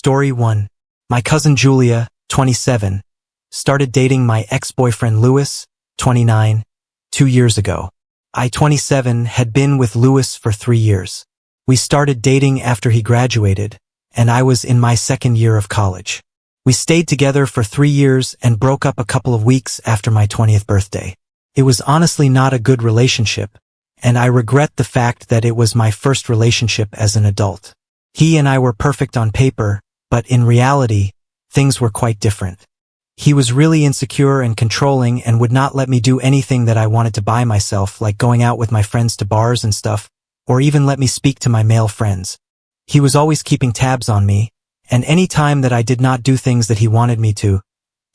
Story 1. My cousin Julia, 27, started dating my ex-boyfriend Louis, 29, 2 years ago. I, 27, had been with Louis for 3 years. We started dating after he graduated, and I was in my second year of college. We stayed together for 3 years and broke up a couple of weeks after my 20th birthday. It was honestly not a good relationship, and I regret the fact that it was my first relationship as an adult. He and I were perfect on paper, but in reality, things were quite different. He was really insecure and controlling and would not let me do anything that I wanted to by myself, like going out with my friends to bars and stuff, or even let me speak to my male friends. He was always keeping tabs on me, and any time that I did not do things that he wanted me to,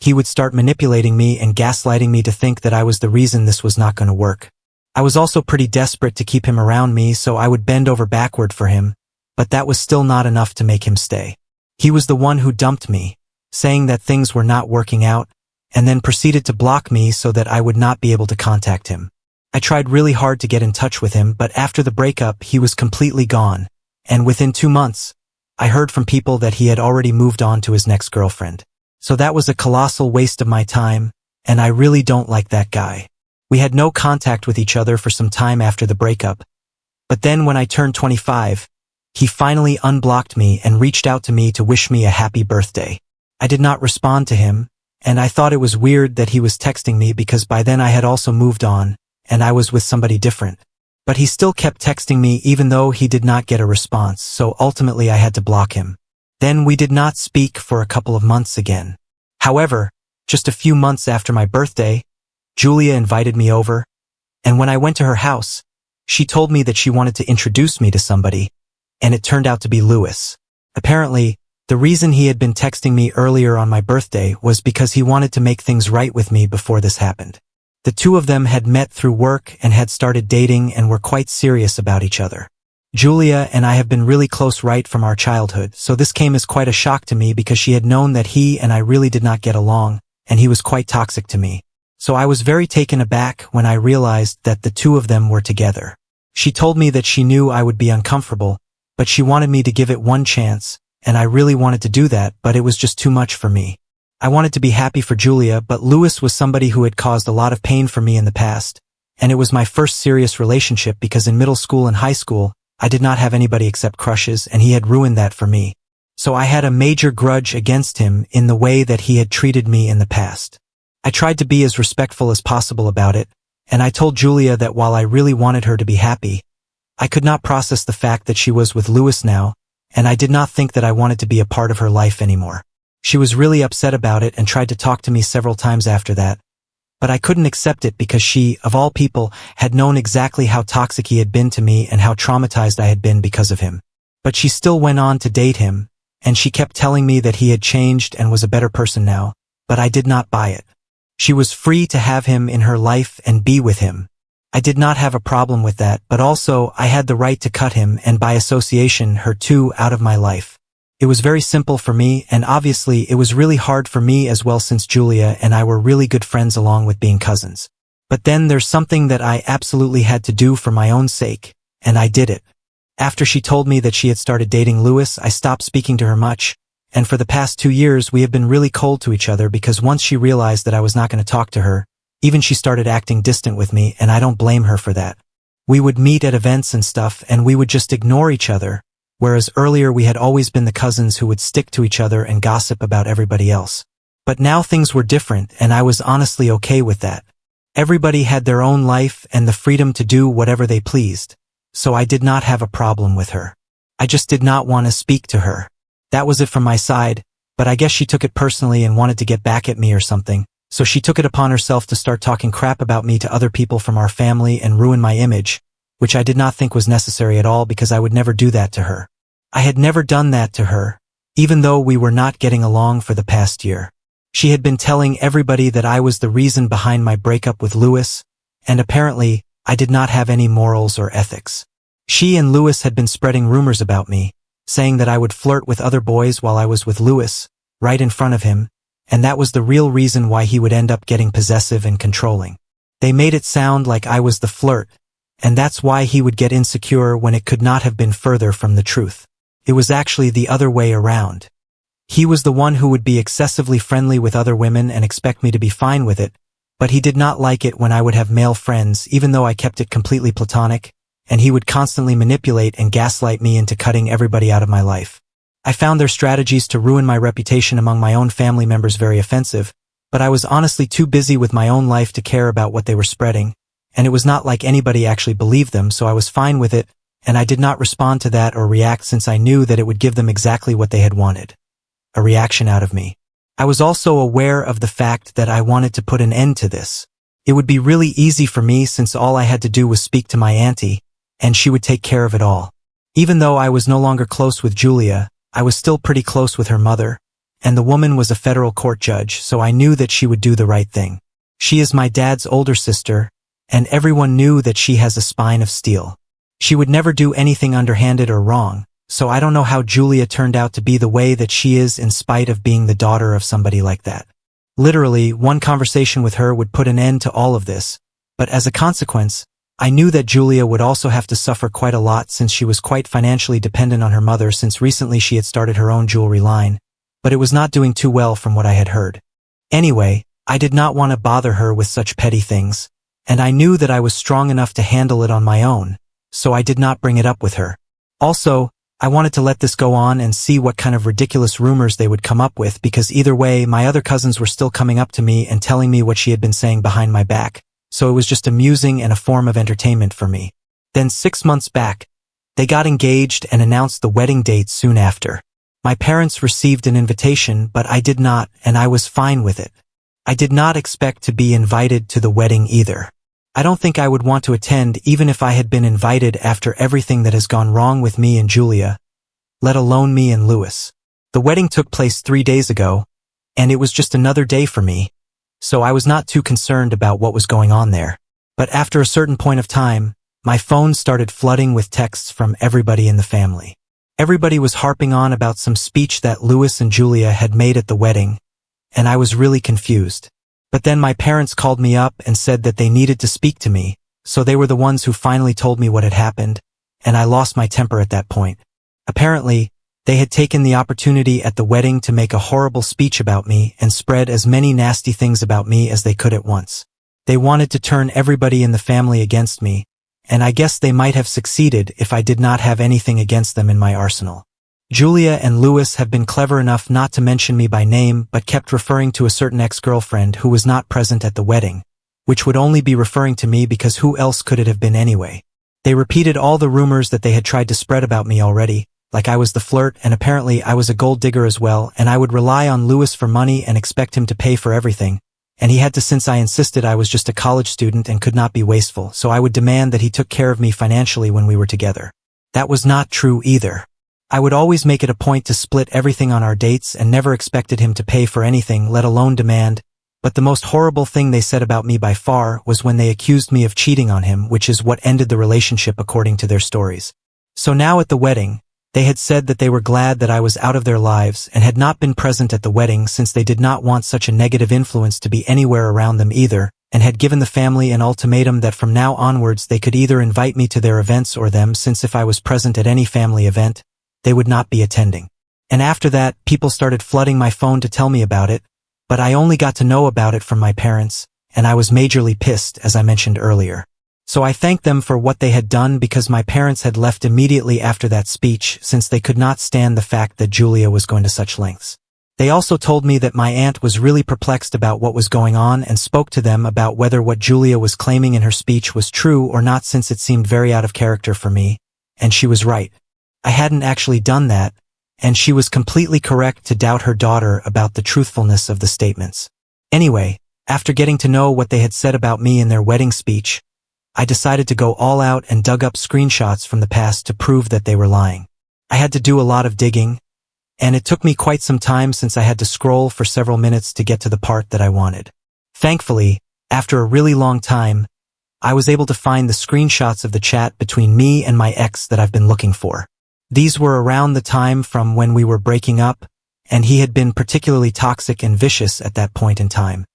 he would start manipulating me and gaslighting me to think that I was the reason this was not going to work. I was also pretty desperate to keep him around me, so I would bend over backward for him, but that was still not enough to make him stay. He was the one who dumped me, saying that things were not working out, and then proceeded to block me so that I would not be able to contact him. I tried really hard to get in touch with him, but after the breakup he was completely gone, and within 2 months, I heard from people that he had already moved on to his next girlfriend. So that was a colossal waste of my time, and I really don't like that guy. We had no contact with each other for some time after the breakup, but then when I turned 25, he finally unblocked me and reached out to me to wish me a happy birthday. I did not respond to him, and I thought it was weird that he was texting me because by then I had also moved on, and I was with somebody different. But he still kept texting me even though he did not get a response, so ultimately I had to block him. Then we did not speak for a couple of months again. However, just a few months after my birthday, Julia invited me over, and when I went to her house, she told me that she wanted to introduce me to somebody, and it turned out to be Louis. Apparently, the reason he had been texting me earlier on my birthday was because he wanted to make things right with me before this happened. The two of them had met through work and had started dating and were quite serious about each other. Julia and I have been really close right from our childhood, so this came as quite a shock to me because she had known that he and I really did not get along, and he was quite toxic to me. So I was very taken aback when I realized that the two of them were together. She told me that she knew I would be uncomfortable, but she wanted me to give it one chance, and I really wanted to do that, but it was just too much for me. I wanted to be happy for Julia, but Louis was somebody who had caused a lot of pain for me in the past, and it was my first serious relationship because in middle school and high school, I did not have anybody except crushes, and he had ruined that for me. So I had a major grudge against him in the way that he had treated me in the past. I tried to be as respectful as possible about it, and I told Julia that while I really wanted her to be happy, I could not process the fact that she was with Louis now, and I did not think that I wanted to be a part of her life anymore. She was really upset about it and tried to talk to me several times after that, but I couldn't accept it because she, of all people, had known exactly how toxic he had been to me and how traumatized I had been because of him. But she still went on to date him, and she kept telling me that he had changed and was a better person now, but I did not buy it. She was free to have him in her life and be with him. I did not have a problem with that, but also I had the right to cut him and by association her too out of my life. It was very simple for me, and obviously it was really hard for me as well since Julia and I were really good friends along with being cousins. But then there's something that I absolutely had to do for my own sake, and I did it. After she told me that she had started dating Louis, I stopped speaking to her much, and for the past 2 years we have been really cold to each other because once she realized that I was not going to talk to her, even she started acting distant with me, and I don't blame her for that. We would meet at events and stuff and we would just ignore each other, whereas earlier we had always been the cousins who would stick to each other and gossip about everybody else. But now things were different and I was honestly okay with that. Everybody had their own life and the freedom to do whatever they pleased, so I did not have a problem with her. I just did not want to speak to her. That was it from my side, but I guess she took it personally and wanted to get back at me or something. So she took it upon herself to start talking crap about me to other people from our family and ruin my image, which I did not think was necessary at all because I would never do that to her. I had never done that to her, even though we were not getting along for the past year. She had been telling everybody that I was the reason behind my breakup with Louis, and apparently, I did not have any morals or ethics. She and Louis had been spreading rumors about me, saying that I would flirt with other boys while I was with Louis, right in front of him, and that was the real reason why he would end up getting possessive and controlling. They made it sound like I was the flirt, and that's why he would get insecure when it could not have been further from the truth. It was actually the other way around. He was the one who would be excessively friendly with other women and expect me to be fine with it, but he did not like it when I would have male friends even though I kept it completely platonic, and he would constantly manipulate and gaslight me into cutting everybody out of my life. I found their strategies to ruin my reputation among my own family members very offensive, but I was honestly too busy with my own life to care about what they were spreading, and it was not like anybody actually believed them, so I was fine with it, and I did not respond to that or react since I knew that it would give them exactly what they had wanted. A reaction out of me. I was also aware of the fact that I wanted to put an end to this. It would be really easy for me since all I had to do was speak to my auntie, and she would take care of it all. Even though I was no longer close with Julia, I was still pretty close with her mother, and the woman was a federal court judge, so I knew that she would do the right thing. She is my dad's older sister, and everyone knew that she has a spine of steel. She would never do anything underhanded or wrong, so I don't know how Julia turned out to be the way that she is in spite of being the daughter of somebody like that. Literally, one conversation with her would put an end to all of this, but as a consequence, I knew that Julia would also have to suffer quite a lot since she was quite financially dependent on her mother since recently she had started her own jewelry line, but it was not doing too well from what I had heard. Anyway, I did not want to bother her with such petty things, and I knew that I was strong enough to handle it on my own, so I did not bring it up with her. Also, I wanted to let this go on and see what kind of ridiculous rumors they would come up with because either way, my other cousins were still coming up to me and telling me what she had been saying behind my back, so it was just amusing and a form of entertainment for me. Then 6 months back, they got engaged and announced the wedding date soon after. My parents received an invitation, but I did not, and I was fine with it. I did not expect to be invited to the wedding either. I don't think I would want to attend even if I had been invited after everything that has gone wrong with me and Julia, let alone me and Louis. The wedding took place 3 days ago, and it was just another day for me, so I was not too concerned about what was going on there. But after a certain point of time, my phone started flooding with texts from everybody in the family. Everybody was harping on about some speech that Louis and Julia had made at the wedding, and I was really confused. But then my parents called me up and said that they needed to speak to me, so they were the ones who finally told me what had happened, and I lost my temper at that point. Apparently, they had taken the opportunity at the wedding to make a horrible speech about me and spread as many nasty things about me as they could at once. They wanted to turn everybody in the family against me, and I guess they might have succeeded if I did not have anything against them in my arsenal. Julia and Louis have been clever enough not to mention me by name but kept referring to a certain ex-girlfriend who was not present at the wedding, which would only be referring to me because who else could it have been anyway? They repeated all the rumors that they had tried to spread about me already, like I was the flirt and apparently I was a gold digger as well and I would rely on Louis for money and expect him to pay for everything, and he had to since I insisted I was just a college student and could not be wasteful, so I would demand that he took care of me financially when we were together. That was not true either. I would always make it a point to split everything on our dates and never expected him to pay for anything, let alone demand, but the most horrible thing they said about me by far was when they accused me of cheating on him, which is what ended the relationship according to their stories. So now at the wedding, they had said that they were glad that I was out of their lives and had not been present at the wedding since they did not want such a negative influence to be anywhere around them either, and had given the family an ultimatum that from now onwards they could either invite me to their events or them, since if I was present at any family event, they would not be attending. And after that, people started flooding my phone to tell me about it, but I only got to know about it from my parents, and I was majorly pissed, as I mentioned earlier. So I thanked them for what they had done because my parents had left immediately after that speech since they could not stand the fact that Julia was going to such lengths. They also told me that my aunt was really perplexed about what was going on and spoke to them about whether what Julia was claiming in her speech was true or not, since it seemed very out of character for me, and she was right. I hadn't actually done that, and she was completely correct to doubt her daughter about the truthfulness of the statements. Anyway, after getting to know what they had said about me in their wedding speech, I decided to go all out and dug up screenshots from the past to prove that they were lying. I had to do a lot of digging, and it took me quite some time since I had to scroll for several minutes to get to the part that I wanted. Thankfully, after a really long time, I was able to find the screenshots of the chat between me and my ex that I've been looking for. These were around the time from when we were breaking up, and he had been particularly toxic and vicious at that point in time.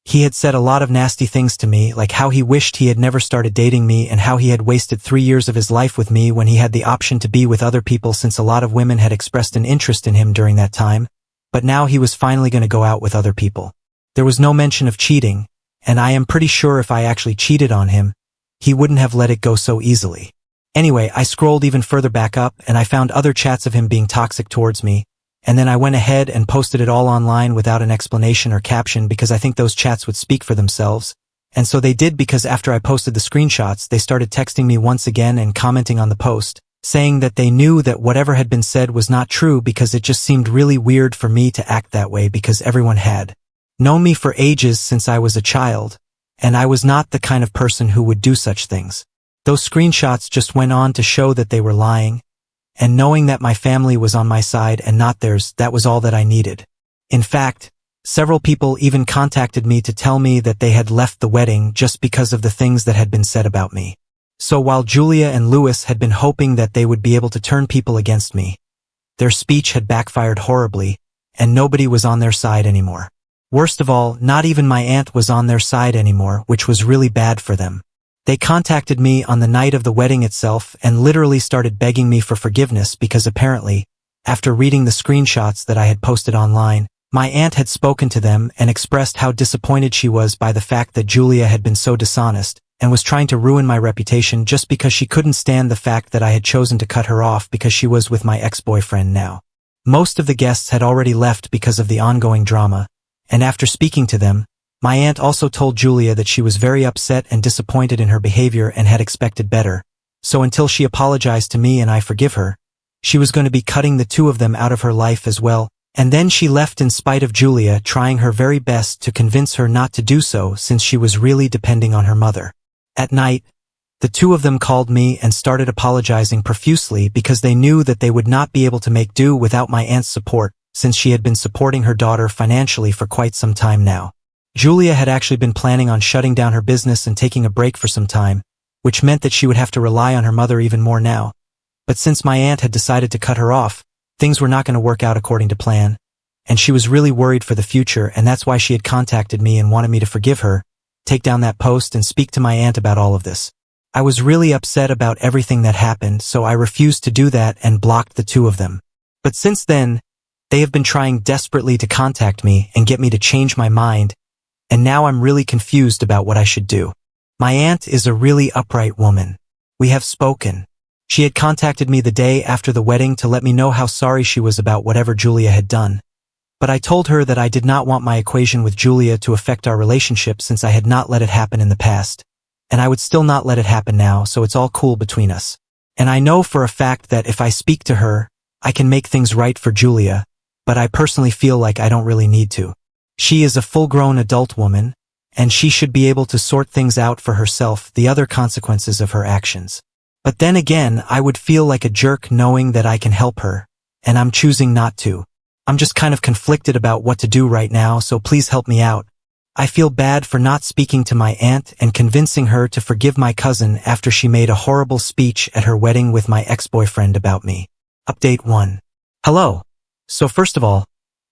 He had said a lot of nasty things to me, like how he wished he had never started dating me and how he had wasted 3 years of his life with me when he had the option to be with other people, since a lot of women had expressed an interest in him during that time, but now he was finally going to go out with other people. There was no mention of cheating, and I am pretty sure if I actually cheated on him, he wouldn't have let it go so easily. Anyway, I scrolled even further back up and I found other chats of him being toxic towards me, and then I went ahead and posted it all online without an explanation or caption because I think those chats would speak for themselves. And so they did, because after I posted the screenshots, they started texting me once again and commenting on the post, saying that they knew that whatever had been said was not true because it just seemed really weird for me to act that way because everyone had known me for ages since I was a child, and I was not the kind of person who would do such things. Those screenshots just went on to show that they were lying, and knowing that my family was on my side and not theirs, that was all that I needed. In fact, several people even contacted me to tell me that they had left the wedding just because of the things that had been said about me. So while Julia and Louis had been hoping that they would be able to turn people against me, their speech had backfired horribly, and nobody was on their side anymore. Worst of all, not even my aunt was on their side anymore, which was really bad for them. They contacted me on the night of the wedding itself and literally started begging me for forgiveness because apparently, after reading the screenshots that I had posted online, my aunt had spoken to them and expressed how disappointed she was by the fact that Julia had been so dishonest and was trying to ruin my reputation just because she couldn't stand the fact that I had chosen to cut her off because she was with my ex-boyfriend now. Most of the guests had already left because of the ongoing drama, and after speaking to them, my aunt also told Julia that she was very upset and disappointed in her behavior and had expected better, so until she apologized to me and I forgive her, she was going to be cutting the two of them out of her life as well, and then she left in spite of Julia trying her very best to convince her not to do so since she was really depending on her mother. At night, the two of them called me and started apologizing profusely because they knew that they would not be able to make do without my aunt's support since she had been supporting her daughter financially for quite some time now. Julia had actually been planning on shutting down her business and taking a break for some time, which meant that she would have to rely on her mother even more now. But since my aunt had decided to cut her off, things were not going to work out according to plan, and she was really worried for the future, and that's why she had contacted me and wanted me to forgive her, take down that post and speak to my aunt about all of this. I was really upset about everything that happened, so I refused to do that and blocked the two of them. But since then, they have been trying desperately to contact me and get me to change my mind, and now I'm really confused about what I should do. My aunt is a really upright woman. We have spoken. She had contacted me the day after the wedding to let me know how sorry she was about whatever Julia had done. But I told her that I did not want my equation with Julia to affect our relationship since I had not let it happen in the past. And I would still not let it happen now, so it's all cool between us. And I know for a fact that if I speak to her, I can make things right for Julia, but I personally feel like I don't really need to. She is a full-grown adult woman, and she should be able to sort things out for herself, the other consequences of her actions. But then again, I would feel like a jerk knowing that I can help her, and I'm choosing not to. I'm just kind of conflicted about what to do right now, so please help me out. I feel bad for not speaking to my aunt and convincing her to forgive my cousin after she made a horrible speech at her wedding with my ex-boyfriend about me. Update 1. Hello. So first of all,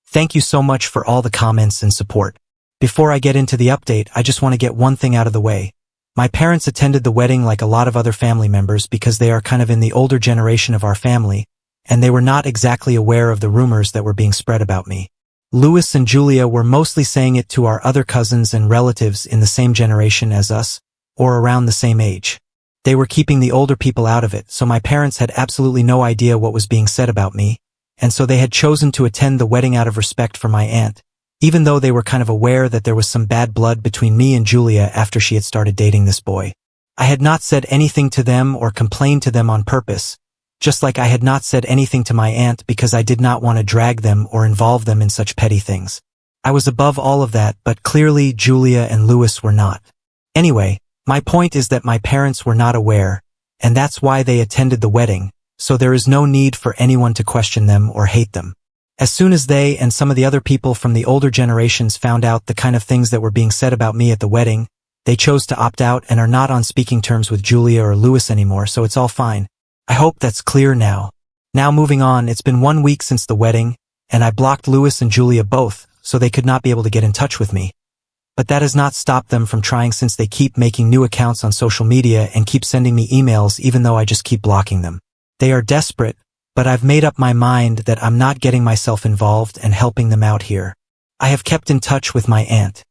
thank you so much for all the comments and support. Before I get into the update, I just want to get one thing out of the way. My parents attended the wedding like a lot of other family members because they are kind of in the older generation of our family, and they were not exactly aware of the rumors that were being spread about me. Louis and Julia were mostly saying it to our other cousins and relatives in the same generation as us, or around the same age. They were keeping the older people out of it, so my parents had absolutely no idea what was being said about me, and so they had chosen to attend the wedding out of respect for my aunt, even though they were kind of aware that there was some bad blood between me and Julia after she had started dating this boy. I had not said anything to them or complained to them on purpose, just like I had not said anything to my aunt because I did not want to drag them or involve them in such petty things. I was above all of that, but clearly Julia and Louis were not. Anyway, my point is that my parents were not aware, and that's why they attended the wedding, so there is no need for anyone to question them or hate them. As soon as they and some of the other people from the older generations found out the kind of things that were being said about me at the wedding, they chose to opt out and are not on speaking terms with Julia or Louis anymore, so it's all fine. I hope that's clear now. Now moving on, it's been 1 week since the wedding, and I blocked Louis and Julia both, so they could not be able to get in touch with me. But that has not stopped them from trying since they keep making new accounts on social media and keep sending me emails even though I just keep blocking them. They are desperate, but I've made up my mind that I'm not getting myself involved and helping them out here. I have kept in touch with my aunt,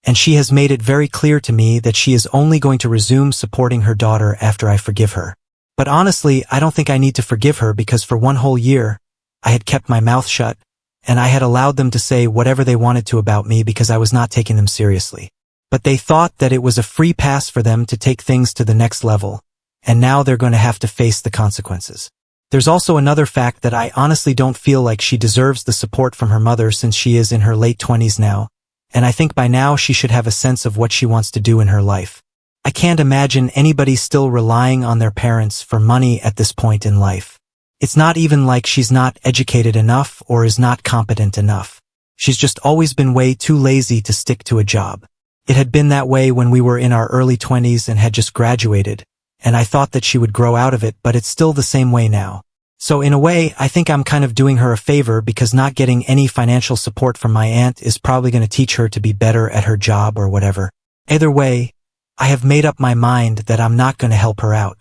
and she has made it very clear to me that she is only going to resume supporting her daughter after I forgive her. But honestly, I don't think I need to forgive her because for 1 whole year, I had kept my mouth shut, and I had allowed them to say whatever they wanted to about me because I was not taking them seriously. But they thought that it was a free pass for them to take things to the next level, and now they're going to have to face the consequences. There's also another fact that I honestly don't feel like she deserves the support from her mother since she is in her late 20s now, and I think by now she should have a sense of what she wants to do in her life. I can't imagine anybody still relying on their parents for money at this point in life. It's not even like she's not educated enough or is not competent enough. She's just always been way too lazy to stick to a job. It had been that way when we were in our early 20s and had just graduated, and I thought that she would grow out of it, but it's still the same way now. So in a way, I think I'm kind of doing her a favor because not getting any financial support from my aunt is probably going to teach her to be better at her job or whatever. Either way, I have made up my mind that I'm not going to help her out.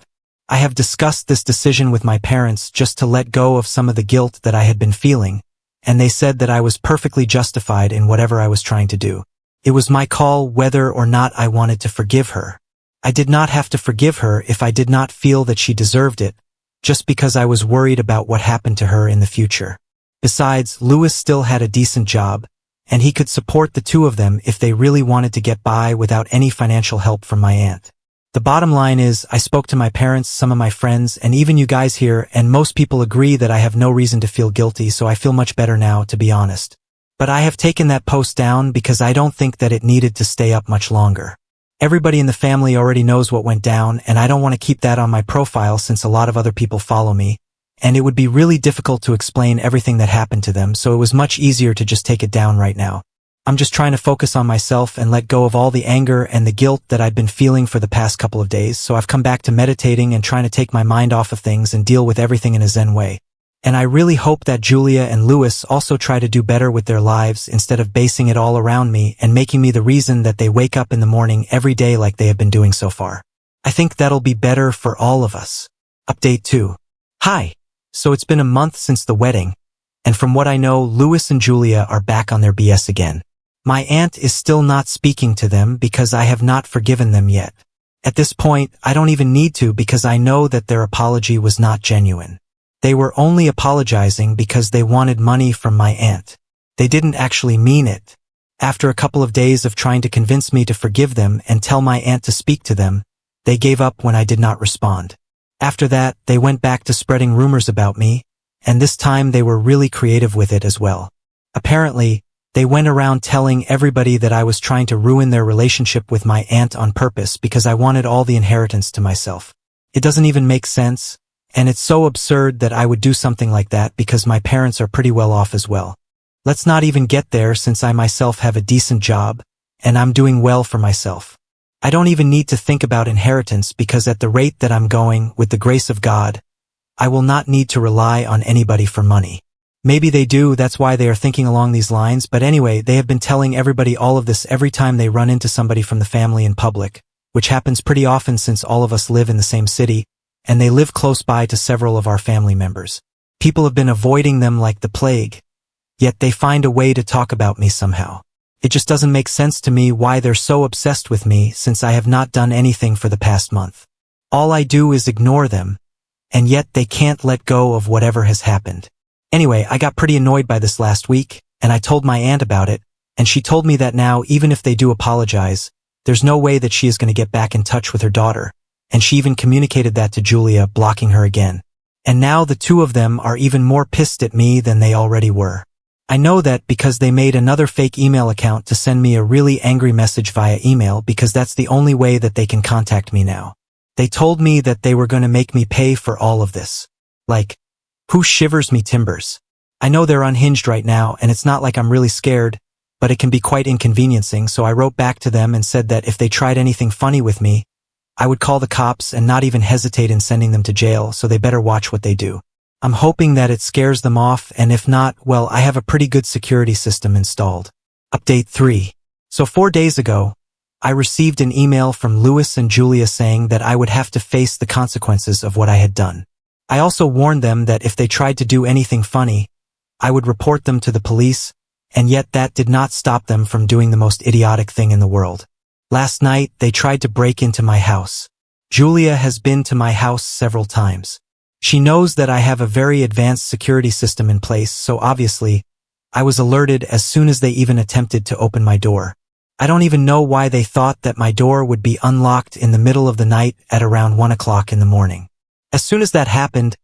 I have discussed this decision with my parents just to let go of some of the guilt that I had been feeling, and they said that I was perfectly justified in whatever I was trying to do. It was my call whether or not I wanted to forgive her. I did not have to forgive her if I did not feel that she deserved it, just because I was worried about what happened to her in the future. Besides, Louis still had a decent job, and he could support the two of them if they really wanted to get by without any financial help from my aunt. The bottom line is, I spoke to my parents, some of my friends, and even you guys here, and most people agree that I have no reason to feel guilty, so I feel much better now, to be honest. But I have taken that post down because I don't think that it needed to stay up much longer. Everybody in the family already knows what went down, and I don't want to keep that on my profile since a lot of other people follow me, and it would be really difficult to explain everything that happened to them, so it was much easier to just take it down right now. I'm just trying to focus on myself and let go of all the anger and the guilt that I've been feeling for the past couple of days, so I've come back to meditating and trying to take my mind off of things and deal with everything in a Zen way. And I really hope that Julia and Louis also try to do better with their lives instead of basing it all around me and making me the reason that they wake up in the morning every day like they have been doing so far. I think that'll be better for all of us. Update 2. Hi. So it's been a month since the wedding, and from what I know, Louis and Julia are back on their BS again. My aunt is still not speaking to them because I have not forgiven them yet. At this point, I don't even need to because I know that their apology was not genuine. They were only apologizing because they wanted money from my aunt. They didn't actually mean it. After a couple of days of trying to convince me to forgive them and tell my aunt to speak to them, they gave up when I did not respond. After that, they went back to spreading rumors about me, and this time they were really creative with it as well. Apparently, they went around telling everybody that I was trying to ruin their relationship with my aunt on purpose because I wanted all the inheritance to myself. It doesn't even make sense, and it's so absurd that I would do something like that because my parents are pretty well off as well. Let's not even get there since I myself have a decent job, and I'm doing well for myself. I don't even need to think about inheritance because at the rate that I'm going, with the grace of God, I will not need to rely on anybody for money. Maybe they do, that's why they are thinking along these lines, but anyway, they have been telling everybody all of this every time they run into somebody from the family in public, which happens pretty often since all of us live in the same city, and they live close by to several of our family members. People have been avoiding them like the plague, yet they find a way to talk about me somehow. It just doesn't make sense to me why they're so obsessed with me since I have not done anything for the past month. All I do is ignore them, and yet they can't let go of whatever has happened. Anyway, I got pretty annoyed by this last week, and I told my aunt about it, and she told me that now, even if they do apologize, there's no way that she is going to get back in touch with her daughter, and she even communicated that to Julia, blocking her again. And now the two of them are even more pissed at me than they already were. I know that because they made another fake email account to send me a really angry message via email because that's the only way that they can contact me now. They told me that they were going to make me pay for all of this. Like, who shivers me timbers? I know they're unhinged right now, and it's not like I'm really scared, but it can be quite inconveniencing, so I wrote back to them and said that if they tried anything funny with me, I would call the cops and not even hesitate in sending them to jail, so they better watch what they do. I'm hoping that it scares them off, and if not, well, I have a pretty good security system installed. Update 3. So 4 days ago, I received an email from Louis and Julia saying that I would have to face the consequences of what I had done. I also warned them that if they tried to do anything funny, I would report them to the police, and yet that did not stop them from doing the most idiotic thing in the world. Last night, they tried to break into my house. Julia has been to my house several times. She knows that I have a very advanced security system in place, so obviously, I was alerted as soon as they even attempted to open my door. I don't even know why they thought that my door would be unlocked in the middle of the night at around 1 o'clock in the morning. As soon as that happened,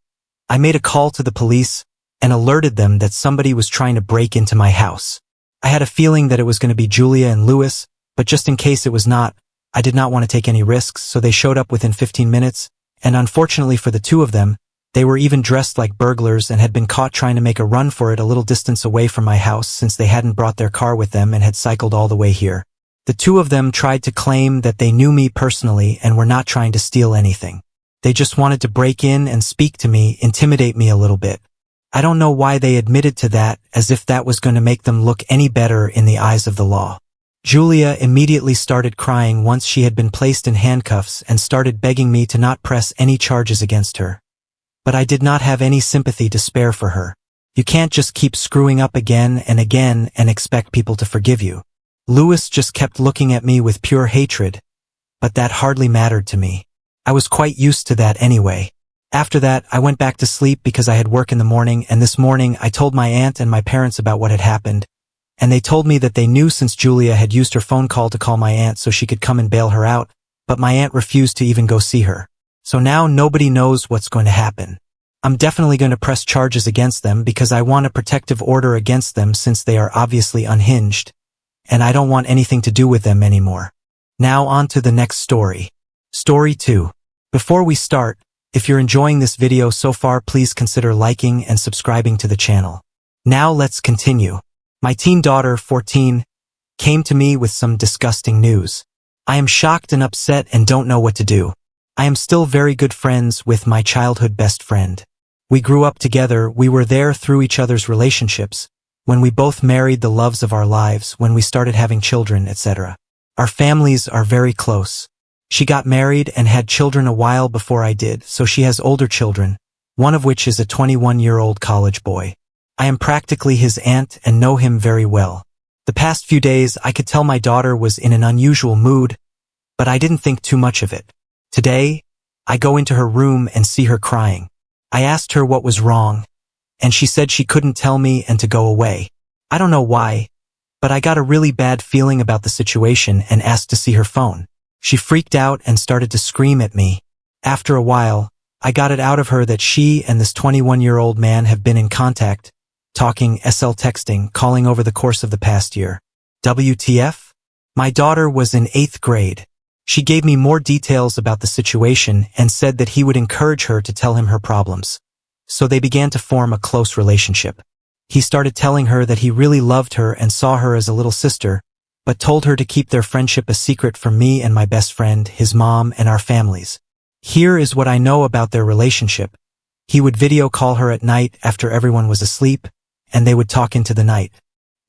I made a call to the police and alerted them that somebody was trying to break into my house. I had a feeling that it was going to be Julia and Louis, but just in case it was not, I did not want to take any risks, so they showed up within 15 minutes, and unfortunately for the two of them, they were even dressed like burglars and had been caught trying to make a run for it a little distance away from my house since they hadn't brought their car with them and had cycled all the way here. The two of them tried to claim that they knew me personally and were not trying to steal anything. They just wanted to break in and speak to me, intimidate me a little bit. I don't know why they admitted to that, as if that was going to make them look any better in the eyes of the law. Julia immediately started crying once she had been placed in handcuffs and started begging me to not press any charges against her. But I did not have any sympathy to spare for her. You can't just keep screwing up again and again and expect people to forgive you. Louis just kept looking at me with pure hatred, but that hardly mattered to me. I was quite used to that anyway. After that, I went back to sleep because I had work in the morning, and this morning I told my aunt and my parents about what had happened, and they told me that they knew since Julia had used her phone call to call my aunt so she could come and bail her out, but my aunt refused to even go see her. So now nobody knows what's going to happen. I'm definitely going to press charges against them because I want a protective order against them since they are obviously unhinged, and I don't want anything to do with them anymore. Now on to the next story. Story 2. Before we start, if you're enjoying this video so far, please consider liking and subscribing to the channel. Now let's continue. My teen daughter, 14, came to me with some disgusting news. I am shocked and upset and don't know what to do. I am still very good friends with my childhood best friend. We grew up together, we were there through each other's relationships, when we both married the loves of our lives, when we started having children, etc. Our families are very close. She got married and had children a while before I did, so she has older children, one of which is a 21-year-old college boy. I am practically his aunt and know him very well. The past few days I could tell my daughter was in an unusual mood, but I didn't think too much of it. Today, I go into her room and see her crying. I asked her what was wrong, and she said she couldn't tell me and to go away. I don't know why, but I got a really bad feeling about the situation and asked to see her phone. She freaked out and started to scream at me. After a while, I got it out of her that she and this 21-year-old man have been in contact, talking, SL texting, calling over the course of the past year. WTF? My daughter was in 8th grade. She gave me more details about the situation and said that he would encourage her to tell him her problems. So they began to form a close relationship. He started telling her that he really loved her and saw her as a little sister, but told her to keep their friendship a secret from me and my best friend, his mom, and our families. Here is what I know about their relationship. He would video call her at night after everyone was asleep, and they would talk into the night.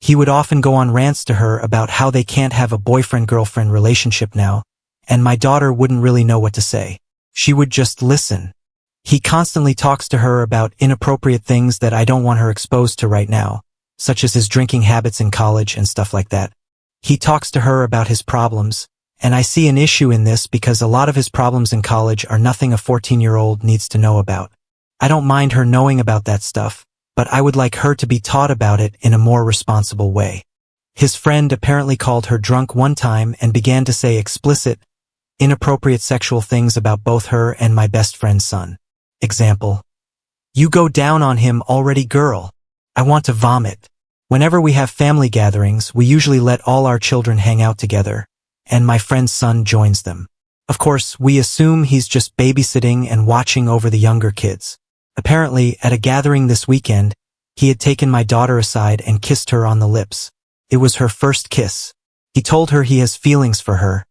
He would often go on rants to her about how they can't have a boyfriend-girlfriend relationship now, and my daughter wouldn't really know what to say. She would just listen. He constantly talks to her about inappropriate things that I don't want her exposed to right now, such as his drinking habits in college and stuff like that. He talks to her about his problems, and I see an issue in this because a lot of his problems in college are nothing a 14-year-old needs to know about. I don't mind her knowing about that stuff, but I would like her to be taught about it in a more responsible way. His friend apparently called her drunk one time and began to say explicit, inappropriate sexual things about both her and my best friend's son. Example: "You go down on him already, girl. I want to vomit." Whenever we have family gatherings, we usually let all our children hang out together, and my friend's son joins them. Of course, we assume he's just babysitting and watching over the younger kids. Apparently, at a gathering this weekend, he had taken my daughter aside and kissed her on the lips. It was her first kiss. He told her he has feelings for her,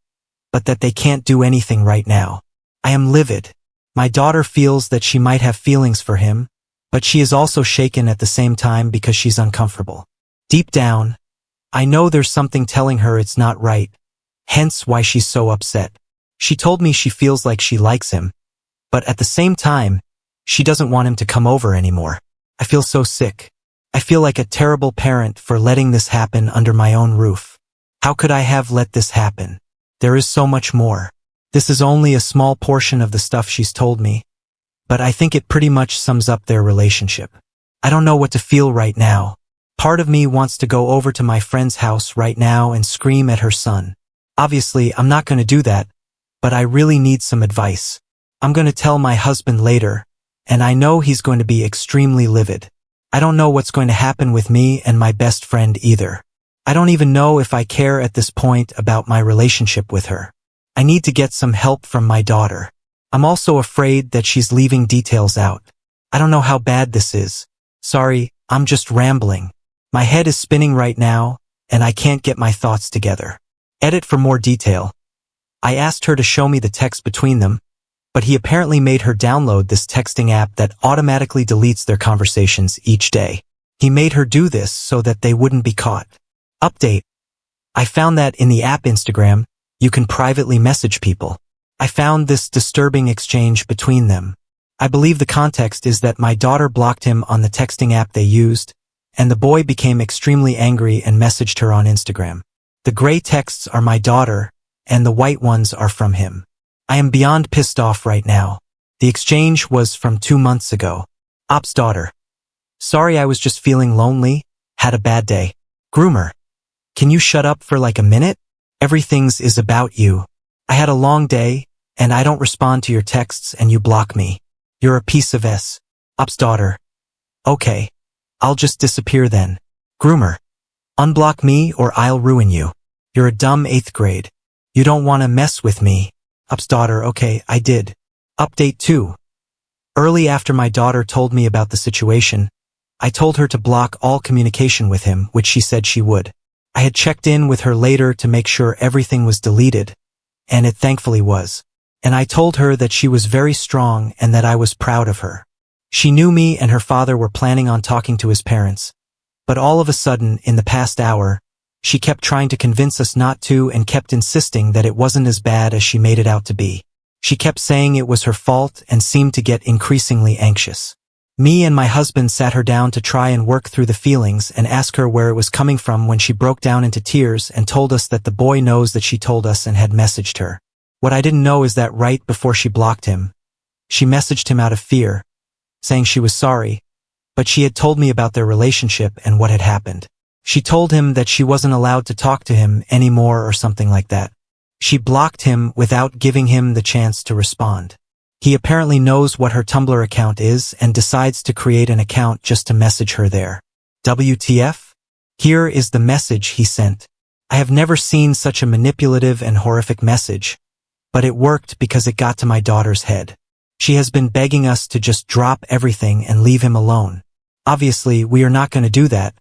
but that they can't do anything right now. I am livid. My daughter feels that she might have feelings for him, but she is also shaken at the same time because she's uncomfortable. Deep down, I know there's something telling her it's not right, hence why she's so upset. She told me she feels like she likes him, but at the same time, She doesn't want him to come over anymore. I feel so sick. I feel like a terrible parent for letting this happen under my own roof. How could I have let this happen? There is so much more. This is only a small portion of the stuff she's told me, but I think it pretty much sums up their relationship. I don't know what to feel right now. Part of me wants to go over to my friend's house right now and scream at her son. Obviously, I'm not going to do that, but I really need some advice. I'm going to tell my husband later, and I know he's going to be extremely livid. I don't know what's going to happen with me and my best friend either. I don't even know if I care at this point about my relationship with her. I need to get some help from my daughter. I'm also afraid that she's leaving details out. I don't know how bad this is. Sorry, I'm just rambling. My head is spinning right now, and I can't get my thoughts together. Edit for more detail. I asked her to show me the text between them, but he apparently made her download this texting app that automatically deletes their conversations each day. He made her do this so that they wouldn't be caught. Update. I found that in the app Instagram, you can privately message people. I found this disturbing exchange between them. I believe the context is that my daughter blocked him on the texting app they used, and the boy became extremely angry and messaged her on Instagram. The gray texts are my daughter, and the white ones are from him. I am beyond pissed off right now. The exchange was from 2 months ago. Op's daughter. Sorry, I was just feeling lonely, had a bad day. Groomer. Can you shut up for like a minute? Everything's is about you. I had a long day, and I don't respond to your texts and you block me. You're a piece of S. Op's daughter. Okay. I'll just disappear then. Groomer. Unblock me or I'll ruin you. You're a dumb 8th grade. You don't want to mess with me. Op's daughter. Okay, I did. Update 2. Early after my daughter told me about the situation, I told her to block all communication with him, which she said she would. I had checked in with her later to make sure everything was deleted, and it thankfully was. And I told her that she was very strong and that I was proud of her. She knew me and her father were planning on talking to his parents, but all of a sudden, in the past hour, she kept trying to convince us not to and kept insisting that it wasn't as bad as she made it out to be. She kept saying it was her fault and seemed to get increasingly anxious. Me and my husband sat her down to try and work through the feelings and ask her where it was coming from when she broke down into tears and told us that the boy knows that she told us and had messaged her. What I didn't know is that right before she blocked him, she messaged him out of fear, saying she was sorry, but she had told me about their relationship and what had happened. She told him that she wasn't allowed to talk to him anymore or something like that. She blocked him without giving him the chance to respond. He apparently knows what her Tumblr account is and decides to create an account just to message her there. WTF? Here is the message he sent. I have never seen such a manipulative and horrific message, but it worked because it got to my daughter's head. She has been begging us to just drop everything and leave him alone. Obviously, we are not going to do that,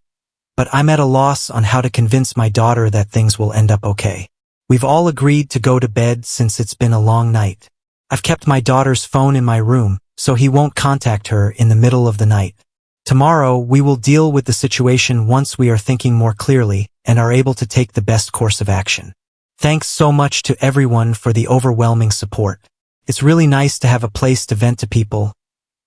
but I'm at a loss on how to convince my daughter that things will end up okay. We've all agreed to go to bed since it's been a long night. I've kept my daughter's phone in my room, so he won't contact her in the middle of the night. Tomorrow, we will deal with the situation once we are thinking more clearly and are able to take the best course of action. Thanks so much to everyone for the overwhelming support. It's really nice to have a place to vent to people,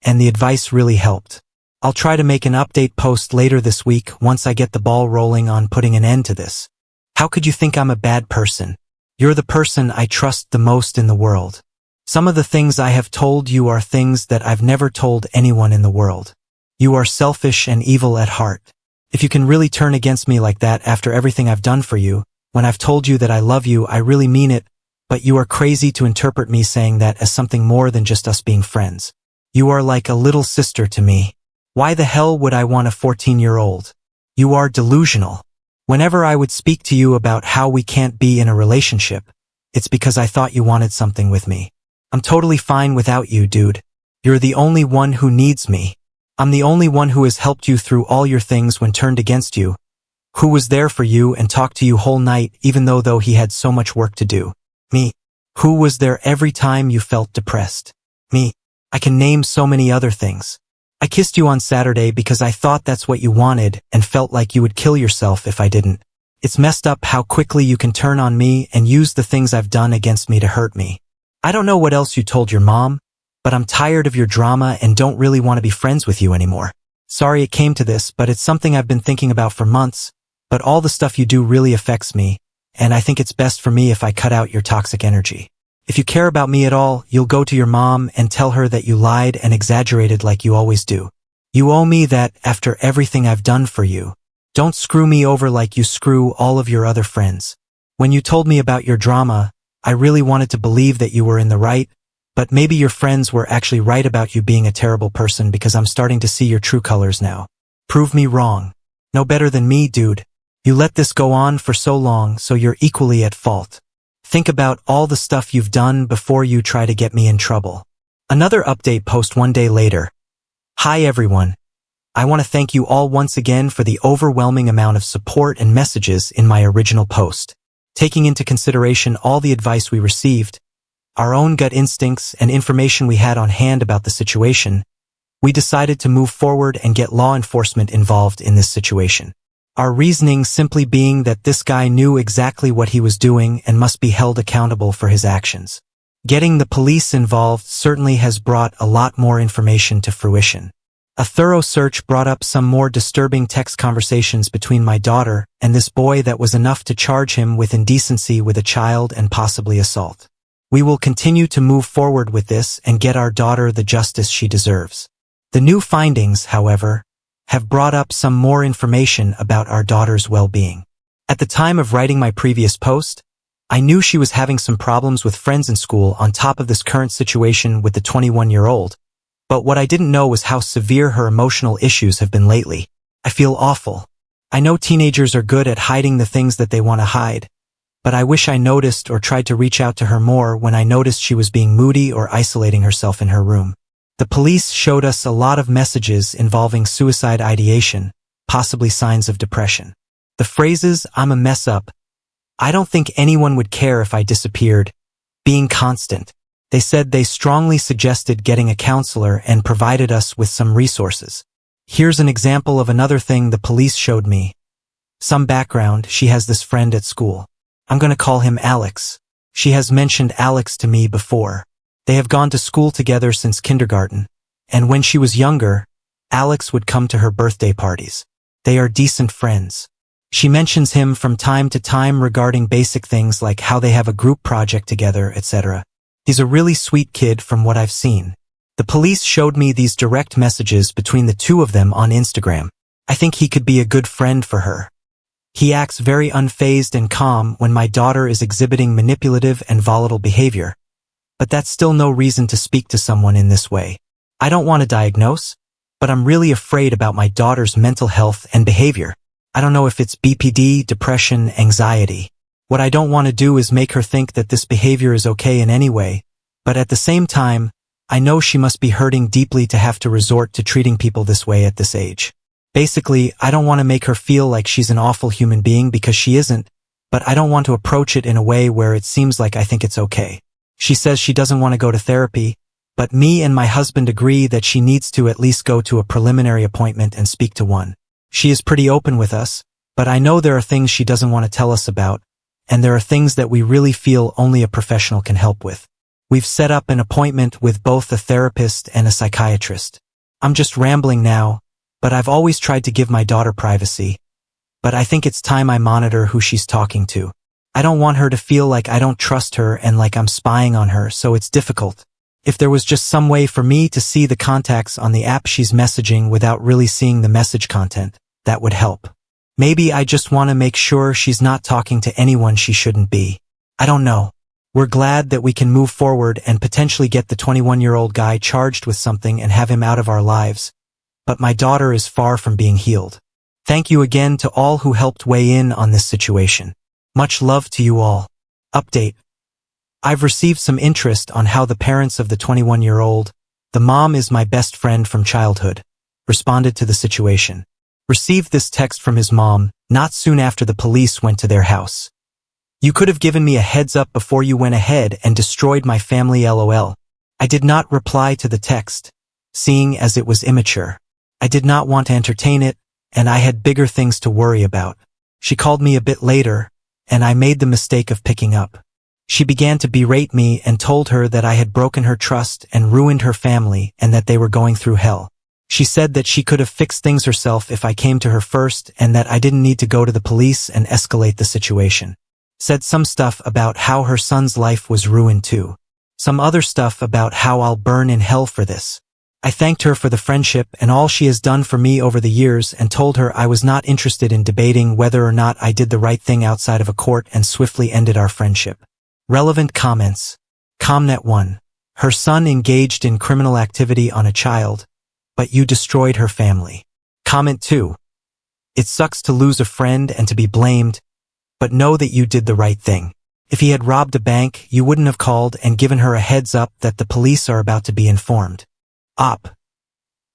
and the advice really helped. I'll try to make an update post later this week once I get the ball rolling on putting an end to this. How could you think I'm a bad person? You're the person I trust the most in the world. Some of the things I have told you are things that I've never told anyone in the world. You are selfish and evil at heart. If you can really turn against me like that after everything I've done for you, when I've told you that I love you, I really mean it, but you are crazy to interpret me saying that as something more than just us being friends. You are like a little sister to me. Why the hell would I want a 14-year-old? You are delusional. Whenever I would speak to you about how we can't be in a relationship, it's because I thought you wanted something with me. I'm totally fine without you, dude. You're the only one who needs me. I'm the only one who has helped you through all your things when turned against you, who was there for you and talked to you whole night even though he had so much work to do. Me. Who was there every time you felt depressed. Me. I can name so many other things. I kissed you on Saturday because I thought that's what you wanted and felt like you would kill yourself if I didn't. It's messed up how quickly you can turn on me and use the things I've done against me to hurt me. I don't know what else you told your mom, but I'm tired of your drama and don't really want to be friends with you anymore. Sorry it came to this, but it's something I've been thinking about for months, but all the stuff you do really affects me, and I think it's best for me if I cut out your toxic energy. If you care about me at all, you'll go to your mom and tell her that you lied and exaggerated like you always do. You owe me that after everything I've done for you. Don't screw me over like you screw all of your other friends. When you told me about your drama, I really wanted to believe that you were in the right, but maybe your friends were actually right about you being a terrible person because I'm starting to see your true colors now. Prove me wrong. No better than me, dude. You let this go on for so long, so you're equally at fault. Think about all the stuff you've done before you try to get me in trouble. Another update post one day later. Hi everyone. I want to thank you all once again for the overwhelming amount of support and messages in my original post. Taking into consideration all the advice we received, our own gut instincts and information we had on hand about the situation, we decided to move forward and get law enforcement involved in this situation. Our reasoning simply being that this guy knew exactly what he was doing and must be held accountable for his actions. Getting the police involved certainly has brought a lot more information to fruition. A thorough search brought up some more disturbing text conversations between my daughter and this boy that was enough to charge him with indecency with a child and possibly assault. We will continue to move forward with this and get our daughter the justice she deserves. The new findings, however, have brought up some more information about our daughter's well-being. At the time of writing my previous post, I knew she was having some problems with friends in school on top of this current situation with the 21-year-old, but what I didn't know was how severe her emotional issues have been lately. I feel awful. I know teenagers are good at hiding the things that they want to hide, but I wish I noticed or tried to reach out to her more when I noticed she was being moody or isolating herself in her room. The police showed us a lot of messages involving suicide ideation, possibly signs of depression. The phrases, "I'm a mess up," "I don't think anyone would care if I disappeared," being constant. They said they strongly suggested getting a counselor and provided us with some resources. Here's an example of another thing the police showed me. Some background, she has this friend at school. I'm going to call him Alex. She has mentioned Alex to me before. They have gone to school together since kindergarten, and when she was younger, Alex would come to her birthday parties. They are decent friends. She mentions him from time to time regarding basic things like how they have a group project together, etc. He's a really sweet kid from what I've seen. The police showed me these direct messages between the two of them on Instagram. I think he could be a good friend for her. He acts very unfazed and calm when my daughter is exhibiting manipulative and volatile behavior. But that's still no reason to speak to someone in this way. I don't want to diagnose, but I'm really afraid about my daughter's mental health and behavior. I don't know if it's BPD, depression, anxiety. What I don't want to do is make her think that this behavior is okay in any way, but at the same time, I know she must be hurting deeply to have to resort to treating people this way at this age. Basically, I don't want to make her feel like she's an awful human being because she isn't, but I don't want to approach it in a way where it seems like I think it's okay. She says she doesn't want to go to therapy, but me and my husband agree that she needs to at least go to a preliminary appointment and speak to one. She is pretty open with us, but I know there are things she doesn't want to tell us about, and there are things that we really feel only a professional can help with. We've set up an appointment with both a therapist and a psychiatrist. I'm just rambling now, but I've always tried to give my daughter privacy, but I think it's time I monitor who she's talking to. I don't want her to feel like I don't trust her and like I'm spying on her, so it's difficult. If there was just some way for me to see the contacts on the app she's messaging without really seeing the message content, that would help. Maybe I just want to make sure she's not talking to anyone she shouldn't be. I don't know. We're glad that we can move forward and potentially get the 21-year-old guy charged with something and have him out of our lives, but my daughter is far from being healed. Thank you again to all who helped weigh in on this situation. Much love to you all. Update. I've received some interest on how the parents of the 21-year-old, the mom is my best friend from childhood, responded to the situation. Received this text from his mom, not soon after the police went to their house. You could have given me a heads up before you went ahead and destroyed my family, LOL. I did not reply to the text, seeing as it was immature. I did not want to entertain it, and I had bigger things to worry about. She called me a bit later, and I made the mistake of picking up. She began to berate me and told her that I had broken her trust and ruined her family and that they were going through hell. She said that she could have fixed things herself if I came to her first and that I didn't need to go to the police and escalate the situation. Said some stuff about how her son's life was ruined too. Some other stuff about how I'll burn in hell for this. I thanked her for the friendship and all she has done for me over the years and told her I was not interested in debating whether or not I did the right thing outside of a court and swiftly ended our friendship. Relevant comments. Comnet 1. Her son engaged in criminal activity on a child, but you destroyed her family. Comment 2. It sucks to lose a friend and to be blamed, but know that you did the right thing. If he had robbed a bank, you wouldn't have called and given her a heads up that the police are about to be informed. Op.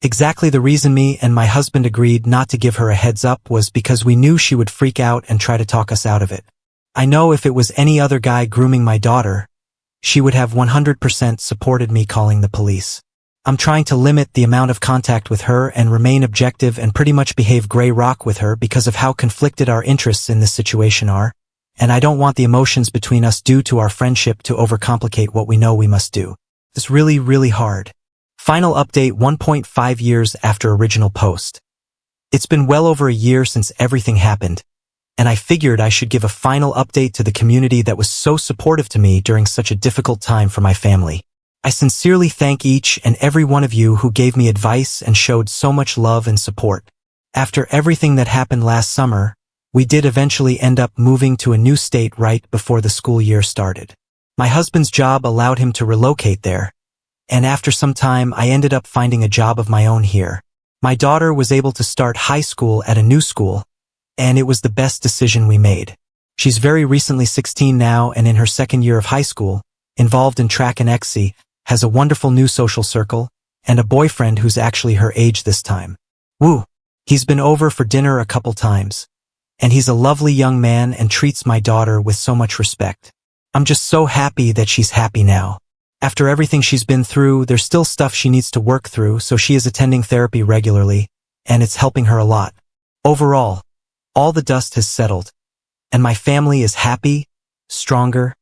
Exactly the reason me and my husband agreed not to give her a heads up was because we knew she would freak out and try to talk us out of it. I know if it was any other guy grooming my daughter, she would have 100% supported me calling the police. I'm trying to limit the amount of contact with her and remain objective and pretty much behave gray rock with her because of how conflicted our interests in this situation are, and I don't want the emotions between us due to our friendship to overcomplicate what we know we must do. It's really hard. Final update 1.5 years after original post. It's been well over a year since everything happened, and I figured I should give a final update to the community that was so supportive to me during such a difficult time for my family. I sincerely thank each and every one of you who gave me advice and showed so much love and support. After everything that happened last summer, we did eventually end up moving to a new state right before the school year started. My husband's job allowed him to relocate there, and after some time I ended up finding a job of my own here. My daughter was able to start high school at a new school, and it was the best decision we made. She's very recently 16 now and in her second year of high school, involved in track and XC, has a wonderful new social circle, and a boyfriend who's actually her age this time. Woo! He's been over for dinner a couple times, and he's a lovely young man and treats my daughter with so much respect. I'm just so happy that she's happy now. After everything she's been through, there's still stuff she needs to work through, so she is attending therapy regularly, and it's helping her a lot. Overall, all the dust has settled, and my family is happy, stronger,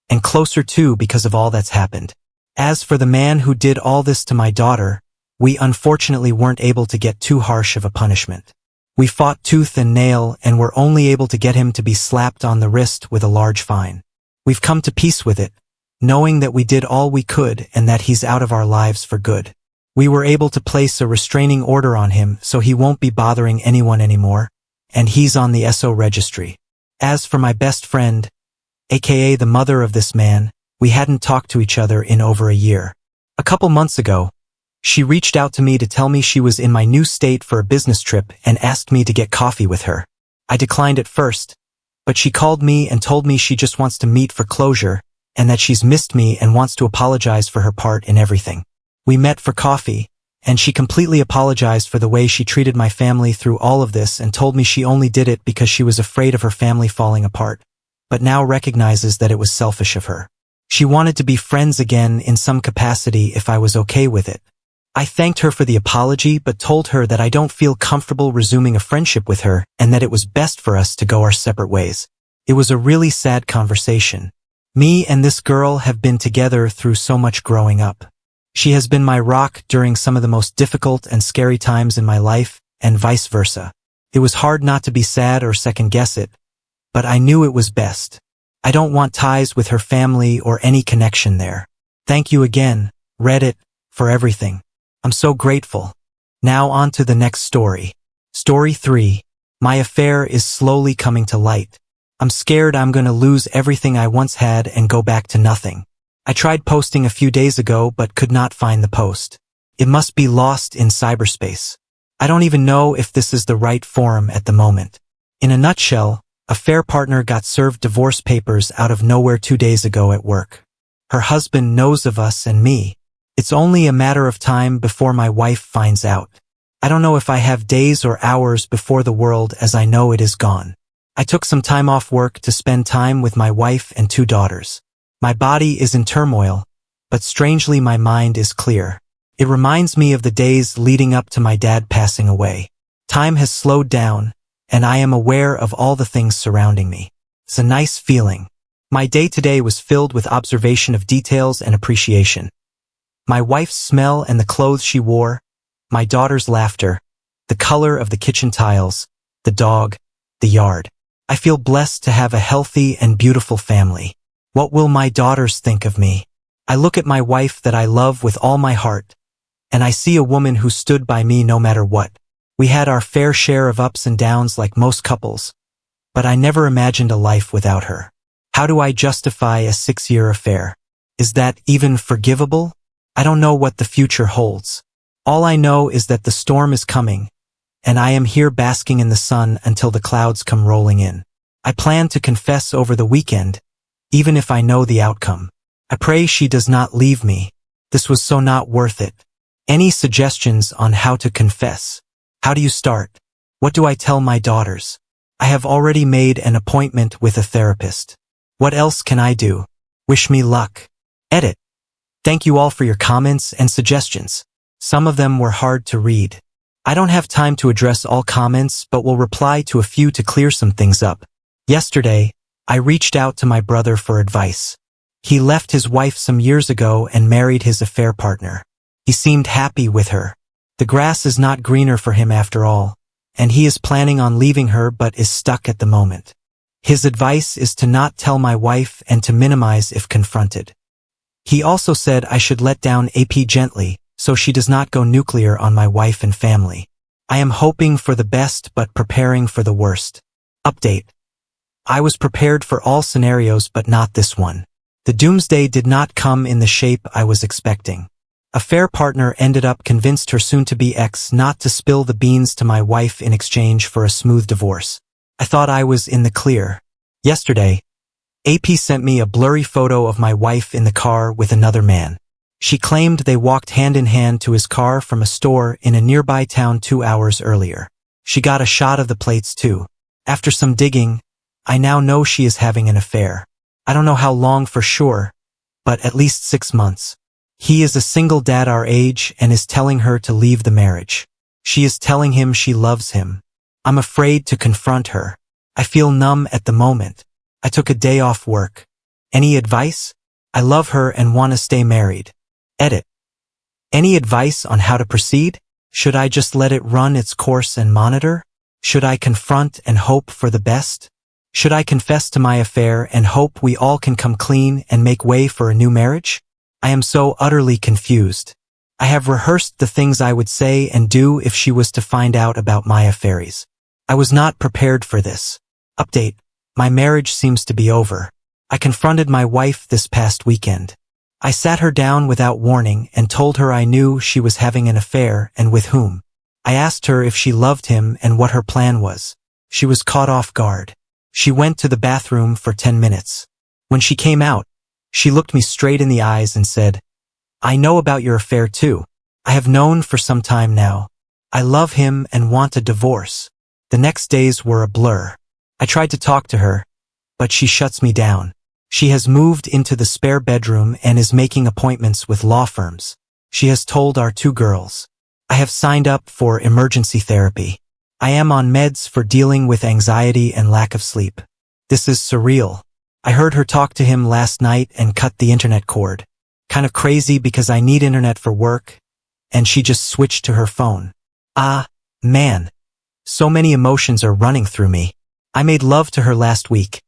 and closer too because of all that's happened. As for the man who did all this to my daughter, we unfortunately weren't able to get too harsh of a punishment. We fought tooth and nail and were only able to get him to be slapped on the wrist with a large fine. We've come to peace with it, knowing that we did all we could and that he's out of our lives for good. We were able to place a restraining order on him so he won't be bothering anyone anymore, and he's on the SO registry. As for my best friend, aka the mother of this man, we hadn't talked to each other in over a year. A couple months ago, she reached out to me to tell me she was in my new state for a business trip and asked me to get coffee with her. I declined at first, but she called me and told me she just wants to meet for closure and that she's missed me and wants to apologize for her part in everything. We met for coffee, and she completely apologized for the way she treated my family through all of this and told me she only did it because she was afraid of her family falling apart, but now recognizes that it was selfish of her. She wanted to be friends again in some capacity if I was okay with it. I thanked her for the apology but told her that I don't feel comfortable resuming a friendship with her and that it was best for us to go our separate ways. It was a really sad conversation. Me and this girl have been together through so much growing up. She has been my rock during some of the most difficult and scary times in my life, and vice versa. It was hard not to be sad or second-guess it, but I knew it was best. I don't want ties with her family or any connection there. Thank you again, Reddit, for everything. I'm so grateful. Now on to the next story. Story 3. My affair is slowly coming to light. I'm scared I'm gonna lose everything I once had and go back to nothing. I tried posting a few days ago but could not find the post. It must be lost in cyberspace. I don't even know if this is the right forum at the moment. In a nutshell, affair partner got served divorce papers out of nowhere 2 days ago at work. Her husband knows of us and me. It's only a matter of time before my wife finds out. I don't know if I have days or hours before the world as I know it is gone. I took some time off work to spend time with my wife and 2 daughters. My body is in turmoil, but strangely my mind is clear. It reminds me of the days leading up to my dad passing away. Time has slowed down, and I am aware of all the things surrounding me. It's a nice feeling. My day today was filled with observation of details and appreciation. My wife's smell and the clothes she wore, my daughter's laughter, the color of the kitchen tiles, the dog, the yard. I feel blessed to have a healthy and beautiful family. What will my daughters think of me? I look at my wife that I love with all my heart, and I see a woman who stood by me no matter what. We had our fair share of ups and downs like most couples, but I never imagined a life without her. How do I justify a 6-year affair? Is that even forgivable? I don't know what the future holds. All I know is that the storm is coming, and I am here basking in the sun until the clouds come rolling in. I plan to confess over the weekend, even if I know the outcome. I pray she does not leave me. This was so not worth it. Any suggestions on how to confess? How do you start? What do I tell my daughters? I have already made an appointment with a therapist. What else can I do? Wish me luck. Edit. Thank you all for your comments and suggestions. Some of them were hard to read. I don't have time to address all comments, but will reply to a few to clear some things up. Yesterday, I reached out to my brother for advice. He left his wife some years ago and married his affair partner. He seemed happy with her. The grass is not greener for him after all, and he is planning on leaving her but is stuck at the moment. His advice is to not tell my wife and to minimize if confronted. He also said I should let down AP gently, so she does not go nuclear on my wife and family. I am hoping for the best but preparing for the worst. Update. I was prepared for all scenarios but not this one. The doomsday did not come in the shape I was expecting. Affair partner ended up convinced her soon-to-be ex not to spill the beans to my wife in exchange for a smooth divorce. I thought I was in the clear. Yesterday, AP sent me a blurry photo of my wife in the car with another man. She claimed they walked hand in hand to his car from a store in a nearby town 2 hours earlier. She got a shot of the plates too. After some digging, I now know she is having an affair. I don't know how long for sure, but at least 6 months. He is a single dad our age and is telling her to leave the marriage. She is telling him she loves him. I'm afraid to confront her. I feel numb at the moment. I took a day off work. Any advice? I love her and want to stay married. Edit. Any advice on how to proceed? Should I just let it run its course and monitor? Should I confront and hope for the best? Should I confess to my affair and hope we all can come clean and make way for a new marriage? I am so utterly confused. I have rehearsed the things I would say and do if she was to find out about my affairs. I was not prepared for this. Update. My marriage seems to be over. I confronted my wife this past weekend. I sat her down without warning and told her I knew she was having an affair and with whom. I asked her if she loved him and what her plan was. She was caught off guard. She went to the bathroom for 10 minutes. When she came out, she looked me straight in the eyes and said, "I know about your affair too. I have known for some time now. I love him and want a divorce." The next days were a blur. I tried to talk to her, but she shuts me down. She has moved into the spare bedroom and is making appointments with law firms. She has told our 2 girls. I have signed up for emergency therapy. I am on meds for dealing with anxiety and lack of sleep. This is surreal. I heard her talk to him last night and cut the internet cord. Kind of crazy because I need internet for work, and she just switched to her phone. Ah, man. So many emotions are running through me. I made love to her last week,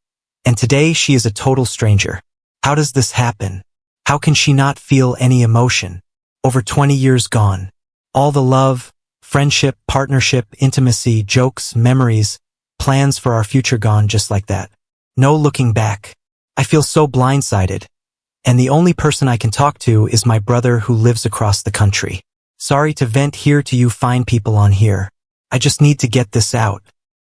and today she is a total stranger. How does this happen? How can she not feel any emotion? Over 20 years gone. All the love, friendship, partnership, intimacy, jokes, memories, plans for our future gone just like that. No looking back. I feel so blindsided, and the only person I can talk to is my brother who lives across the country. Sorry to vent here to you fine people on here. I just need to get this out.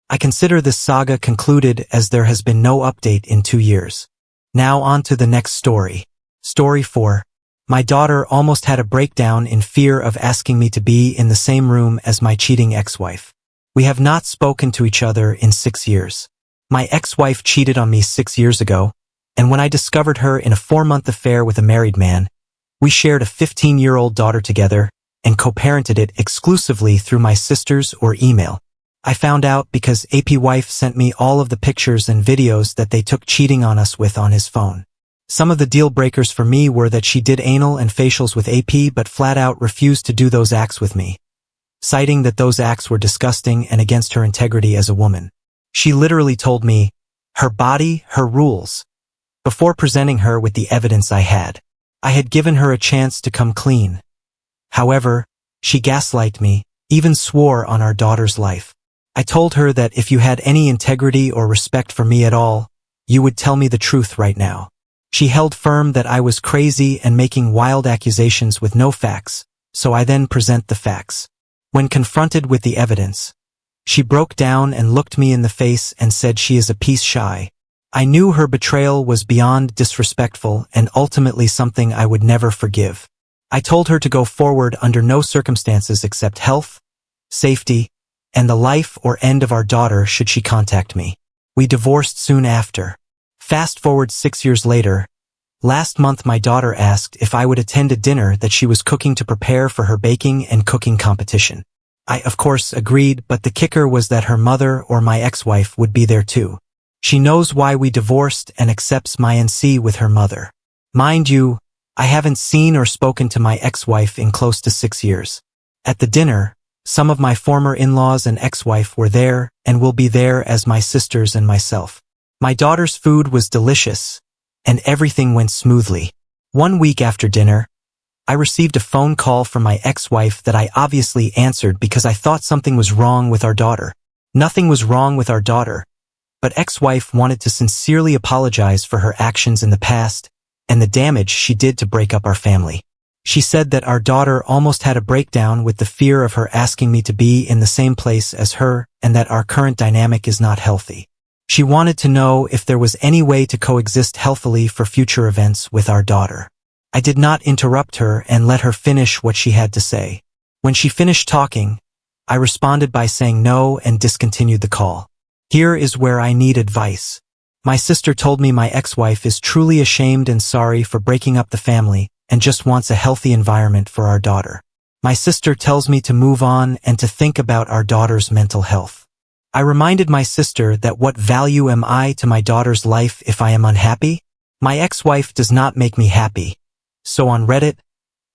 I consider this saga concluded as there has been no update in 2 years. Now on to the next story. Story 4. My daughter almost had a breakdown in fear of asking me to be in the same room as my cheating ex-wife. We have not spoken to each other in 6 years. My ex-wife cheated on me 6 years ago, and when I discovered her in a 4-month affair with a married man, we shared a 15-year-old daughter together and co-parented it exclusively through my sisters or email. I found out because AP wife sent me all of the pictures and videos that they took cheating on us with on his phone. Some of the deal breakers for me were that she did anal and facials with AP but flat out refused to do those acts with me, citing that those acts were disgusting and against her integrity as a woman. She literally told me, her body, her rules. Before presenting her with the evidence I had given her a chance to come clean. However, she gaslighted me, even swore on our daughter's life. I told her that if you had any integrity or respect for me at all, you would tell me the truth right now. She held firm that I was crazy and making wild accusations with no facts, so I then present the facts. When confronted with the evidence, she broke down and looked me in the face and said she is a piece shy. I knew her betrayal was beyond disrespectful and ultimately something I would never forgive. I told her to go forward under no circumstances except health, safety, and the life or end of our daughter should she contact me. We divorced soon after. Fast forward 6 years later, last month my daughter asked if I would attend a dinner that she was cooking to prepare for her baking and cooking competition. I of course agreed, but the kicker was that her mother or my ex-wife would be there too. She knows why we divorced and accepts my NC with her mother. Mind you, I haven't seen or spoken to my ex-wife in close to 6 years. At the dinner, some of my former in-laws and ex-wife were there and will be there as my sisters and myself. My daughter's food was delicious, and everything went smoothly. 1 week after dinner, I received a phone call from my ex-wife that I obviously answered because I thought something was wrong with our daughter. Nothing was wrong with our daughter, but ex-wife wanted to sincerely apologize for her actions in the past and the damage she did to break up our family. She said that our daughter almost had a breakdown with the fear of her asking me to be in the same place as her and that our current dynamic is not healthy. She wanted to know if there was any way to coexist healthily for future events with our daughter. I did not interrupt her and let her finish what she had to say. When she finished talking, I responded by saying no and discontinued the call. Here is where I need advice. My sister told me my ex-wife is truly ashamed and sorry for breaking up the family and just wants a healthy environment for our daughter. My sister tells me to move on and to think about our daughter's mental health. I reminded my sister that what value am I to my daughter's life if I am unhappy? My ex-wife does not make me happy. So on Reddit,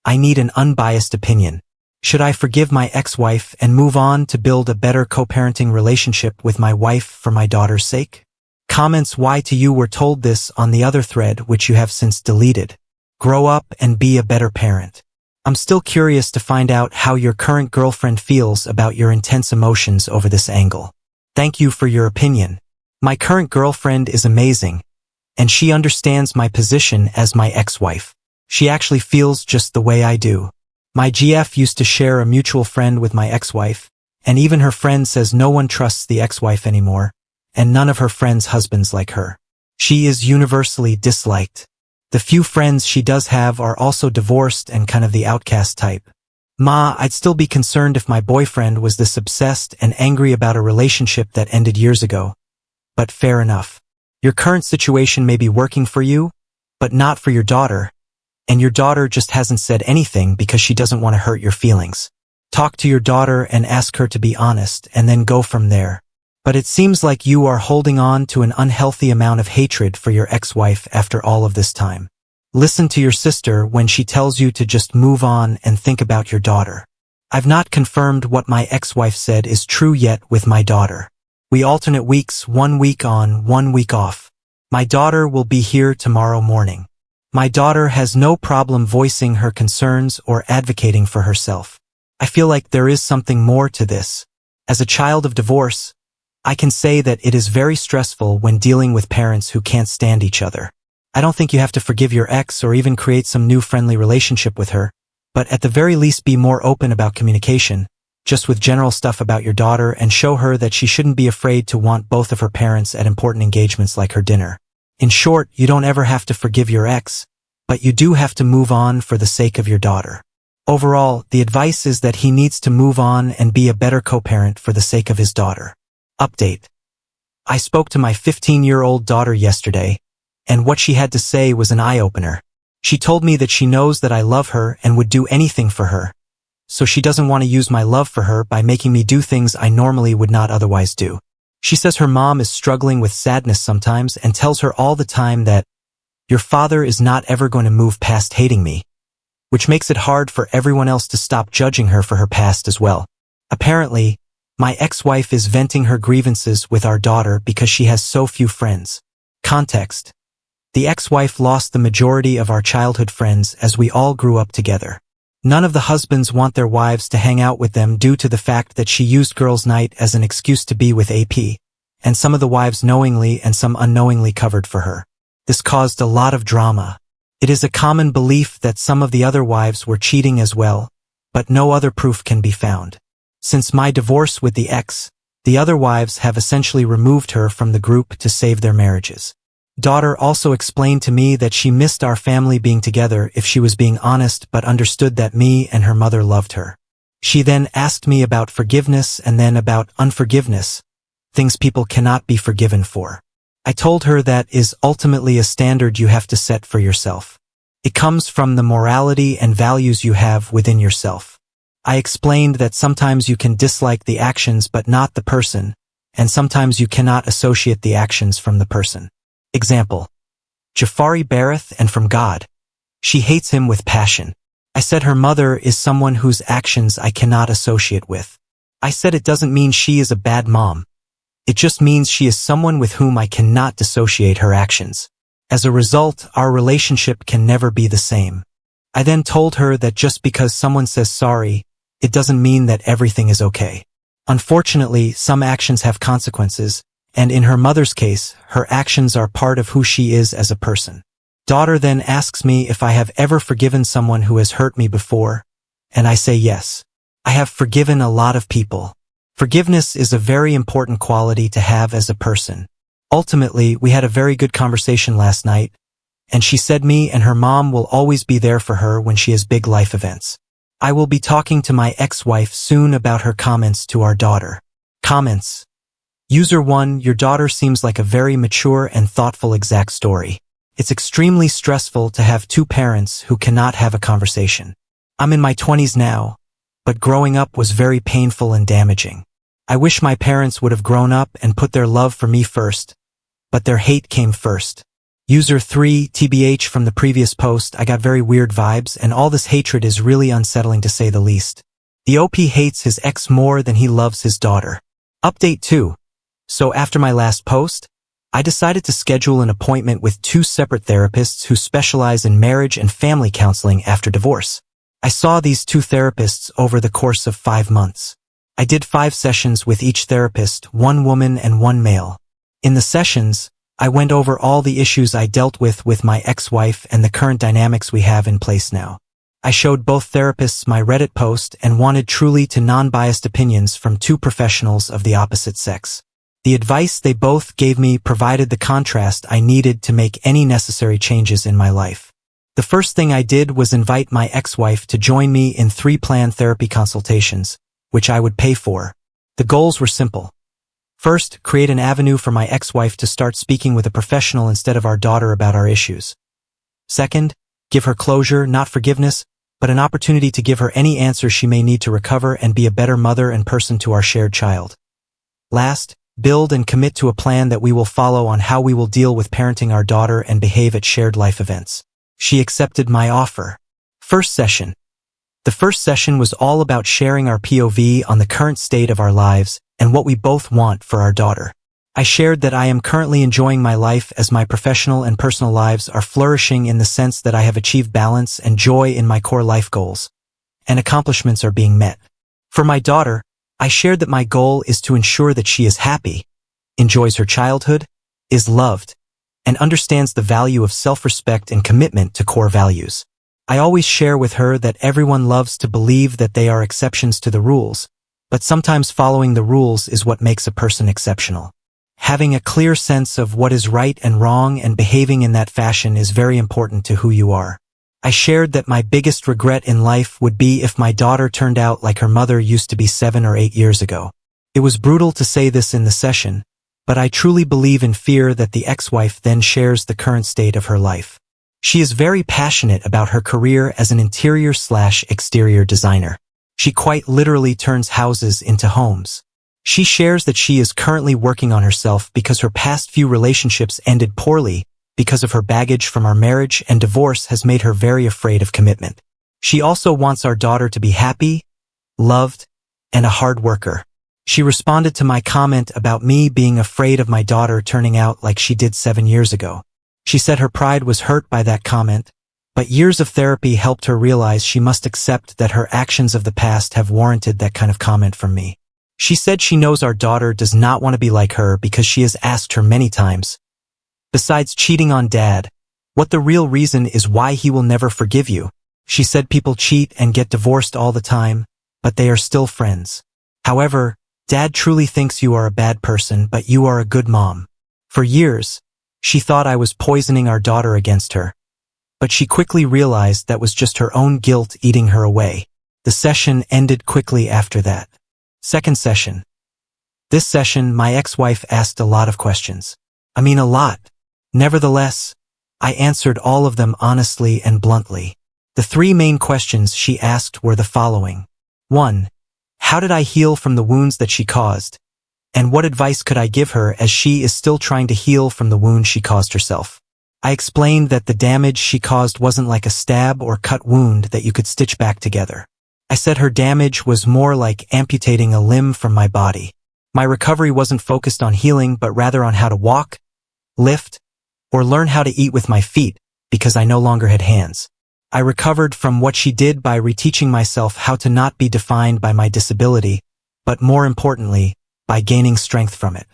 I need an unbiased opinion. Should I forgive my ex-wife and move on to build a better co-parenting relationship with my wife for my daughter's sake? Comments why to you were told this on the other thread which you have since deleted. Grow up and be a better parent. I'm still curious to find out how your current girlfriend feels about your intense emotions over this angle. Thank you for your opinion. My current girlfriend is amazing, and she understands my position as my ex-wife. She actually feels just the way I do. My GF used to share a mutual friend with my ex-wife, and even her friend says no one trusts the ex-wife anymore, and none of her friends' husbands like her. She is universally disliked. The few friends she does have are also divorced and kind of the outcast type. Ma, I'd still be concerned if my boyfriend was this obsessed and angry about a relationship that ended years ago. But fair enough. Your current situation may be working for you, but not for your daughter, and your daughter just hasn't said anything because she doesn't want to hurt your feelings. Talk to your daughter and ask her to be honest and then go from there. But it seems like you are holding on to an unhealthy amount of hatred for your ex-wife after all of this time. Listen to your sister when she tells you to just move on and think about your daughter. I've not confirmed what my ex-wife said is true yet with my daughter. We alternate weeks, 1 week on, 1 week off. My daughter will be here tomorrow morning. My daughter has no problem voicing her concerns or advocating for herself. I feel like there is something more to this. As a child of divorce, I can say that it is very stressful when dealing with parents who can't stand each other. I don't think you have to forgive your ex or even create some new friendly relationship with her, but at the very least be more open about communication, just with general stuff about your daughter, and show her that she shouldn't be afraid to want both of her parents at important engagements like her dinner. In short, you don't ever have to forgive your ex, but you do have to move on for the sake of your daughter. Overall, the advice is that he needs to move on and be a better co-parent for the sake of his daughter. Update. I spoke to my 15-year-old daughter yesterday, and what she had to say was an eye-opener. She told me that she knows that I love her and would do anything for her, so she doesn't want to use my love for her by making me do things I normally would not otherwise do. She says her mom is struggling with sadness sometimes and tells her all the time that your father is not ever going to move past hating me, which makes it hard for everyone else to stop judging her for her past as well. Apparently, my ex-wife is venting her grievances with our daughter because she has so few friends. Context: the ex-wife lost the majority of our childhood friends as we all grew up together. None of the husbands want their wives to hang out with them due to the fact that she used girls' night as an excuse to be with AP, and some of the wives knowingly and some unknowingly covered for her. This caused a lot of drama. It is a common belief that some of the other wives were cheating as well, but no other proof can be found. Since my divorce with the ex, the other wives have essentially removed her from the group to save their marriages. Daughter also explained to me that she missed our family being together if she was being honest, but understood that me and her mother loved her. She then asked me about forgiveness and then about unforgiveness, things people cannot be forgiven for. I told her that is ultimately a standard you have to set for yourself. It comes from the morality and values you have within yourself. I explained that sometimes you can dislike the actions but not the person, and sometimes you cannot associate the actions from the person. Example: Jafari Barith and from God. She hates him with passion. I said her mother is someone whose actions I cannot associate with. I said it doesn't mean she is a bad mom. It just means she is someone with whom I cannot dissociate her actions. As a result, our relationship can never be the same. I then told her that just because someone says sorry, it doesn't mean that everything is okay. Unfortunately, some actions have consequences, and in her mother's case, her actions are part of who she is as a person. Daughter then asks me if I have ever forgiven someone who has hurt me before, and I say yes. I have forgiven a lot of people. Forgiveness is a very important quality to have as a person. Ultimately, we had a very good conversation last night, and she said me and her mom will always be there for her when she has big life events. I will be talking to my ex-wife soon about her comments to our daughter. Comments: User 1, your daughter seems like a very mature and thoughtful exact story. It's extremely stressful to have two parents who cannot have a conversation. I'm in my 20s now, but growing up was very painful and damaging. I wish my parents would have grown up and put their love for me first, but their hate came first. User 3, TBH, from the previous post, I got very weird vibes and all this hatred is really unsettling to say the least. The OP hates his ex more than he loves his daughter. Update 2. So after my last post, I decided to schedule an appointment with two separate therapists who specialize in marriage and family counseling after divorce. I saw these two therapists over the course of 5 months. I did 5 sessions with each therapist, 1 woman and 1 male. In the sessions, I went over all the issues I dealt with my ex-wife and the current dynamics we have in place now. I showed both therapists my Reddit post and wanted truly to non-biased opinions from two professionals of the opposite sex. The advice they both gave me provided the contrast I needed to make any necessary changes in my life. The first thing I did was invite my ex-wife to join me in 3 planned therapy consultations, which I would pay for. The goals were simple. First, create an avenue for my ex-wife to start speaking with a professional instead of our daughter about our issues. Second, give her closure, not forgiveness, but an opportunity to give her any answers she may need to recover and be a better mother and person to our shared child. Last, build and commit to a plan that we will follow on how we will deal with parenting our daughter and behave at shared life events. She accepted my offer. First session. The first session was all about sharing our POV on the current state of our lives and what we both want for our daughter. I shared that I am currently enjoying my life as my professional and personal lives are flourishing in the sense that I have achieved balance and joy in my core life goals, and accomplishments are being met. For my daughter, I shared that my goal is to ensure that she is happy, enjoys her childhood, is loved, and understands the value of self-respect and commitment to core values. I always share with her that everyone loves to believe that they are exceptions to the rules, but sometimes following the rules is what makes a person exceptional. Having a clear sense of what is right and wrong and behaving in that fashion is very important to who you are. I shared that my biggest regret in life would be if my daughter turned out like her mother used to be 7 or 8 years ago. It was brutal to say this in the session, but I truly believe in fear that the ex-wife then shares the current state of her life. She is very passionate about her career as an interior/exterior designer. She quite literally turns houses into homes. She shares that she is currently working on herself because her past few relationships ended poorly because of her baggage from our marriage, and divorce has made her very afraid of commitment. She also wants our daughter to be happy, loved, and a hard worker. She responded to my comment about me being afraid of my daughter turning out like she did 7 years ago. She said her pride was hurt by that comment, but years of therapy helped her realize she must accept that her actions of the past have warranted that kind of comment from me. She said she knows our daughter does not want to be like her because she has asked her many times, besides cheating on Dad, what the real reason is why he will never forgive you. She said people cheat and get divorced all the time, but they are still friends. However, Dad truly thinks you are a bad person, but you are a good mom. For years, she thought I was poisoning our daughter against her, but she quickly realized that was just her own guilt eating her away. The session ended quickly after that. Second session. This session, my ex-wife asked a lot of questions. I mean a lot. Nevertheless, I answered all of them honestly and bluntly. The 3 main questions she asked were the following. 1. How did I heal from the wounds that she caused? And what advice could I give her as she is still trying to heal from the wound she caused herself? I explained that the damage she caused wasn't like a stab or cut wound that you could stitch back together. I said her damage was more like amputating a limb from my body. My recovery wasn't focused on healing, but rather on how to walk, lift, or learn how to eat with my feet, because I no longer had hands. I recovered from what she did by reteaching myself how to not be defined by my disability, but more importantly, by gaining strength from it.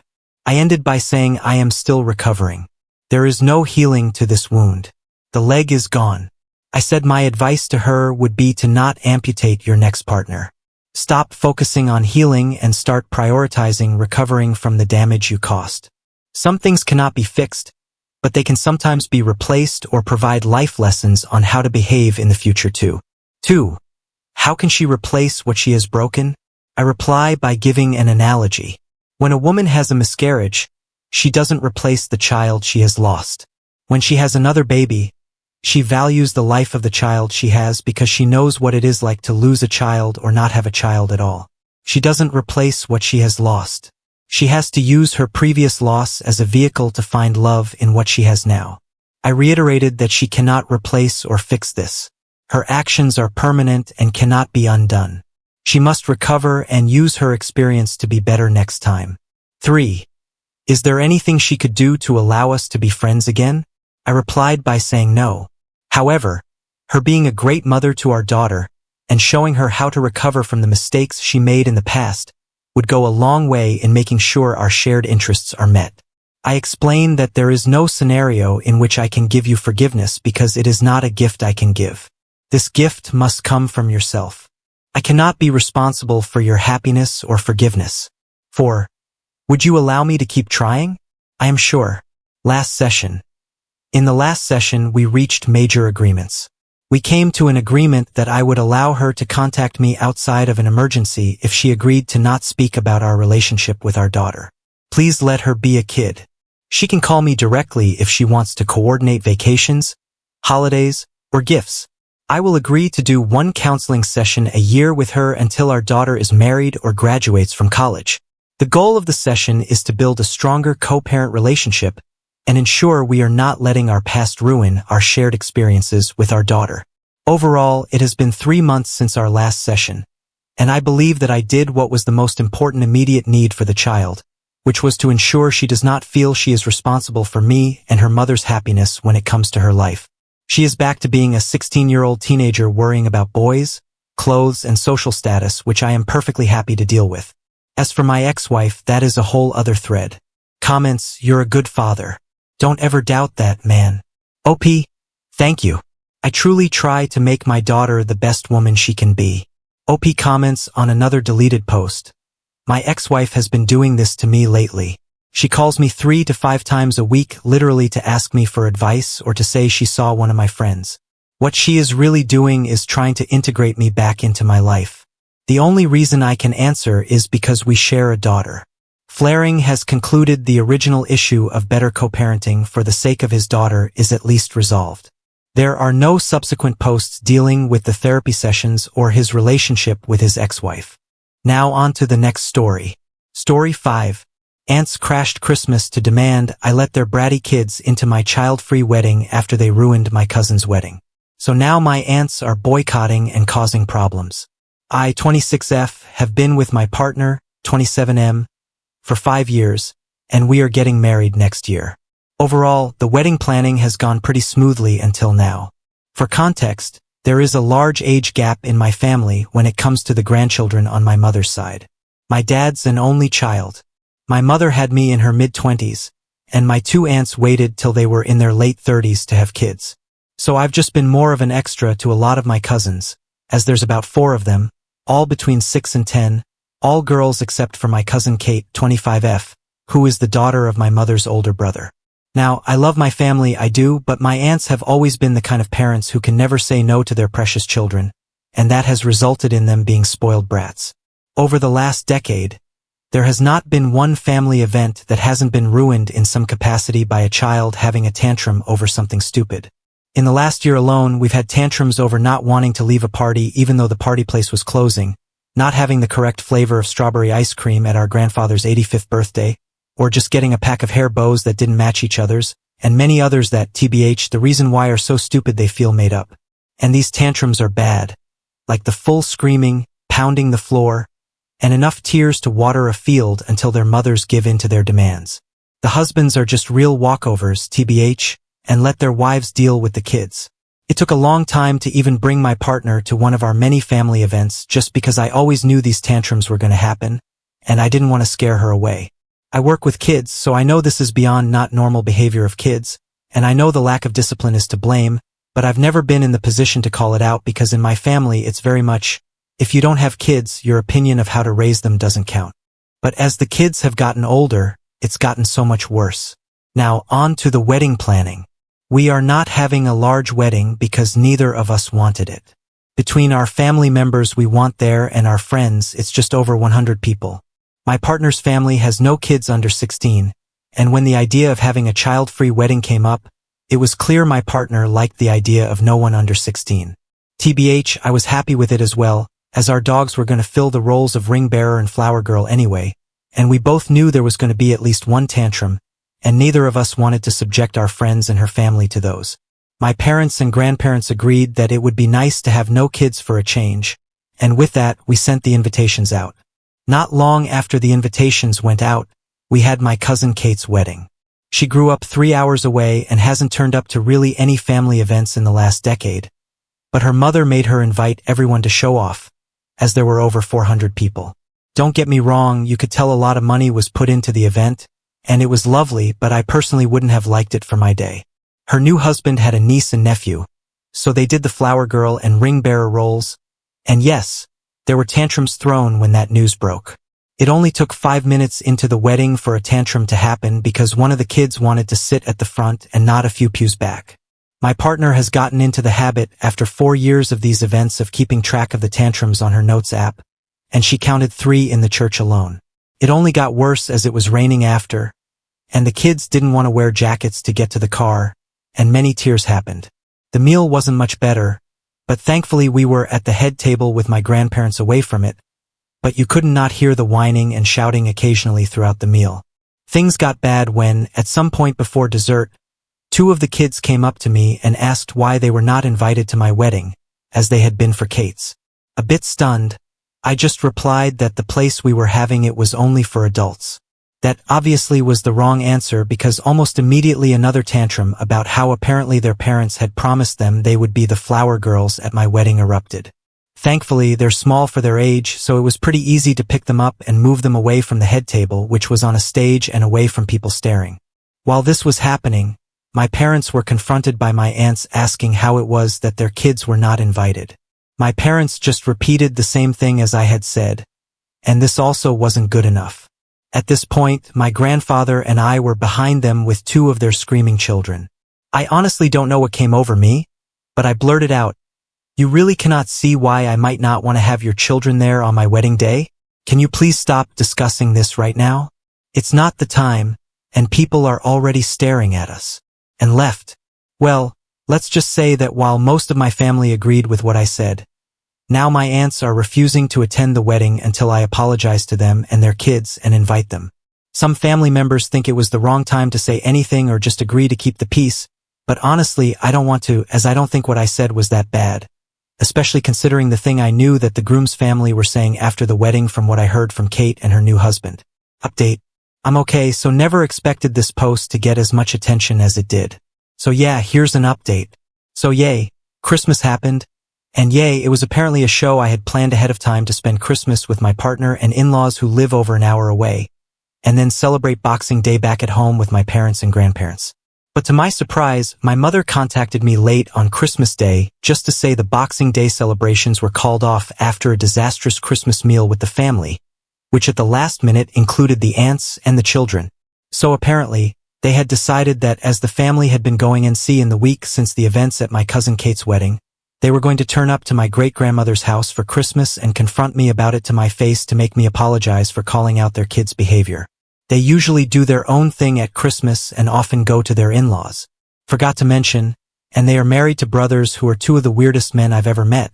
I ended by saying I am still recovering. There is no healing to this wound. The leg is gone. I said my advice to her would be to not amputate your next partner. Stop focusing on healing and start prioritizing recovering from the damage you caused. Some things cannot be fixed, but they can sometimes be replaced or provide life lessons on how to behave in the future too. 2. How can she replace what she has broken? I reply by giving an analogy. When a woman has a miscarriage, she doesn't replace the child she has lost. When she has another baby, she values the life of the child she has because she knows what it is like to lose a child or not have a child at all. She doesn't replace what she has lost. She has to use her previous loss as a vehicle to find love in what she has now. I reiterated that she cannot replace or fix this. Her actions are permanent and cannot be undone. She must recover and use her experience to be better next time. 3. Is there anything she could do to allow us to be friends again? I replied by saying no. However, her being a great mother to our daughter and showing her how to recover from the mistakes she made in the past would go a long way in making sure our shared interests are met. I explained that there is no scenario in which I can give you forgiveness because it is not a gift I can give. This gift must come from yourself. I cannot be responsible for your happiness or forgiveness. 4. Would you allow me to keep trying? I am sure. Last session. In the last session, we reached major agreements. We came to an agreement that I would allow her to contact me outside of an emergency if she agreed to not speak about our relationship with our daughter. Please let her be a kid. She can call me directly if she wants to coordinate vacations, holidays, or gifts. I will agree to do 1 counseling session a year with her until our daughter is married or graduates from college. The goal of the session is to build a stronger co-parent relationship and ensure we are not letting our past ruin our shared experiences with our daughter. Overall, it has been 3 months since our last session, and I believe that I did what was the most important immediate need for the child, which was to ensure she does not feel she is responsible for me and her mother's happiness when it comes to her life. She is back to being a 16-year-old teenager worrying about boys, clothes, and social status, which I am perfectly happy to deal with. As for my ex-wife, that is a whole other thread. Comments, you're a good father. Don't ever doubt that, man. OP, thank you. I truly try to make my daughter the best woman she can be. OP comments on another deleted post. My ex-wife has been doing this to me lately. She calls me 3 to 5 times a week literally to ask me for advice or to say she saw one of my friends. What she is really doing is trying to integrate me back into my life. The only reason I can answer is because we share a daughter. Flaring has concluded the original issue of better co-parenting for the sake of his daughter is at least resolved. There are no subsequent posts dealing with the therapy sessions or his relationship with his ex-wife. Now on to the next story. Story 5. Aunts crashed Christmas to demand I let their bratty kids into my child-free wedding after they ruined my cousin's wedding. So now my aunts are boycotting and causing problems. I, 26F, have been with my partner, 27M, for 5 years, and we are getting married next year. Overall, the wedding planning has gone pretty smoothly until now. For context, there is a large age gap in my family when it comes to the grandchildren on my mother's side. My dad's an only child. My mother had me in her mid-20s, and my 2 aunts waited till they were in their late 30s to have kids. So I've just been more of an extra to a lot of my cousins, as there's about 4 of them, all between 6 and 10, all girls except for my cousin Kate, 25F, who is the daughter of my mother's older brother. Now, I love my family, I do, but my aunts have always been the kind of parents who can never say no to their precious children, and that has resulted in them being spoiled brats. Over the last decade, there has not been one family event that hasn't been ruined in some capacity by a child having a tantrum over something stupid. In the last year alone, we've had tantrums over not wanting to leave a party even though the party place was closing, not having the correct flavor of strawberry ice cream at our grandfather's 85th birthday, or just getting a pack of hair bows that didn't match each other's, and many others that, TBH, the reason why are so stupid they feel made up. And these tantrums are bad. Like the full screaming, pounding the floor, and enough tears to water a field until their mothers give in to their demands. The husbands are just real walkovers, TBH, and let their wives deal with the kids. It took a long time to even bring my partner to one of our many family events just because I always knew these tantrums were going to happen, and I didn't want to scare her away. I work with kids, so I know this is beyond not normal behavior of kids, and I know the lack of discipline is to blame, but I've never been in the position to call it out because in my family it's very much, if you don't have kids, your opinion of how to raise them doesn't count. But as the kids have gotten older, it's gotten so much worse. Now on to the wedding planning. We are not having a large wedding because neither of us wanted it. Between our family members we want there and our friends, it's just over 100 people. My partner's family has no kids under 16, and when the idea of having a child-free wedding came up, it was clear my partner liked the idea of no one under 16. TBH, I was happy with it as well, as our dogs were going to fill the roles of ring bearer and flower girl anyway, and we both knew there was going to be at least one tantrum, and neither of us wanted to subject our friends and her family to those. My parents and grandparents agreed that it would be nice to have no kids for a change, and with that, we sent the invitations out. Not long after the invitations went out, we had my cousin Kate's wedding. She grew up 3 hours away and hasn't turned up to really any family events in the last decade, but her mother made her invite everyone to show off, as there were over 400 people. Don't get me wrong, you could tell a lot of money was put into the event, and it was lovely, but I personally wouldn't have liked it for my day. Her new husband had a niece and nephew, so they did the flower girl and ring bearer roles, and yes, there were tantrums thrown when that news broke. It only took 5 minutes into the wedding for a tantrum to happen because one of the kids wanted to sit at the front and not a few pews back. My partner has gotten into the habit after 4 years of these events of keeping track of the tantrums on her notes app, and she counted 3 in the church alone. It only got worse as it was raining after, and the kids didn't want to wear jackets to get to the car, and many tears happened. The meal wasn't much better, but thankfully we were at the head table with my grandparents away from it, but you couldn't not hear the whining and shouting occasionally throughout the meal. Things got bad when, at some point before dessert, 2 of the kids came up to me and asked why they were not invited to my wedding, as they had been for Kate's. A bit stunned, I just replied that the place we were having it was only for adults. That obviously was the wrong answer because almost immediately another tantrum about how apparently their parents had promised them they would be the flower girls at my wedding erupted. Thankfully, they're small for their age, so it was pretty easy to pick them up and move them away from the head table, which was on a stage and away from people staring. While this was happening, my parents were confronted by my aunts asking how it was that their kids were not invited. My parents just repeated the same thing as I had said, and this also wasn't good enough. At this point, my grandfather and I were behind them with 2 of their screaming children. I honestly don't know what came over me, but I blurted out, "You really cannot see why I might not want to have your children there on my wedding day? Can you please stop discussing this right now? It's not the time, and people are already staring at us." And left. Well, Let's just say that while most of my family agreed with what I said, now my aunts are refusing to attend the wedding until I apologize to them and their kids and invite them. Some family members think it was the wrong time to say anything or just agree to keep the peace, but honestly, I don't want to, as I don't think what I said was that bad, especially considering the thing I knew that the groom's family were saying after the wedding from what I heard from Kate and her new husband. Update. I'm okay, so never expected this post to get as much attention as it did. So yeah, here's an update. So yay, Christmas happened, and yay, it was apparently a show I had planned ahead of time to spend Christmas with my partner and in-laws who live over an hour away, and then celebrate Boxing Day back at home with my parents and grandparents. But to my surprise, my mother contacted me late on Christmas Day just to say the Boxing Day celebrations were called off after a disastrous Christmas meal with the family, which at the last minute included the aunts and the children. So apparently, they had decided that as the family had been going NC in the week since the events at my cousin Kate's wedding, they were going to turn up to my great-grandmother's house for Christmas and confront me about it to my face to make me apologize for calling out their kids' behavior. They usually do their own thing at Christmas and often go to their in-laws. Forgot to mention, and they are married to brothers who are two of the weirdest men I've ever met.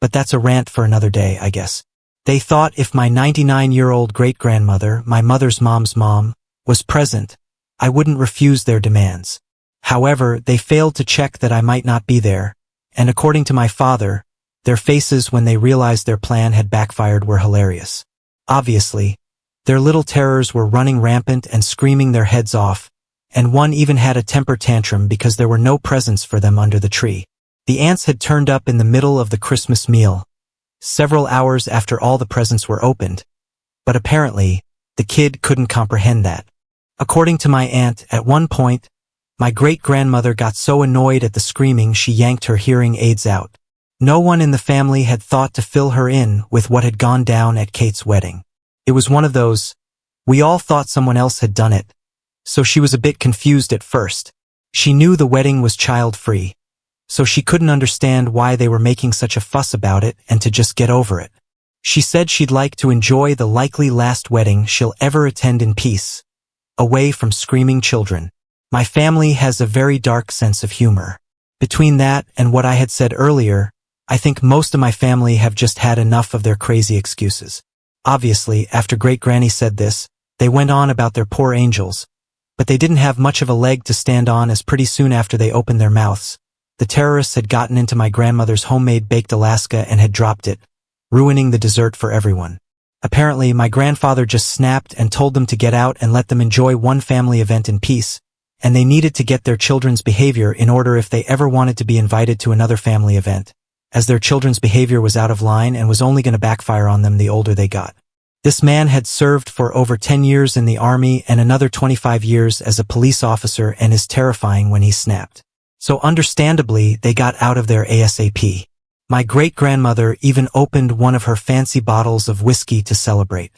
But that's a rant for another day, I guess. They thought if my 99-year-old great-grandmother, my mother's mom's mom, was present, I wouldn't refuse their demands. However, they failed to check that I might not be there, and according to my father, their faces when they realized their plan had backfired were hilarious. Obviously, their little terrors were running rampant and screaming their heads off, and one even had a temper tantrum because there were no presents for them under the tree. The aunts had turned up in the middle of the Christmas meal, several hours after all the presents were opened, but apparently, the kid couldn't comprehend that. According to my aunt, at one point, my great-grandmother got so annoyed at the screaming she yanked her hearing aids out. No one in the family had thought to fill her in with what had gone down at Kate's wedding. It was one of those, we all thought someone else had done it, so she was a bit confused at first. She knew the wedding was child-free, so she couldn't understand why they were making such a fuss about it and to just get over it. She said she'd like to enjoy the likely last wedding she'll ever attend in peace, away from screaming children. My family has a very dark sense of humor. Between that and what I had said earlier, I think most of my family have just had enough of their crazy excuses. Obviously, after Great-Granny said this, they went on about their poor angels, but they didn't have much of a leg to stand on as pretty soon after they opened their mouths, the terrorists had gotten into my grandmother's homemade baked Alaska and had dropped it, ruining the dessert for everyone. Apparently, my grandfather just snapped and told them to get out and let them enjoy one family event in peace, and they needed to get their children's behavior in order if they ever wanted to be invited to another family event, as their children's behavior was out of line and was only going to backfire on them the older they got. This man had served for over 10 years in the army and another 25 years as a police officer and is terrifying when he snapped. So understandably, they got out of there ASAP. My great-grandmother even opened one of her fancy bottles of whiskey to celebrate.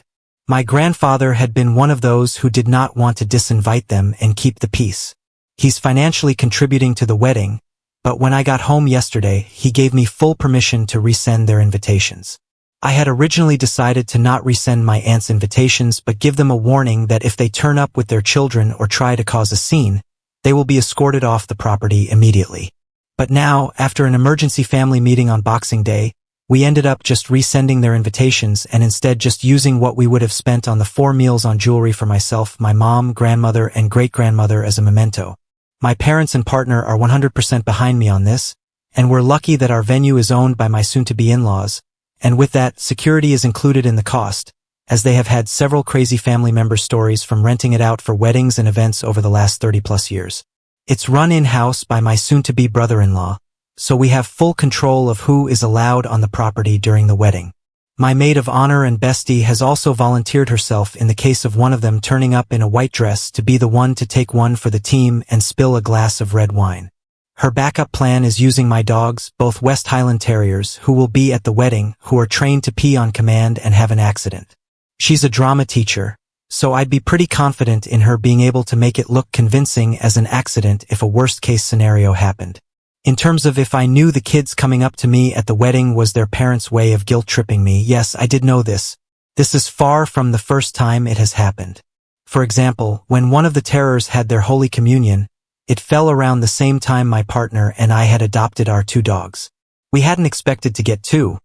My grandfather had been one of those who did not want to disinvite them and keep the peace. He's financially contributing to the wedding, but when I got home yesterday, he gave me full permission to resend their invitations. I had originally decided to not resend my aunt's invitations but give them a warning that if they turn up with their children or try to cause a scene, they will be escorted off the property immediately. But now, after an emergency family meeting on Boxing Day, we ended up just resending their invitations and instead just using what we would have spent on the 4 meals on jewelry for myself, my mom, grandmother, and great-grandmother as a memento. My parents and partner are 100% behind me on this, and we're lucky that our venue is owned by my soon-to-be in-laws, and with that, security is included in the cost, as they have had several crazy family member stories from renting it out for weddings and events over the last 30-plus years. It's run in-house by my soon-to-be brother-in-law, so we have full control of who is allowed on the property during the wedding. My maid of honor and bestie has also volunteered herself in the case of one of them turning up in a white dress to be the one to take one for the team and spill a glass of red wine. Her backup plan is using my dogs, both West Highland Terriers, who will be at the wedding, who are trained to pee on command and have an accident. She's a drama teacher, so I'd be pretty confident in her being able to make it look convincing as an accident if a worst-case scenario happened. In terms of if I knew the kids coming up to me at the wedding was their parents' way of guilt-tripping me, yes, I did know this. This is far from the first time it has happened. For example, when one of the terrors had their Holy Communion, It fell around the same time my partner and I had adopted our 2 dogs. We hadn't expected to get 2,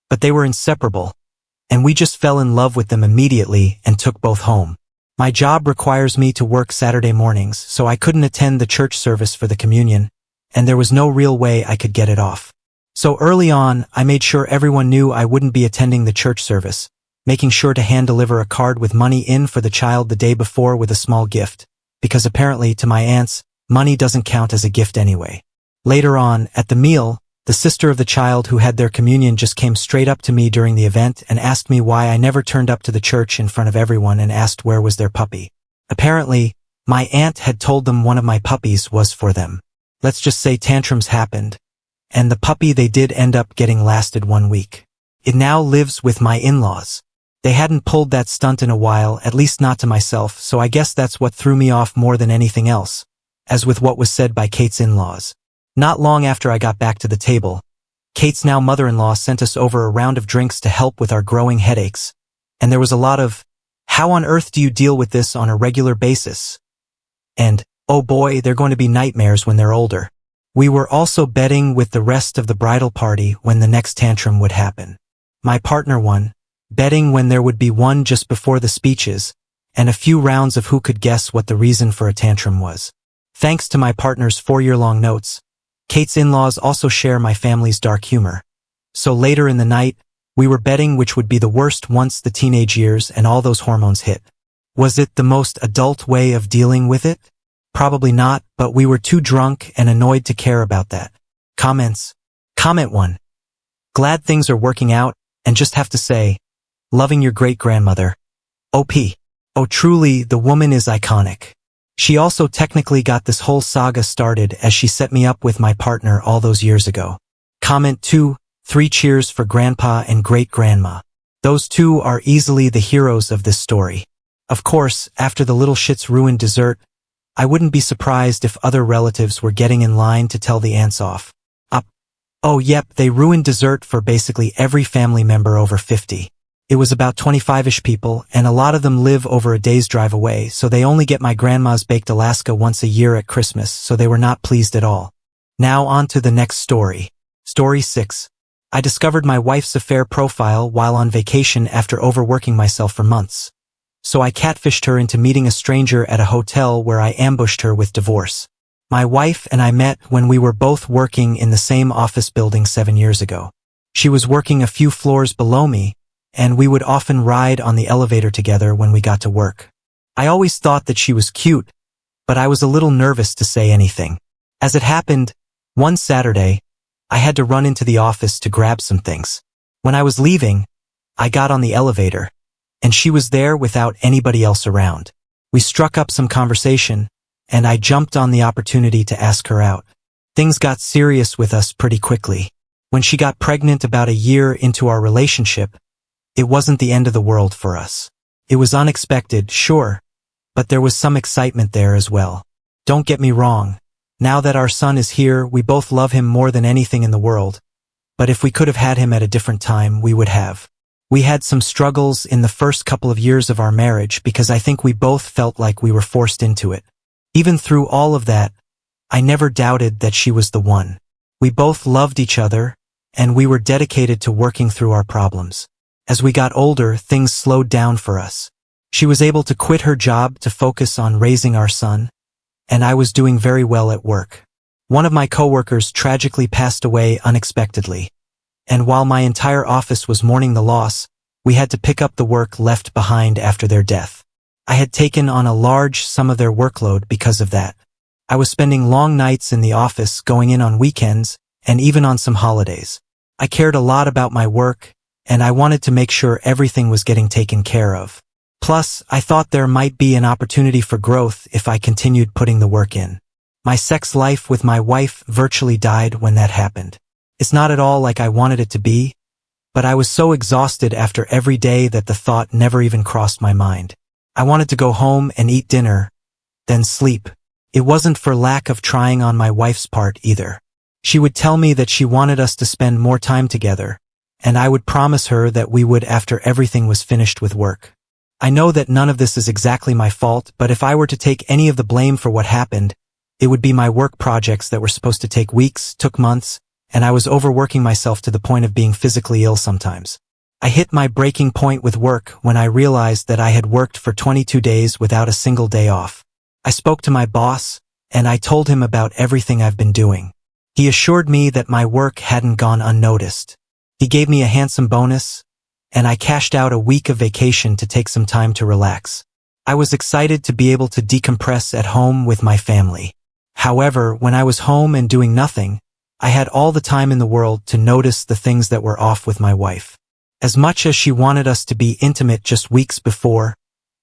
but they were inseparable, and we just fell in love with them immediately and took both home. My job requires me to work Saturday mornings, so I couldn't attend the church service for the communion, and there was no real way I could get it off. So early on, I made sure everyone knew I wouldn't be attending the church service, making sure to hand-deliver a card with money in for the child the day before with a small gift, because apparently, to my aunts, money doesn't count as a gift anyway. Later on, at the meal, the sister of the child who had their communion just came straight up to me during the event and asked me why I never turned up to the church in front of everyone and asked where was their puppy. Apparently, my aunt had told them one of my puppies was for them. Let's just say tantrums happened, and the puppy they did end up getting lasted 1 week. It now lives with my in-laws. They hadn't pulled that stunt in a while, at least not to myself, so I guess that's what threw me off more than anything else, as with what was said by Kate's in-laws. Not long after I got back to the table, Kate's now mother-in-law sent us over a round of drinks to help with our growing headaches, and there was a lot of, "How on earth do you deal with this on a regular basis?" and, "Oh boy, they're going to be nightmares when they're older." We were also betting with the rest of the bridal party when the next tantrum would happen. My partner won, betting when there would be one just before the speeches, and a few rounds of who could guess what the reason for a tantrum was. Thanks to my partner's 4-year-long notes, Kate's in-laws also share my family's dark humor. So later in the night, we were betting which would be the worst once the teenage years and all those hormones hit. Was it the most adult way of dealing with it? Probably not, but we were too drunk and annoyed to care about that. Comments. Comment 1. Glad things are working out, and just have to say, loving your great-grandmother. OP. Oh, truly, the woman is iconic. She also technically got this whole saga started as she set me up with my partner all those years ago. Comment 2. 3 cheers for Grandpa and Great-Grandma. Those 2 are easily the heroes of this story. Of course, after the little shits ruined dessert, I wouldn't be surprised if other relatives were getting in line to tell the aunts off. Oh yep, they ruined dessert for basically every family member over 50. It was about 25-ish people, and a lot of them live over a day's drive away, so they only get my grandma's baked Alaska once a year at Christmas, so they were not pleased at all. Now on to the next story. Story 6. I discovered my wife's affair profile while on vacation after overworking myself for months. So I catfished her into meeting a stranger at a hotel where I ambushed her with divorce. My wife and I met when we were both working in the same office building 7 years ago. She was working a few floors below me, and we would often ride on the elevator together when we got to work. I always thought that she was cute, but I was a little nervous to say anything. As it happened, one Saturday, I had to run into the office to grab some things. When I was leaving, I got on the elevator, and she was there without anybody else around. We struck up some conversation, and I jumped on the opportunity to ask her out. Things got serious with us pretty quickly. When she got pregnant about a year into our relationship, it wasn't the end of the world for us. It was unexpected, sure, but there was some excitement there as well. Don't get me wrong. Now that our son is here, we both love him more than anything in the world. But if we could have had him at a different time, we would have. We had some struggles in the first couple of years of our marriage because I think we both felt like we were forced into it. Even through all of that, I never doubted that she was the one. We both loved each other, and we were dedicated to working through our problems. As we got older, things slowed down for us. She was able to quit her job to focus on raising our son, and I was doing very well at work. One of my coworkers tragically passed away unexpectedly, and while my entire office was mourning the loss, we had to pick up the work left behind after their death. I had taken on a large sum of their workload because of that. I was spending long nights in the office, going in on weekends, and even on some holidays. I cared a lot about my work, and I wanted to make sure everything was getting taken care of. Plus, I thought there might be an opportunity for growth if I continued putting the work in. My sex life with my wife virtually died when that happened. It's not at all like I wanted it to be, but I was so exhausted after every day that the thought never even crossed my mind. I wanted to go home and eat dinner, then sleep. It wasn't for lack of trying on my wife's part either. She would tell me that she wanted us to spend more time together, and I would promise her that we would after everything was finished with work. I know that none of this is exactly my fault, but if I were to take any of the blame for what happened, It would be my work projects that were supposed to take weeks, took months, and I was overworking myself to the point of being physically ill sometimes. I hit my breaking point with work when I realized that I had worked for 22 days without a single day off. I spoke to my boss, and I told him about everything I've been doing. He assured me that my work hadn't gone unnoticed. He gave me a handsome bonus, and I cashed out a week of vacation to take some time to relax. I was excited to be able to decompress at home with my family. However, when I was home and doing nothing, I had all the time in the world to notice the things that were off with my wife. As much as she wanted us to be intimate just weeks before,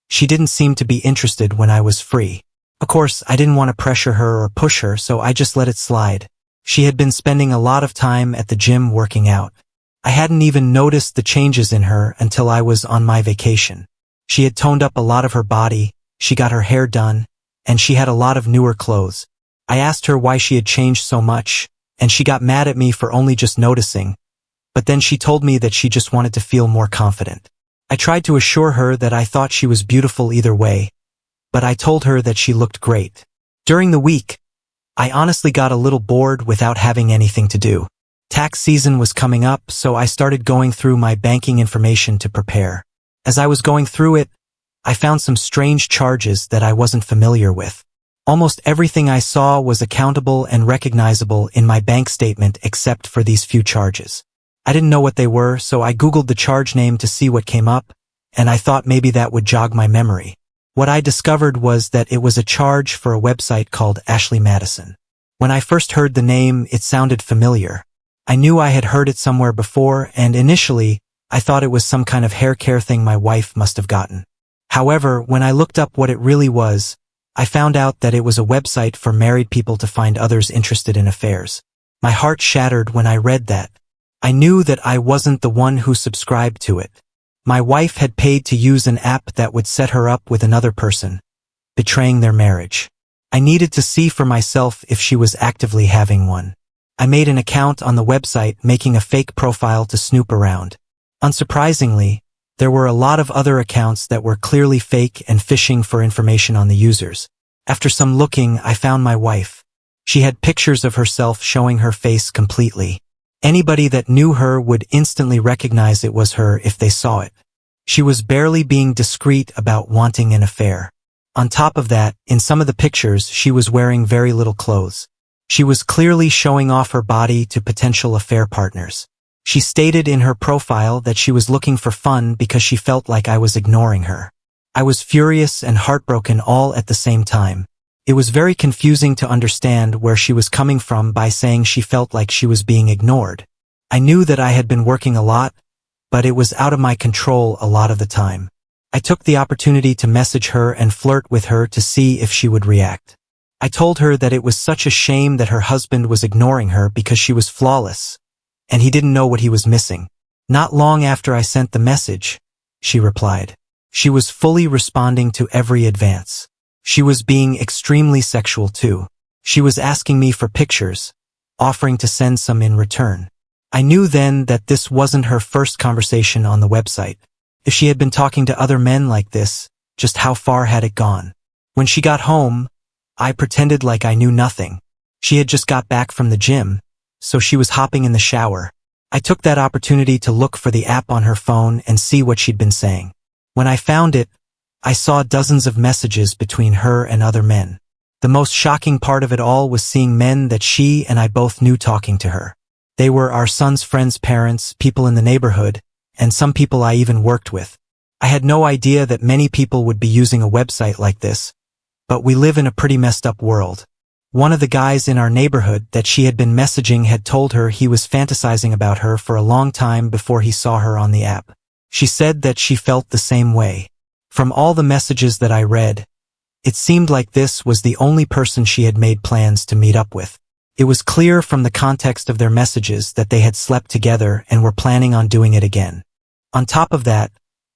she didn't seem to be interested when I was free. Of course, I didn't want to pressure her or push her, so I just let it slide. She had been spending a lot of time at the gym working out. I hadn't even noticed the changes in her until I was on my vacation. She had toned up a lot of her body, she got her hair done, and she had a lot of newer clothes. I asked her why she had changed so much, and she got mad at me for only just noticing, but then she told me that she just wanted to feel more confident. I tried to assure her that I thought she was beautiful either way, but I told her that she looked great. During the week, I honestly got a little bored without having anything to do. Tax season was coming up, so I started going through my banking information to prepare. As I was going through it, I found some strange charges that I wasn't familiar with. Almost everything I saw was accountable and recognizable in my bank statement except for these few charges. I didn't know what they were, so I googled the charge name to see what came up, and I thought maybe that would jog my memory. What I discovered was that it was a charge for a website called Ashley Madison. When I first heard the name, it sounded familiar. I knew I had heard it somewhere before, and initially, I thought it was some kind of hair care thing my wife must have gotten. However, when I looked up what it really was, I found out that it was a website for married people to find others interested in affairs. My heart shattered when I read that. I knew that I wasn't the one who subscribed to it. My wife had paid to use an app that would set her up with another person, betraying their marriage. I needed to see for myself if she was actively having one. I made an account on the website, making a fake profile to snoop around. Unsurprisingly, there were a lot of other accounts that were clearly fake and phishing for information on the users. After some looking, I found my wife. She had pictures of herself showing her face completely. Anybody that knew her would instantly recognize it was her if they saw it. She was barely being discreet about wanting an affair. On top of that, in some of the pictures, she was wearing very little clothes. She was clearly showing off her body to potential affair partners. She stated in her profile that she was looking for fun because she felt like I was ignoring her. I was furious and heartbroken all at the same time. It was very confusing to understand where she was coming from by saying she felt like she was being ignored. I knew that I had been working a lot, but it was out of my control a lot of the time. I took the opportunity to message her and flirt with her to see if she would react. I told her that it was such a shame that her husband was ignoring her because she was flawless, and he didn't know what he was missing. Not long after I sent the message, she replied. She was fully responding to every advance. She was being extremely sexual too. She was asking me for pictures, offering to send some in return. I knew then that this wasn't her first conversation on the website. If she had been talking to other men like this, just how far had it gone? When she got home, I pretended like I knew nothing. She had just got back from the gym, so she was hopping in the shower. I took that opportunity to look for the app on her phone and see what she'd been saying. When I found it, I saw dozens of messages between her and other men. The most shocking part of it all was seeing men that she and I both knew talking to her. They were our son's friends' parents, people in the neighborhood, and some people I even worked with. I had no idea that many people would be using a website like this, but we live in a pretty messed up world. One of the guys in our neighborhood that she had been messaging had told her he was fantasizing about her for a long time before he saw her on the app. She said that she felt the same way. From all the messages that I read, it seemed like this was the only person she had made plans to meet up with. It was clear from the context of their messages that they had slept together and were planning on doing it again. On top of that,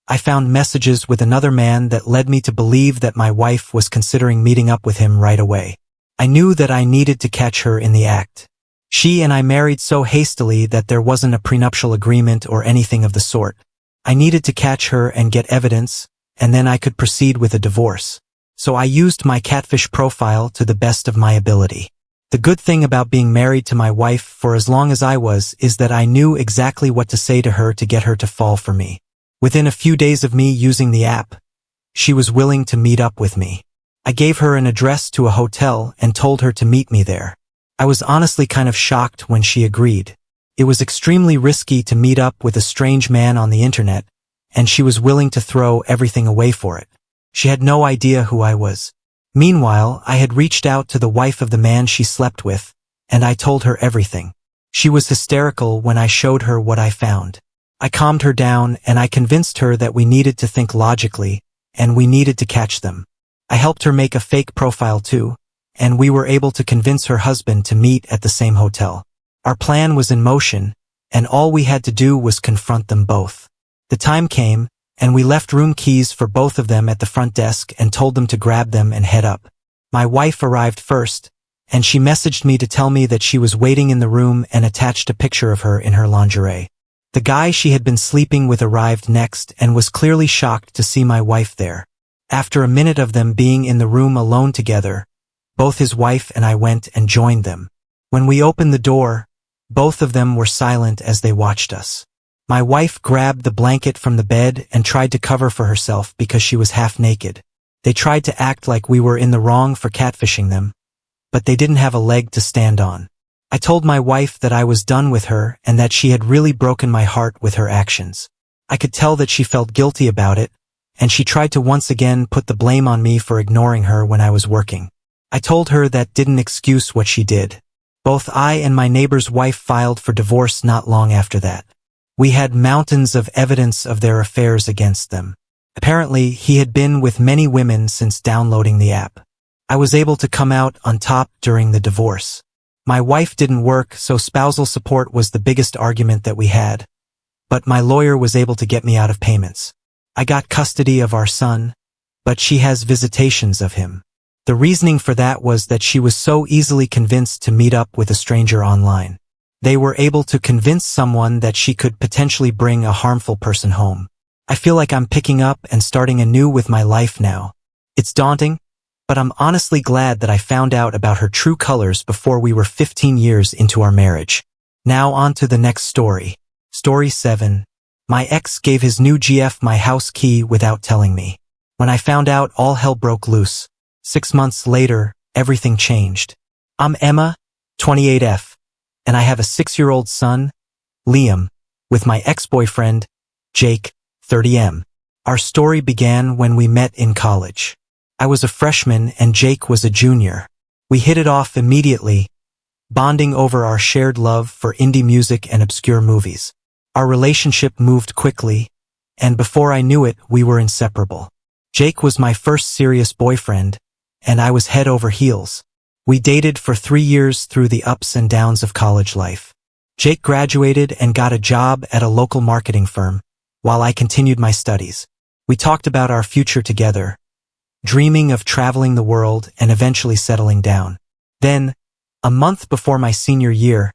I found messages with another man that led me to believe that my wife was considering meeting up with him right away. I knew that I needed to catch her in the act. She and I married so hastily that there wasn't a prenuptial agreement or anything of the sort. I needed to catch her and get evidence, and then I could proceed with a divorce. so I used my catfish profile to the best of my ability. The good thing about being married to my wife for as long as I was is that I knew exactly what to say to her to get her to fall for me. Within a few days of me using the app, she was willing to meet up with me. I gave her an address to a hotel and told her to meet me there. I was honestly kind of shocked when she agreed. It was extremely risky to meet up with a strange man on the internet, and she was willing to throw everything away for it. She had no idea who I was. Meanwhile, I had reached out to the wife of the man she slept with, and I told her everything. She was hysterical when I showed her what I found. I calmed her down and I convinced her that we needed to think logically, and we needed to catch them. I helped her make a fake profile too, and we were able to convince her husband to meet at the same hotel. Our plan was in motion, and all we had to do was confront them both. The time came, and we left room keys for both of them at the front desk and told them to grab them and head up. My wife arrived first, and she messaged me to tell me that she was waiting in the room and attached a picture of her in her lingerie. The guy she had been sleeping with arrived next and was clearly shocked to see my wife there. After a minute of them being in the room alone together, both his wife and I went and joined them. When we opened the door, both of them were silent as they watched us. My wife grabbed the blanket from the bed and tried to cover for herself because she was half naked. They tried to act like we were in the wrong for catfishing them, but they didn't have a leg to stand on. I told my wife that I was done with her and that she had really broken my heart with her actions. I could tell that she felt guilty about it, and she tried to once again put the blame on me for ignoring her when I was working. I told her that didn't excuse what she did. Both I and my neighbor's wife filed for divorce not long after that. We had mountains of evidence of their affairs against them. Apparently, he had been with many women since downloading the app. I was able to come out on top during the divorce. My wife didn't work, so spousal support was the biggest argument that we had. But my lawyer was able to get me out of payments. I got custody of our son, but she has visitations of him. The reasoning for that was that she was so easily convinced to meet up with a stranger online. They were able to convince someone that she could potentially bring a harmful person home. I feel like I'm picking up and starting anew with my life now. It's daunting, but I'm honestly glad that I found out about her true colors before we were 15 years into our marriage. Now on to the next story. Story 7. My ex gave his new GF my house key without telling me. When I found out, all hell broke loose. 6 months later, everything changed. I'm Emma, 28F, and I have a 6-year-old son, Liam, with my ex-boyfriend, Jake, 30M. Our story began when we met in college. I was a freshman and Jake was a junior. We hit it off immediately, bonding over our shared love for indie music and obscure movies. Our relationship moved quickly, and before I knew it, we were inseparable. Jake was my first serious boyfriend, and I was head over heels. We dated for 3 years through the ups and downs of college life. Jake graduated and got a job at a local marketing firm, while I continued my studies. We talked about our future together, dreaming of traveling the world and eventually settling down. Then, a month before my senior year,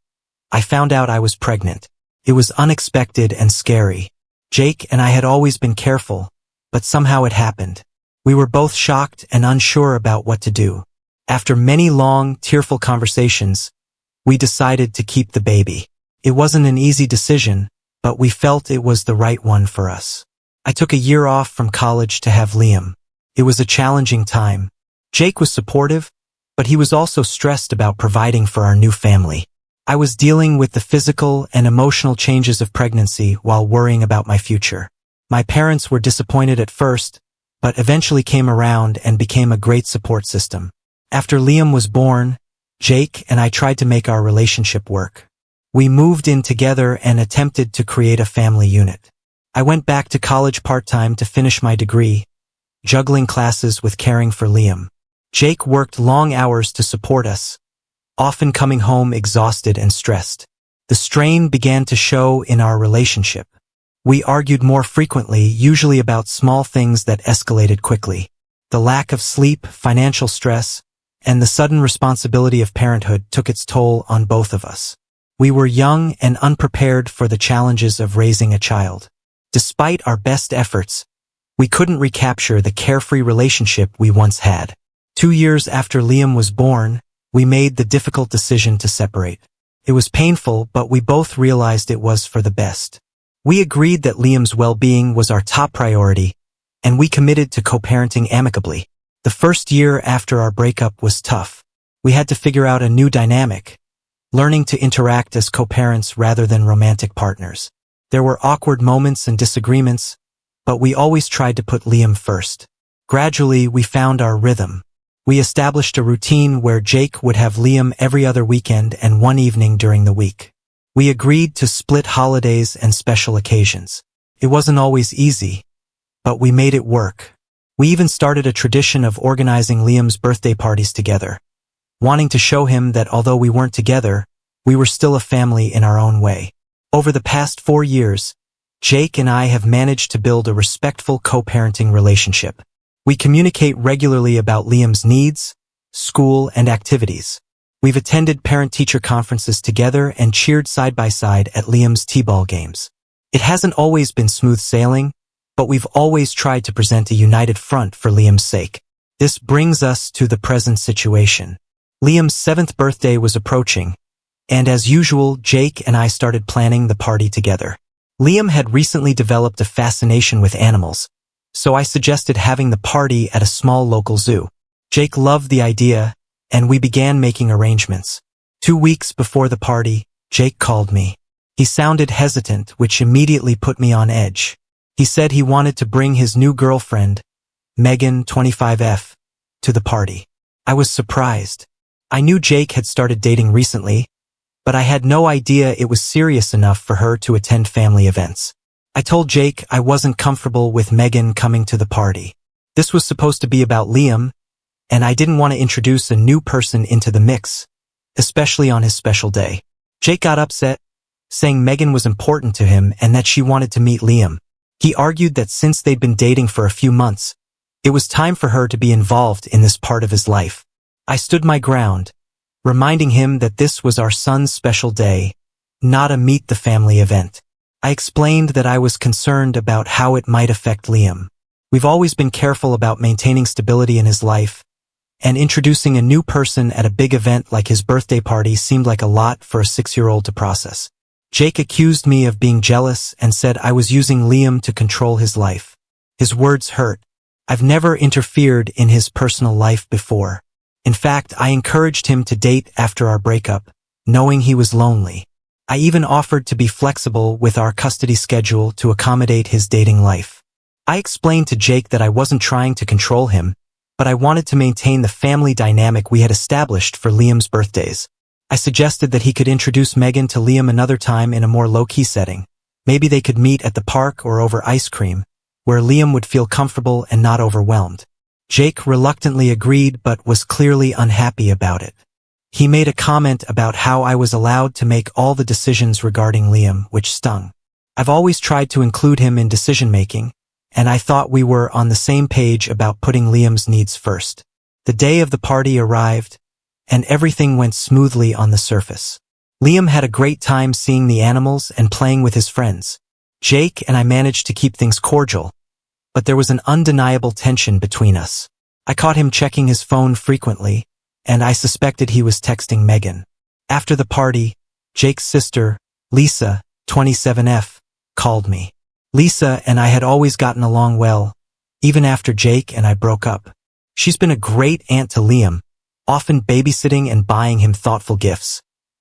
I found out I was pregnant. It was unexpected and scary. Jake and I had always been careful, but somehow it happened. We were both shocked and unsure about what to do. After many long, tearful conversations, we decided to keep the baby. It wasn't an easy decision, but we felt it was the right one for us. I took a year off from college to have Liam. It was a challenging time. Jake was supportive, but he was also stressed about providing for our new family. I was dealing with the physical and emotional changes of pregnancy while worrying about my future. My parents were disappointed at first, but eventually came around and became a great support system. After Liam was born, Jake and I tried to make our relationship work. We moved in together and attempted to create a family unit. I went back to college part-time to finish my degree, juggling classes with caring for Liam. Jake worked long hours to support us, often coming home exhausted and stressed. The strain began to show in our relationship. We argued more frequently, usually about small things that escalated quickly. The lack of sleep, financial stress, and the sudden responsibility of parenthood took its toll on both of us. We were young and unprepared for the challenges of raising a child. Despite our best efforts, We couldn't recapture the carefree relationship we once had. 2 years after Liam was born, we made the difficult decision to separate. It was painful, but we both realized it was for the best. We agreed that Liam's well-being was our top priority, and we committed to co-parenting amicably. The first year after our breakup was tough. We had to figure out a new dynamic, learning to interact as co-parents rather than romantic partners. There were awkward moments and disagreements, but we always tried to put Liam first. Gradually, we found our rhythm. We established a routine where Jake would have Liam every other weekend and one evening during the week. We agreed to split holidays and special occasions. It wasn't always easy, but we made it work. We even started a tradition of organizing Liam's birthday parties together, wanting to show him that although we weren't together, we were still a family in our own way. Over the past 4 years, Jake and I have managed to build a respectful co-parenting relationship. We communicate regularly about Liam's needs, school, and activities. We've attended parent-teacher conferences together and cheered side by side at Liam's t-ball games. It hasn't always been smooth sailing, but we've always tried to present a united front for Liam's sake. This brings us to the present situation. Liam's 7th birthday was approaching, and as usual, Jake and I started planning the party together. Liam had recently developed a fascination with animals, so I suggested having the party at a small local zoo. Jake loved the idea, and we began making arrangements. 2 weeks before the party, Jake called me. He sounded hesitant, which immediately put me on edge. He said he wanted to bring his new girlfriend, Megan, 25F, to the party. I was surprised. I knew Jake had started dating recently, but I had no idea it was serious enough for her to attend family events. I told Jake I wasn't comfortable with Megan coming to the party. This was supposed to be about Liam, and I didn't want to introduce a new person into the mix, especially on his special day. Jake got upset, saying Megan was important to him and that she wanted to meet Liam. He argued that since they'd been dating for a few months, it was time for her to be involved in this part of his life. I stood my ground, reminding him that this was our son's special day, not a meet-the-family event. I explained that I was concerned about how it might affect Liam. We've always been careful about maintaining stability in his life, and introducing a new person at a big event like his birthday party seemed like a lot for a 6-year-old to process. Jake accused me of being jealous and said I was using Liam to control his life. His words hurt. I've never interfered in his personal life before. In fact, I encouraged him to date after our breakup, knowing he was lonely. I even offered to be flexible with our custody schedule to accommodate his dating life. I explained to Jake that I wasn't trying to control him, but I wanted to maintain the family dynamic we had established for Liam's birthdays. I suggested that he could introduce Megan to Liam another time in a more low-key setting. Maybe they could meet at the park or over ice cream, where Liam would feel comfortable and not overwhelmed. Jake reluctantly agreed but was clearly unhappy about it. He made a comment about how I was allowed to make all the decisions regarding Liam, which stung. I've always tried to include him in decision-making, and I thought we were on the same page about putting Liam's needs first. The day of the party arrived, and everything went smoothly on the surface. Liam had a great time seeing the animals and playing with his friends. Jake and I managed to keep things cordial, but there was an undeniable tension between us. I caught him checking his phone frequently, and I suspected he was texting Megan. After the party, Jake's sister, Lisa, 27F, called me. Lisa and I had always gotten along well, even after Jake and I broke up. She's been a great aunt to Liam, often babysitting and buying him thoughtful gifts.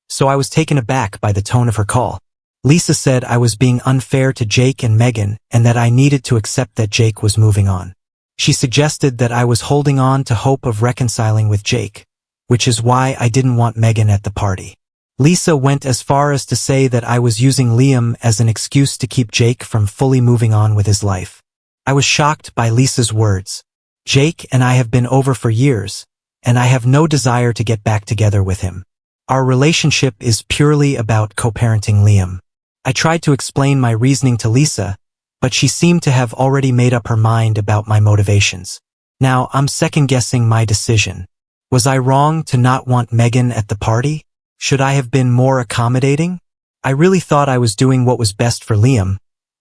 So I was taken aback by the tone of her call. Lisa said I was being unfair to Jake and Megan and that I needed to accept that Jake was moving on. She suggested that I was holding on to hope of reconciling with Jake, which is why I didn't want Megan at the party. Lisa went as far as to say that I was using Liam as an excuse to keep Jake from fully moving on with his life. I was shocked by Lisa's words. Jake and I have been over for years, and I have no desire to get back together with him. Our relationship is purely about co-parenting Liam. I tried to explain my reasoning to Lisa, but she seemed to have already made up her mind about my motivations. Now I'm second-guessing my decision. Was I wrong to not want Megan at the party? Should I have been more accommodating? I really thought I was doing what was best for Liam,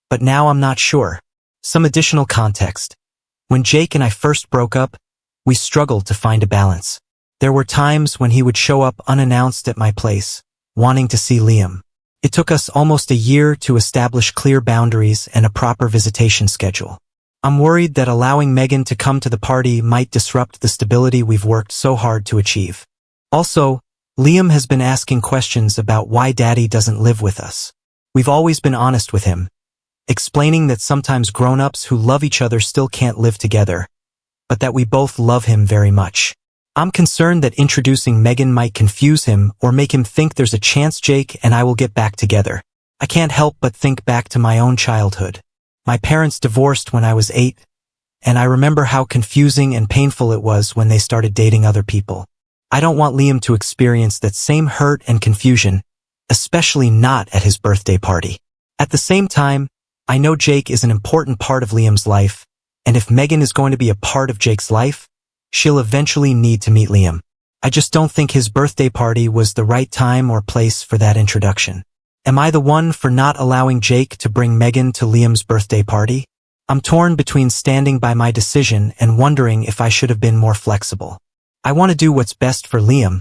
but now I'm not sure. Some additional context. When Jake and I first broke up, we struggled to find a balance. There were times when he would show up unannounced at my place, wanting to see Liam. It took us almost a year to establish clear boundaries and a proper visitation schedule. I'm worried that allowing Megan to come to the party might disrupt the stability we've worked so hard to achieve. Also, Liam has been asking questions about why Daddy doesn't live with us. We've always been honest with him, explaining that sometimes grown-ups who love each other still can't live together, but that we both love him very much. I'm concerned that introducing Megan might confuse him or make him think there's a chance Jake and I will get back together. I can't help but think back to my own childhood. My parents divorced when I was 8, and I remember how confusing and painful it was when they started dating other people. I don't want Liam to experience that same hurt and confusion, especially not at his birthday party. At the same time, I know Jake is an important part of Liam's life, and if Megan is going to be a part of Jake's life, she'll eventually need to meet Liam. I just don't think his birthday party was the right time or place for that introduction. Am I the one for not allowing Jake to bring Megan to Liam's birthday party? I'm torn between standing by my decision and wondering if I should have been more flexible. I want to do what's best for Liam,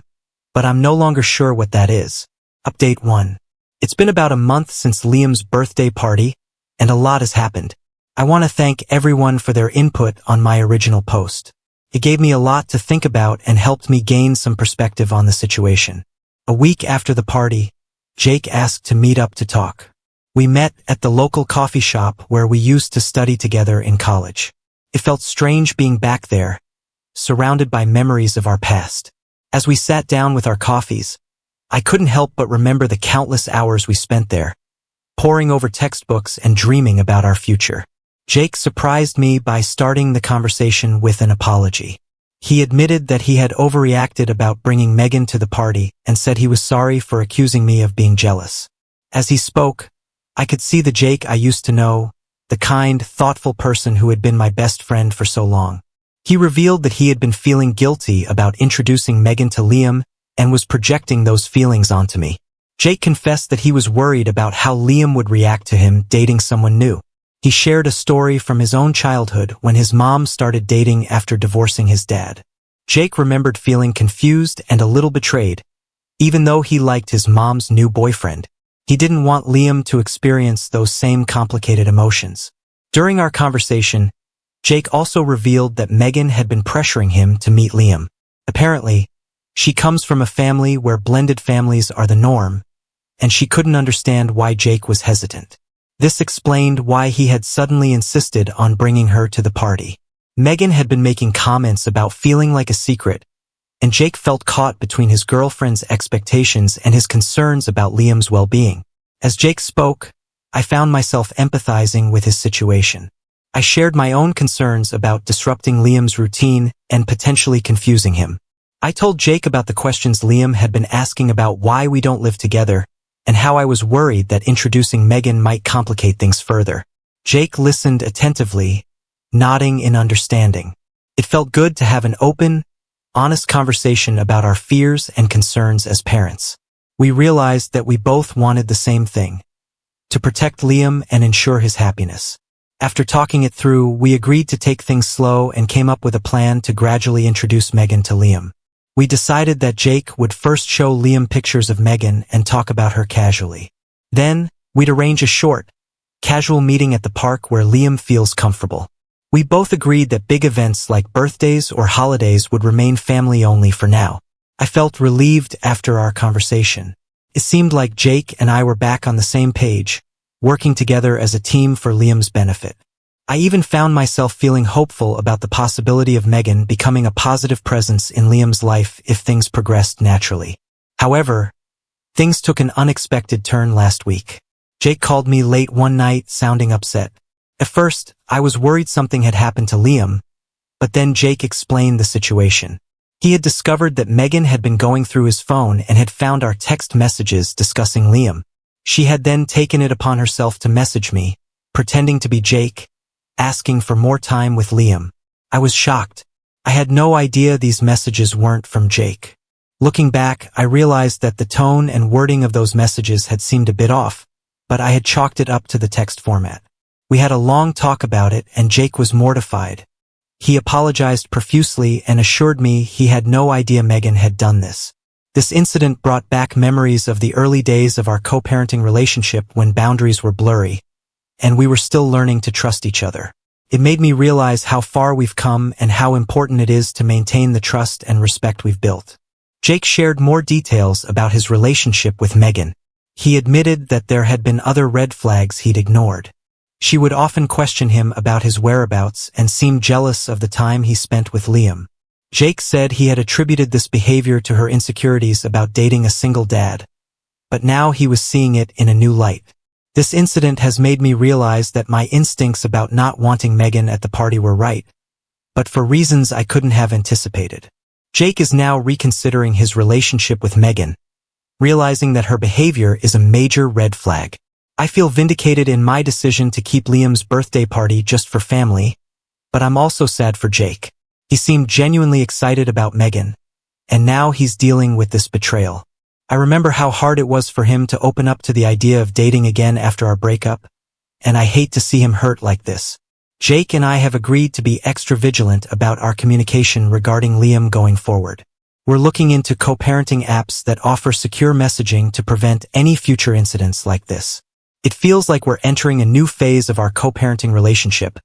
but I'm no longer sure what that is. Update 1. It's been about a month since Liam's birthday party, and a lot has happened. I want to thank everyone for their input on my original post. It gave me a lot to think about and helped me gain some perspective on the situation. A week after the party, Jake asked to meet up to talk. We met at the local coffee shop where we used to study together in college. It felt strange being back there, surrounded by memories of our past. As we sat down with our coffees, I couldn't help but remember the countless hours we spent there, poring over textbooks and dreaming about our future. Jake surprised me by starting the conversation with an apology. He admitted that he had overreacted about bringing Megan to the party and said he was sorry for accusing me of being jealous. As he spoke, I could see the Jake I used to know, the kind, thoughtful person who had been my best friend for so long. He revealed that he had been feeling guilty about introducing Megan to Liam and was projecting those feelings onto me. Jake confessed that he was worried about how Liam would react to him dating someone new. He shared a story from his own childhood when his mom started dating after divorcing his dad. Jake remembered feeling confused and a little betrayed, even though he liked his mom's new boyfriend. He didn't want Liam to experience those same complicated emotions. During our conversation, Jake also revealed that Megan had been pressuring him to meet Liam. Apparently, she comes from a family where blended families are the norm, and she couldn't understand why Jake was hesitant. This explained why he had suddenly insisted on bringing her to the party. Megan had been making comments about feeling like a secret, and Jake felt caught between his girlfriend's expectations and his concerns about Liam's well-being. As Jake spoke, I found myself empathizing with his situation. I shared my own concerns about disrupting Liam's routine and potentially confusing him. I told Jake about the questions Liam had been asking about why we don't live together, and how I was worried that introducing Megan might complicate things further. Jake listened attentively, nodding in understanding. It felt good to have an open, honest conversation about our fears and concerns as parents. We realized that we both wanted the same thing: to protect Liam and ensure his happiness. After talking it through, we agreed to take things slow and came up with a plan to gradually introduce Megan to Liam. We decided that Jake would first show Liam pictures of Megan and talk about her casually. Then, we'd arrange a short, casual meeting at the park where Liam feels comfortable. We both agreed that big events like birthdays or holidays would remain family only for now. I felt relieved after our conversation. It seemed like Jake and I were back on the same page, working together as a team for Liam's benefit. I even found myself feeling hopeful about the possibility of Megan becoming a positive presence in Liam's life if things progressed naturally. However, things took an unexpected turn last week. Jake called me late one night, sounding upset. At first, I was worried something had happened to Liam, but then Jake explained the situation. He had discovered that Megan had been going through his phone and had found our text messages discussing Liam. She had then taken it upon herself to message me, pretending to be Jake, asking for more time with Liam. I was shocked. I had no idea these messages weren't from Jake. Looking back, I realized that the tone and wording of those messages had seemed a bit off, but I had chalked it up to the text format. We had a long talk about it and Jake was mortified. He apologized profusely and assured me he had no idea Megan had done this. This incident brought back memories of the early days of our co-parenting relationship when boundaries were blurry, and we were still learning to trust each other. It made me realize how far we've come and how important it is to maintain the trust and respect we've built. Jake shared more details about his relationship with Megan. He admitted that there had been other red flags he'd ignored. She would often question him about his whereabouts and seemed jealous of the time he spent with Liam. Jake said he had attributed this behavior to her insecurities about dating a single dad, but now he was seeing it in a new light. This incident has made me realize that my instincts about not wanting Megan at the party were right, but for reasons I couldn't have anticipated. Jake is now reconsidering his relationship with Megan, realizing that her behavior is a major red flag. I feel vindicated in my decision to keep Liam's birthday party just for family, but I'm also sad for Jake. He seemed genuinely excited about Megan, and now he's dealing with this betrayal. I remember how hard it was for him to open up to the idea of dating again after our breakup, and I hate to see him hurt like this. Jake and I have agreed to be extra vigilant about our communication regarding Liam going forward. We're looking into co-parenting apps that offer secure messaging to prevent any future incidents like this. It feels like we're entering a new phase of our co-parenting relationship,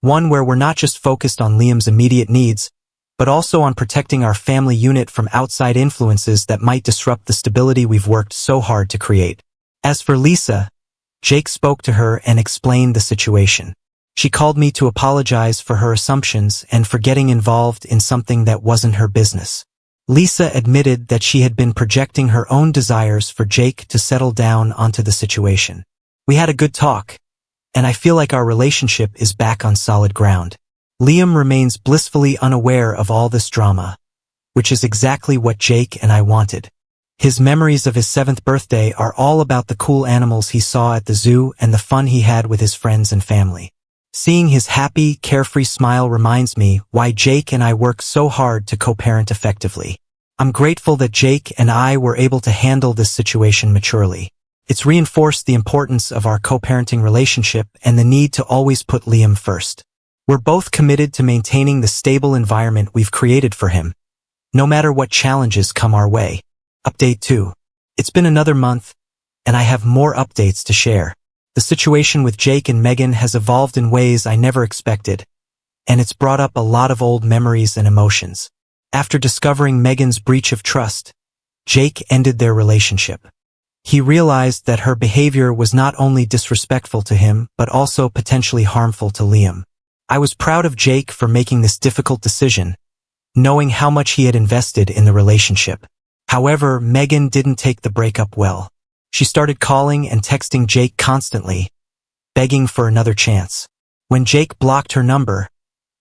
one where we're not just focused on Liam's immediate needs, but also on protecting our family unit from outside influences that might disrupt the stability we've worked so hard to create. As for Lisa, Jake spoke to her and explained the situation. She called me to apologize for her assumptions and for getting involved in something that wasn't her business. Lisa admitted that she had been projecting her own desires for Jake to settle down onto the situation. We had a good talk, and I feel like our relationship is back on solid ground. Liam remains blissfully unaware of all this drama, which is exactly what Jake and I wanted. His memories of his 7th birthday are all about the cool animals he saw at the zoo and the fun he had with his friends and family. Seeing his happy, carefree smile reminds me why Jake and I work so hard to co-parent effectively. I'm grateful that Jake and I were able to handle this situation maturely. It's reinforced the importance of our co-parenting relationship and the need to always put Liam first. We're both committed to maintaining the stable environment we've created for him, no matter what challenges come our way. Update 2. It's been another month, and I have more updates to share. The situation with Jake and Megan has evolved in ways I never expected, and it's brought up a lot of old memories and emotions. After discovering Megan's breach of trust, Jake ended their relationship. He realized that her behavior was not only disrespectful to him, but also potentially harmful to Liam. I was proud of Jake for making this difficult decision, knowing how much he had invested in the relationship. However, Megan didn't take the breakup well. She started calling and texting Jake constantly, begging for another chance. When Jake blocked her number,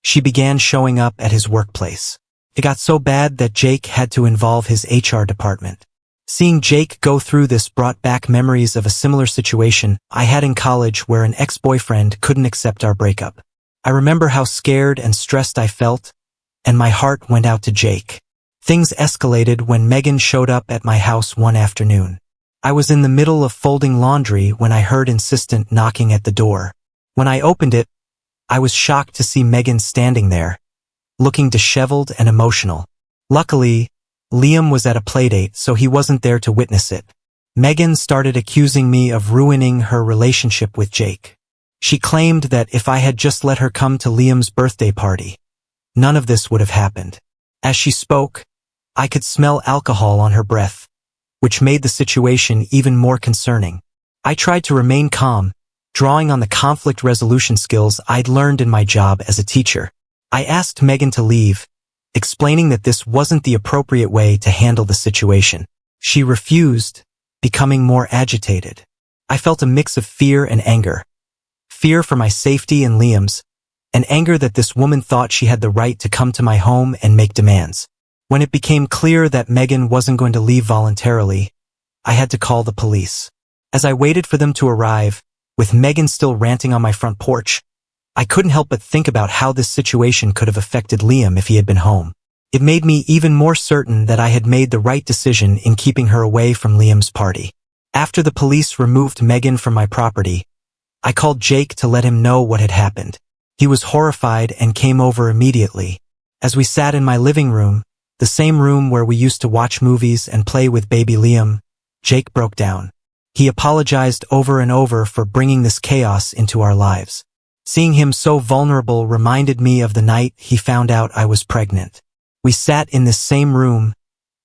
she began showing up at his workplace. It got so bad that Jake had to involve his HR department. Seeing Jake go through this brought back memories of a similar situation I had in college where an ex-boyfriend couldn't accept our breakup. I remember how scared and stressed I felt, and my heart went out to Jake. Things escalated when Megan showed up at my house one afternoon. I was in the middle of folding laundry when I heard insistent knocking at the door. When I opened it, I was shocked to see Megan standing there, looking disheveled and emotional. Luckily, Liam was at a playdate, so he wasn't there to witness it. Megan started accusing me of ruining her relationship with Jake. She claimed that if I had just let her come to Liam's birthday party, none of this would have happened. As she spoke, I could smell alcohol on her breath, which made the situation even more concerning. I tried to remain calm, drawing on the conflict resolution skills I'd learned in my job as a teacher. I asked Megan to leave, explaining that this wasn't the appropriate way to handle the situation. She refused, becoming more agitated. I felt a mix of fear and anger. Fear for my safety and Liam's, and anger that this woman thought she had the right to come to my home and make demands. When it became clear that Megan wasn't going to leave voluntarily, I had to call the police. As I waited for them to arrive, with Megan still ranting on my front porch, I couldn't help but think about how this situation could have affected Liam if he had been home. It made me even more certain that I had made the right decision in keeping her away from Liam's party. After the police removed Megan from my property, I called Jake to let him know what had happened. He was horrified and came over immediately. As we sat in my living room, the same room where we used to watch movies and play with baby Liam, Jake broke down. He apologized over and over for bringing this chaos into our lives. Seeing him so vulnerable reminded me of the night he found out I was pregnant. We sat in this same room,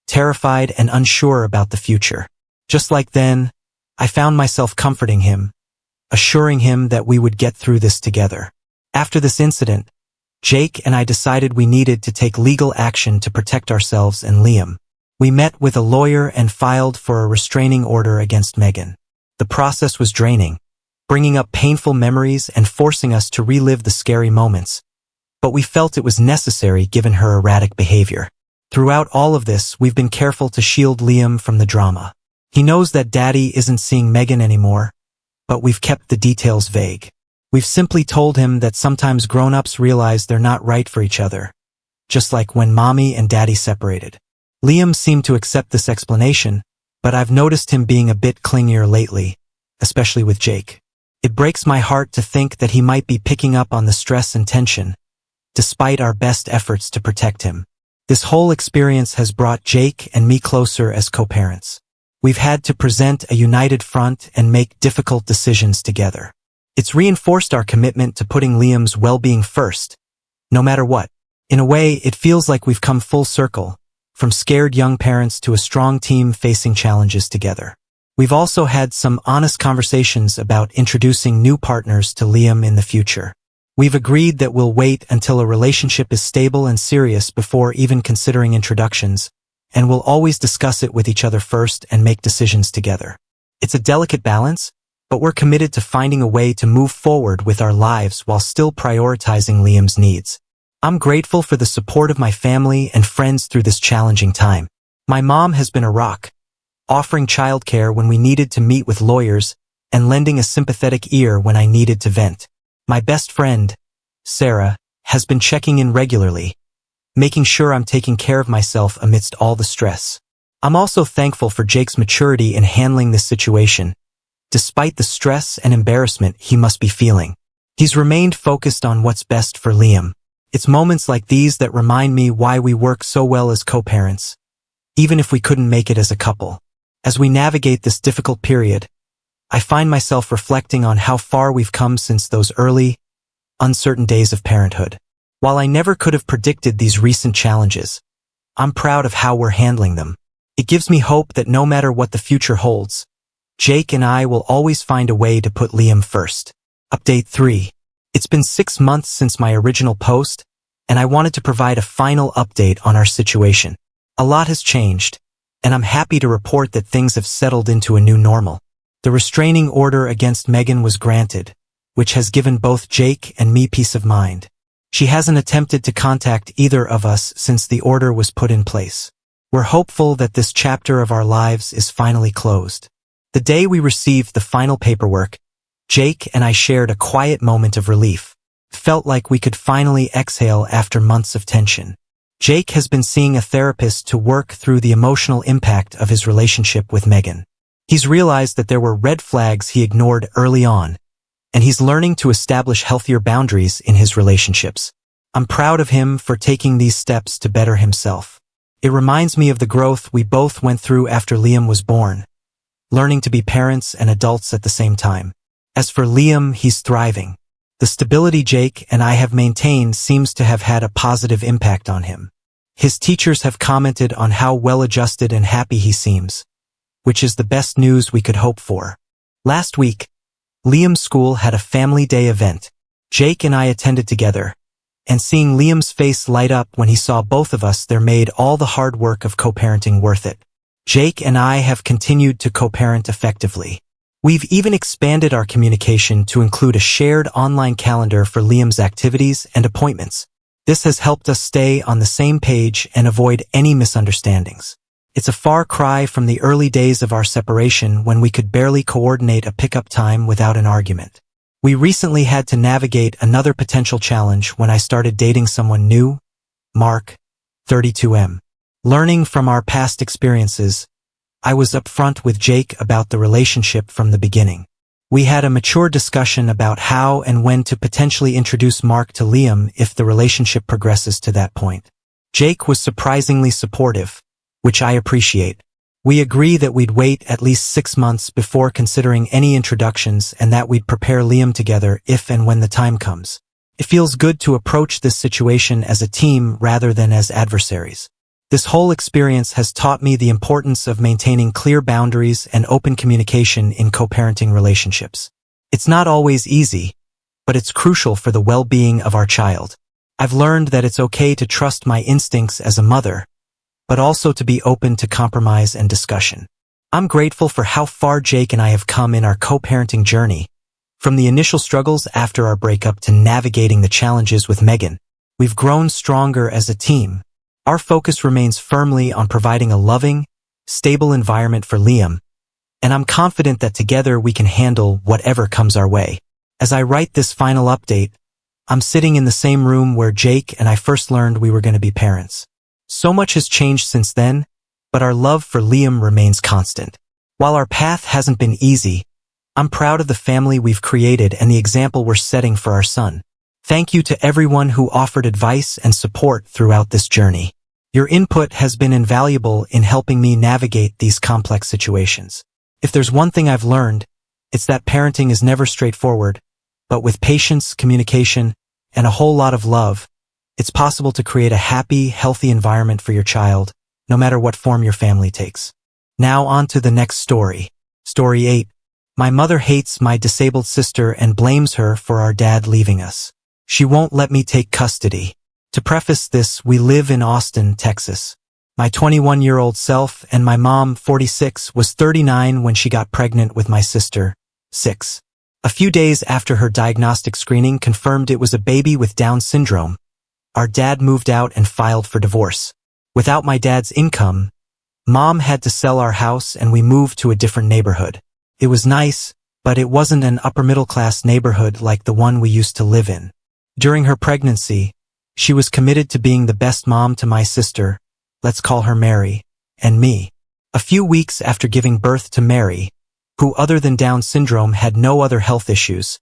terrified and unsure about the future. Just like then, I found myself comforting him, assuring him that we would get through this together. After this incident, Jake and I decided we needed to take legal action to protect ourselves and Liam. We met with a lawyer and filed for a restraining order against Megan. The process was draining, bringing up painful memories and forcing us to relive the scary moments, but we felt it was necessary given her erratic behavior. Throughout all of this, we've been careful to shield Liam from the drama. He knows that Daddy isn't seeing Megan anymore, but we've kept the details vague. We've simply told him that sometimes grown-ups realize they're not right for each other, just like when Mommy and Daddy separated. Liam seemed to accept this explanation, but I've noticed him being a bit clingier lately, especially with Jake. It breaks my heart to think that he might be picking up on the stress and tension, despite our best efforts to protect him. This whole experience has brought Jake and me closer as co-parents. We've had to present a united front and make difficult decisions together. It's reinforced our commitment to putting Liam's well-being first, no matter what. In a way, it feels like we've come full circle, from scared young parents to a strong team facing challenges together. We've also had some honest conversations about introducing new partners to Liam in the future. We've agreed that we'll wait until a relationship is stable and serious before even considering introductions, and we'll always discuss it with each other first and make decisions together. It's a delicate balance, but we're committed to finding a way to move forward with our lives while still prioritizing Liam's needs. I'm grateful for the support of my family and friends through this challenging time. My mom has been a rock, offering childcare when we needed to meet with lawyers and lending a sympathetic ear when I needed to vent. My best friend, Sarah, has been checking in regularly, making sure I'm taking care of myself amidst all the stress. I'm also thankful for Jake's maturity in handling this situation, despite the stress and embarrassment he must be feeling. He's remained focused on what's best for Liam. It's moments like these that remind me why we work so well as co-parents, even if we couldn't make it as a couple. As we navigate this difficult period, I find myself reflecting on how far we've come since those early, uncertain days of parenthood. While I never could have predicted these recent challenges, I'm proud of how we're handling them. It gives me hope that no matter what the future holds, Jake and I will always find a way to put Liam first. Update 3. It's been 6 months since my original post, and I wanted to provide a final update on our situation. A lot has changed, and I'm happy to report that things have settled into a new normal. The restraining order against Megan was granted, which has given both Jake and me peace of mind. She hasn't attempted to contact either of us since the order was put in place. We're hopeful that this chapter of our lives is finally closed. The day we received the final paperwork, Jake and I shared a quiet moment of relief. It felt like we could finally exhale after months of tension. Jake has been seeing a therapist to work through the emotional impact of his relationship with Megan. He's realized that there were red flags he ignored early on, and he's learning to establish healthier boundaries in his relationships. I'm proud of him for taking these steps to better himself. It reminds me of the growth we both went through after Liam was born, learning to be parents and adults at the same time. As for Liam, he's thriving. The stability Jake and I have maintained seems to have had a positive impact on him. His teachers have commented on how well-adjusted and happy he seems, which is the best news we could hope for. Last week, Liam's school had a family day event. Jake and I attended together, and seeing Liam's face light up when he saw both of us there made all the hard work of co-parenting worth it. Jake and I have continued to co-parent effectively. We've even expanded our communication to include a shared online calendar for Liam's activities and appointments. This has helped us stay on the same page and avoid any misunderstandings. It's a far cry from the early days of our separation when we could barely coordinate a pickup time without an argument. We recently had to navigate another potential challenge when I started dating someone new, Mark, 32M. Learning from our past experiences, I was upfront with Jake about the relationship from the beginning. We had a mature discussion about how and when to potentially introduce Mark to Liam if the relationship progresses to that point. Jake was surprisingly supportive, which I appreciate. We agree that we'd wait at least 6 months before considering any introductions and that we'd prepare Liam together if and when the time comes. It feels good to approach this situation as a team rather than as adversaries. This whole experience has taught me the importance of maintaining clear boundaries and open communication in co-parenting relationships. It's not always easy, but it's crucial for the well-being of our child. I've learned that it's okay to trust my instincts as a mother, but also to be open to compromise and discussion. I'm grateful for how far Jake and I have come in our co-parenting journey. From the initial struggles after our breakup to navigating the challenges with Megan, we've grown stronger as a team. Our focus remains firmly on providing a loving, stable environment for Liam, and I'm confident that together we can handle whatever comes our way. As I write this final update, I'm sitting in the same room where Jake and I first learned we were going to be parents. So much has changed since then, but our love for Liam remains constant. While our path hasn't been easy, I'm proud of the family we've created and the example we're setting for our son. Thank you to everyone who offered advice and support throughout this journey. Your input has been invaluable in helping me navigate these complex situations. If there's one thing I've learned, it's that parenting is never straightforward, but with patience, communication, and a whole lot of love, it's possible to create a happy, healthy environment for your child, no matter what form your family takes. Now on to the next story. Story 8. My mother hates my disabled sister and blames her for our dad leaving us. She won't let me take custody. To preface this, we live in Austin, Texas. My 21-year-old self and my mom, 46, was 39 when she got pregnant with my sister, 6. A few days after her diagnostic screening confirmed it was a baby with Down syndrome, our dad moved out and filed for divorce. Without my dad's income, Mom had to sell our house and we moved to a different neighborhood. It was nice, but it wasn't an upper-middle-class neighborhood like the one we used to live in. During her pregnancy, she was committed to being the best mom to my sister, let's call her Mary, and me. A few weeks after giving birth to Mary, who other than Down syndrome had no other health issues,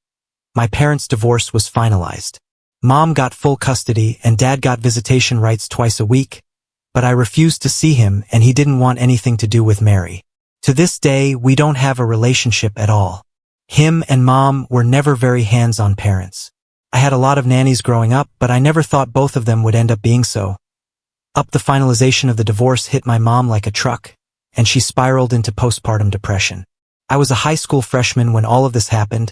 my parents' divorce was finalized. Mom got full custody and Dad got visitation rights twice a week, but I refused to see him and he didn't want anything to do with Mary. To this day, we don't have a relationship at all. Him and Mom were never very hands-on parents. I had a lot of nannies growing up, but I never thought both of them would end up being so. The finalization of the divorce hit my mom like a truck, and she spiraled into postpartum depression. I was a high school freshman when all of this happened,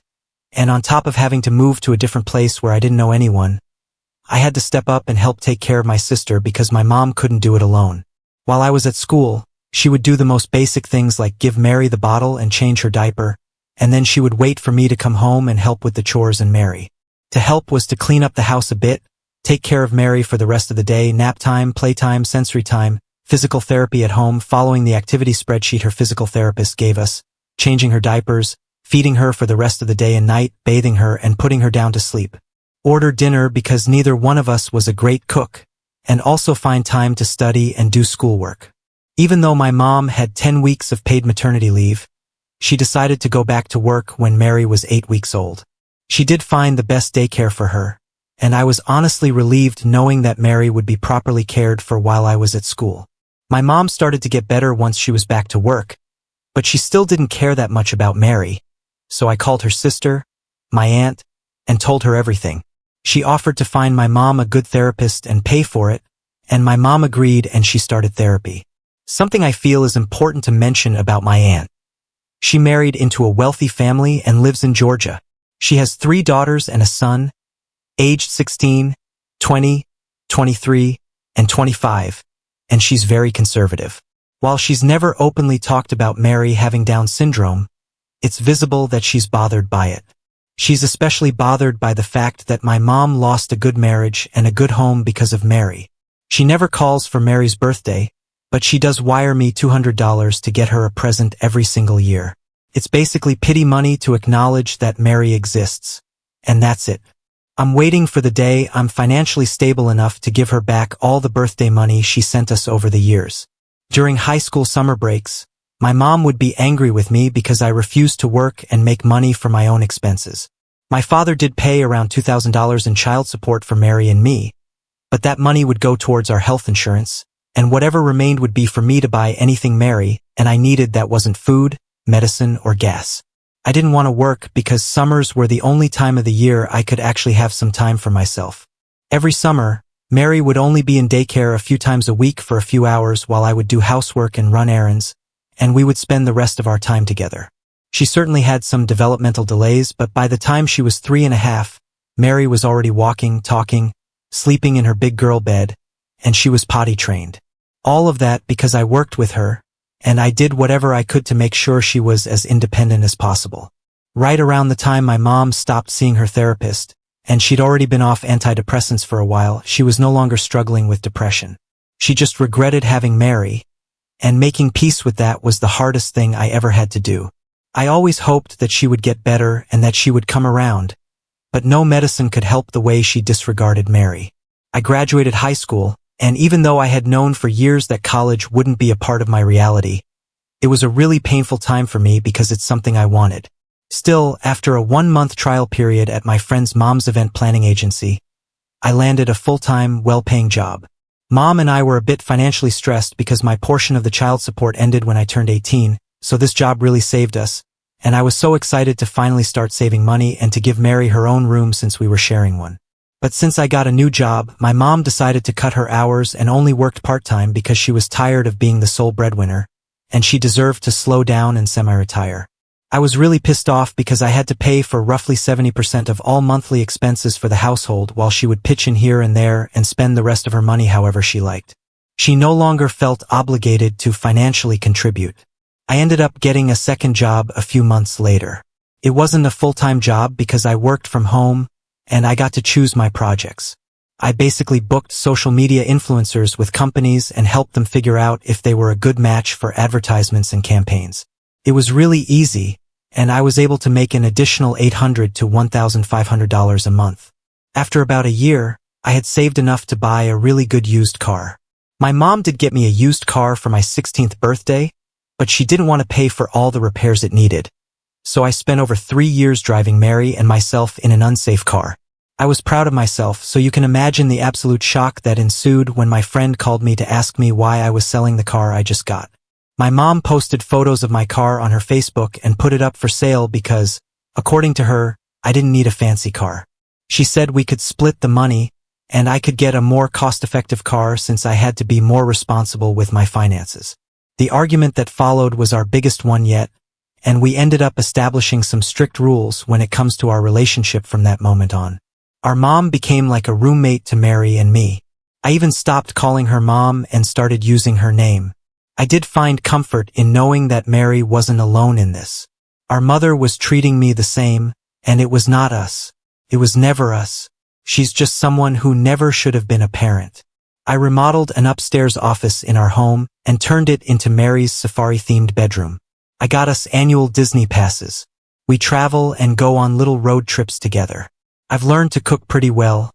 and on top of having to move to a different place where I didn't know anyone, I had to step up and help take care of my sister because my mom couldn't do it alone. While I was at school, she would do the most basic things like give Mary the bottle and change her diaper, and then she would wait for me to come home and help with the chores and Mary. To help was to clean up the house a bit, take care of Mary for the rest of the day, nap time, playtime, sensory time, physical therapy at home, following the activity spreadsheet her physical therapist gave us, changing her diapers, feeding her for the rest of the day and night, bathing her and putting her down to sleep. Order dinner because neither one of us was a great cook, and also find time to study and do schoolwork. Even though my mom had 10 weeks of paid maternity leave, she decided to go back to work when Mary was 8 weeks old. She did find the best daycare for her, and I was honestly relieved knowing that Mary would be properly cared for while I was at school. My mom started to get better once she was back to work, but she still didn't care that much about Mary, so I called her sister, my aunt, and told her everything. She offered to find my mom a good therapist and pay for it, and my mom agreed and she started therapy. Something I feel is important to mention about my aunt. She married into a wealthy family and lives in Georgia. She has 3 daughters and a son, aged 16, 20, 23, and 25, and she's very conservative. While she's never openly talked about Mary having Down syndrome, it's visible that she's bothered by it. She's especially bothered by the fact that my mom lost a good marriage and a good home because of Mary. She never calls for Mary's birthday, but she does wire me $200 to get her a present every single year. It's basically pity money to acknowledge that Mary exists. And that's it. I'm waiting for the day I'm financially stable enough to give her back all the birthday money she sent us over the years. During high school summer breaks, My mom would be angry with me because I refused to work and make money for my own expenses. My father did pay around $2,000 in child support for Mary and me, but that money would go towards our health insurance, and whatever remained would be for me to buy anything Mary and I needed that wasn't food, medicine, or gas. I didn't want to work because summers were the only time of the year I could actually have some time for myself. Every summer, Mary would only be in daycare a few times a week for a few hours while I would do housework and run errands, and we would spend the rest of our time together. She certainly had some developmental delays, but by the time she was 3.5, Mary was already walking, talking, sleeping in her big girl bed, and she was potty trained. All of that because I worked with her, and I did whatever I could to make sure she was as independent as possible. Right around the time my mom stopped seeing her therapist, and she'd already been off antidepressants for a while, she was no longer struggling with depression. She just regretted having Mary, and making peace with that was the hardest thing I ever had to do. I always hoped that she would get better and that she would come around, but no medicine could help the way she disregarded Mary. I graduated high school, and even though I had known for years that college wouldn't be a part of my reality, it was a really painful time for me because it's something I wanted. Still, after a 1-month trial period at my friend's mom's event planning agency, I landed a full-time, well-paying job. Mom and I were a bit financially stressed because my portion of the child support ended when I turned 18, so this job really saved us, and I was so excited to finally start saving money and to give Mary her own room since we were sharing one. But since I got a new job, my mom decided to cut her hours and only worked part-time because she was tired of being the sole breadwinner, and she deserved to slow down and semi-retire. I was really pissed off because I had to pay for roughly 70% of all monthly expenses for the household while she would pitch in here and there and spend the rest of her money however she liked. She no longer felt obligated to financially contribute. I ended up getting a second job a few months later. It wasn't a full-time job because I worked from home and I got to choose my projects. I basically booked social media influencers with companies and helped them figure out if they were a good match for advertisements and campaigns. It was really easy, and I was able to make an additional $800 to $1,500 a month. After about a year, I had saved enough to buy a really good used car. My mom did get me a used car for my 16th birthday, but she didn't want to pay for all the repairs it needed. So I spent over 3 years driving Mary and myself in an unsafe car. I was proud of myself, so you can imagine the absolute shock that ensued when my friend called me to ask me why I was selling the car I just got. My mom posted photos of my car on her Facebook and put it up for sale because, according to her, I didn't need a fancy car. She said we could split the money, and I could get a more cost-effective car since I had to be more responsible with my finances. The argument that followed was our biggest one yet, and we ended up establishing some strict rules when it comes to our relationship from that moment on. Our mom became like a roommate to Mary and me. I even stopped calling her mom and started using her name. I did find comfort in knowing that Mary wasn't alone in this. Our mother was treating me the same, and it was not us. It was never us. She's just someone who never should have been a parent. I remodeled an upstairs office in our home and turned it into Mary's safari-themed bedroom. I got us annual Disney passes. We travel and go on little road trips together. I've learned to cook pretty well,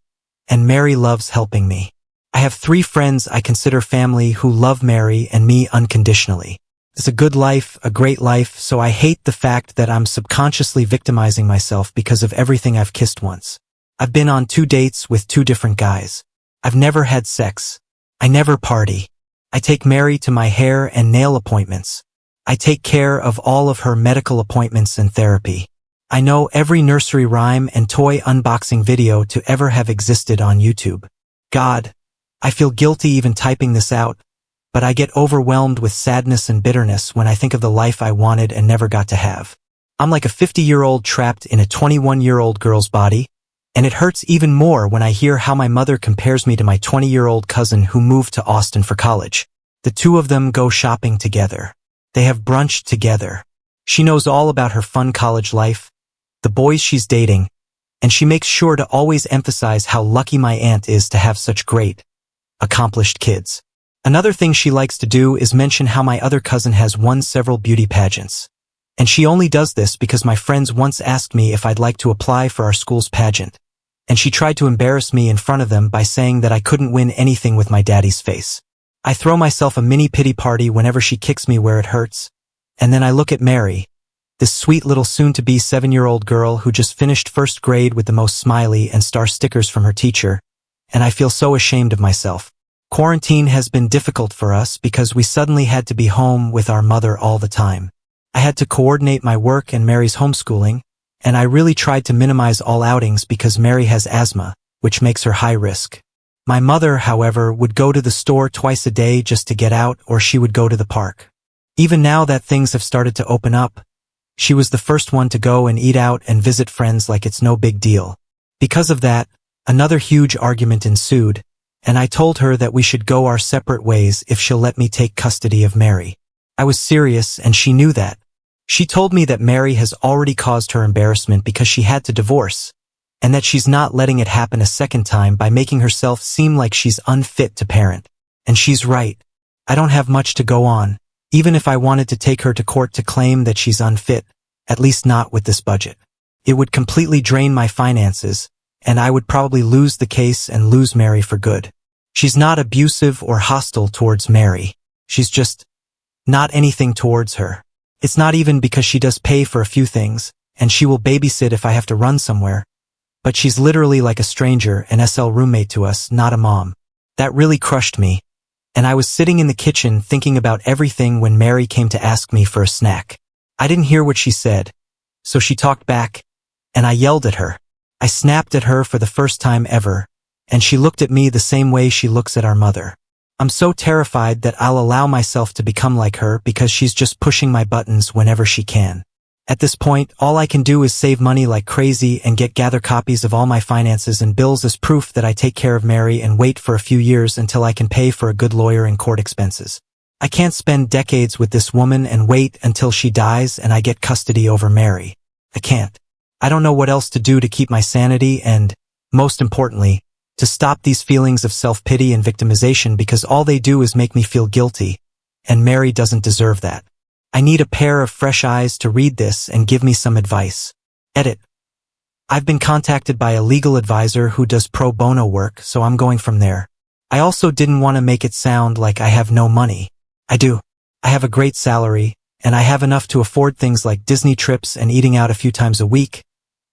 and Mary loves helping me. I have 3 friends I consider family who love Mary and me unconditionally. It's a good life, a great life, so I hate the fact that I'm subconsciously victimizing myself because of everything I've kissed once. I've been on 2 dates with 2 different guys. I've never had sex. I never party. I take Mary to my hair and nail appointments. I take care of all of her medical appointments and therapy. I know every nursery rhyme and toy unboxing video to ever have existed on YouTube. God, I feel guilty even typing this out, but I get overwhelmed with sadness and bitterness when I think of the life I wanted and never got to have. I'm like a 50-year-old trapped in a 21-year-old girl's body, and it hurts even more when I hear how my mother compares me to my 20-year-old cousin who moved to Austin for college. The 2 of them go shopping together. They have brunch together. She knows all about her fun college life, the boys she's dating, and she makes sure to always emphasize how lucky my aunt is to have such great, accomplished kids. Another thing she likes to do is mention how my other cousin has won several beauty pageants. And she only does this because my friends once asked me if I'd like to apply for our school's pageant. And she tried to embarrass me in front of them by saying that I couldn't win anything with my daddy's face. I throw myself a mini pity party whenever she kicks me where it hurts, And then I look at Mary, this sweet little soon-to-be 7-year-old girl who just finished first grade with the most smiley and star stickers from her teacher, and I feel so ashamed of myself. Quarantine has been difficult for us because we suddenly had to be home with our mother all the time. I had to coordinate my work and Mary's homeschooling, and I really tried to minimize all outings because Mary has asthma, which makes her high risk. My mother, however, would go to the store twice a day just to get out, or she would go to the park. Even now that things have started to open up, she was the first one to go and eat out and visit friends like it's no big deal. Because of that, another huge argument ensued, and I told her that we should go our separate ways if she'll let me take custody of Mary. I was serious, and she knew that. She told me that Mary has already caused her embarrassment because she had to divorce, and that she's not letting it happen a second time by making herself seem like she's unfit to parent. And she's right. I don't have much to go on, even if I wanted to take her to court to claim that she's unfit, at least not with this budget. It would completely drain my finances, and I would probably lose the case and lose Mary for good. She's not abusive or hostile towards Mary. She's just not anything towards her. It's not even because she does pay for a few things, and she will babysit if I have to run somewhere, but she's literally like a stranger, an SL roommate to us, not a mom. That really crushed me, and I was sitting in the kitchen thinking about everything when Mary came to ask me for a snack. I didn't hear what she said, so she talked back, and I yelled at her. I snapped at her for the first time ever, and she looked at me the same way she looks at our mother. I'm so terrified that I'll allow myself to become like her because she's just pushing my buttons whenever she can. At this point, all I can do is save money like crazy and gather copies of all my finances and bills as proof that I take care of Mary and wait for a few years until I can pay for a good lawyer and court expenses. I can't spend decades with this woman and wait until she dies and I get custody over Mary. I can't. I don't know what else to do to keep my sanity and, most importantly, to stop these feelings of self-pity and victimization because all they do is make me feel guilty, and Mary doesn't deserve that. I need a pair of fresh eyes to read this and give me some advice. Edit. I've been contacted by a legal advisor who does pro bono work, so I'm going from there. I also didn't want to make it sound like I have no money. I do. I have a great salary, and I have enough to afford things like Disney trips and eating out a few times a week,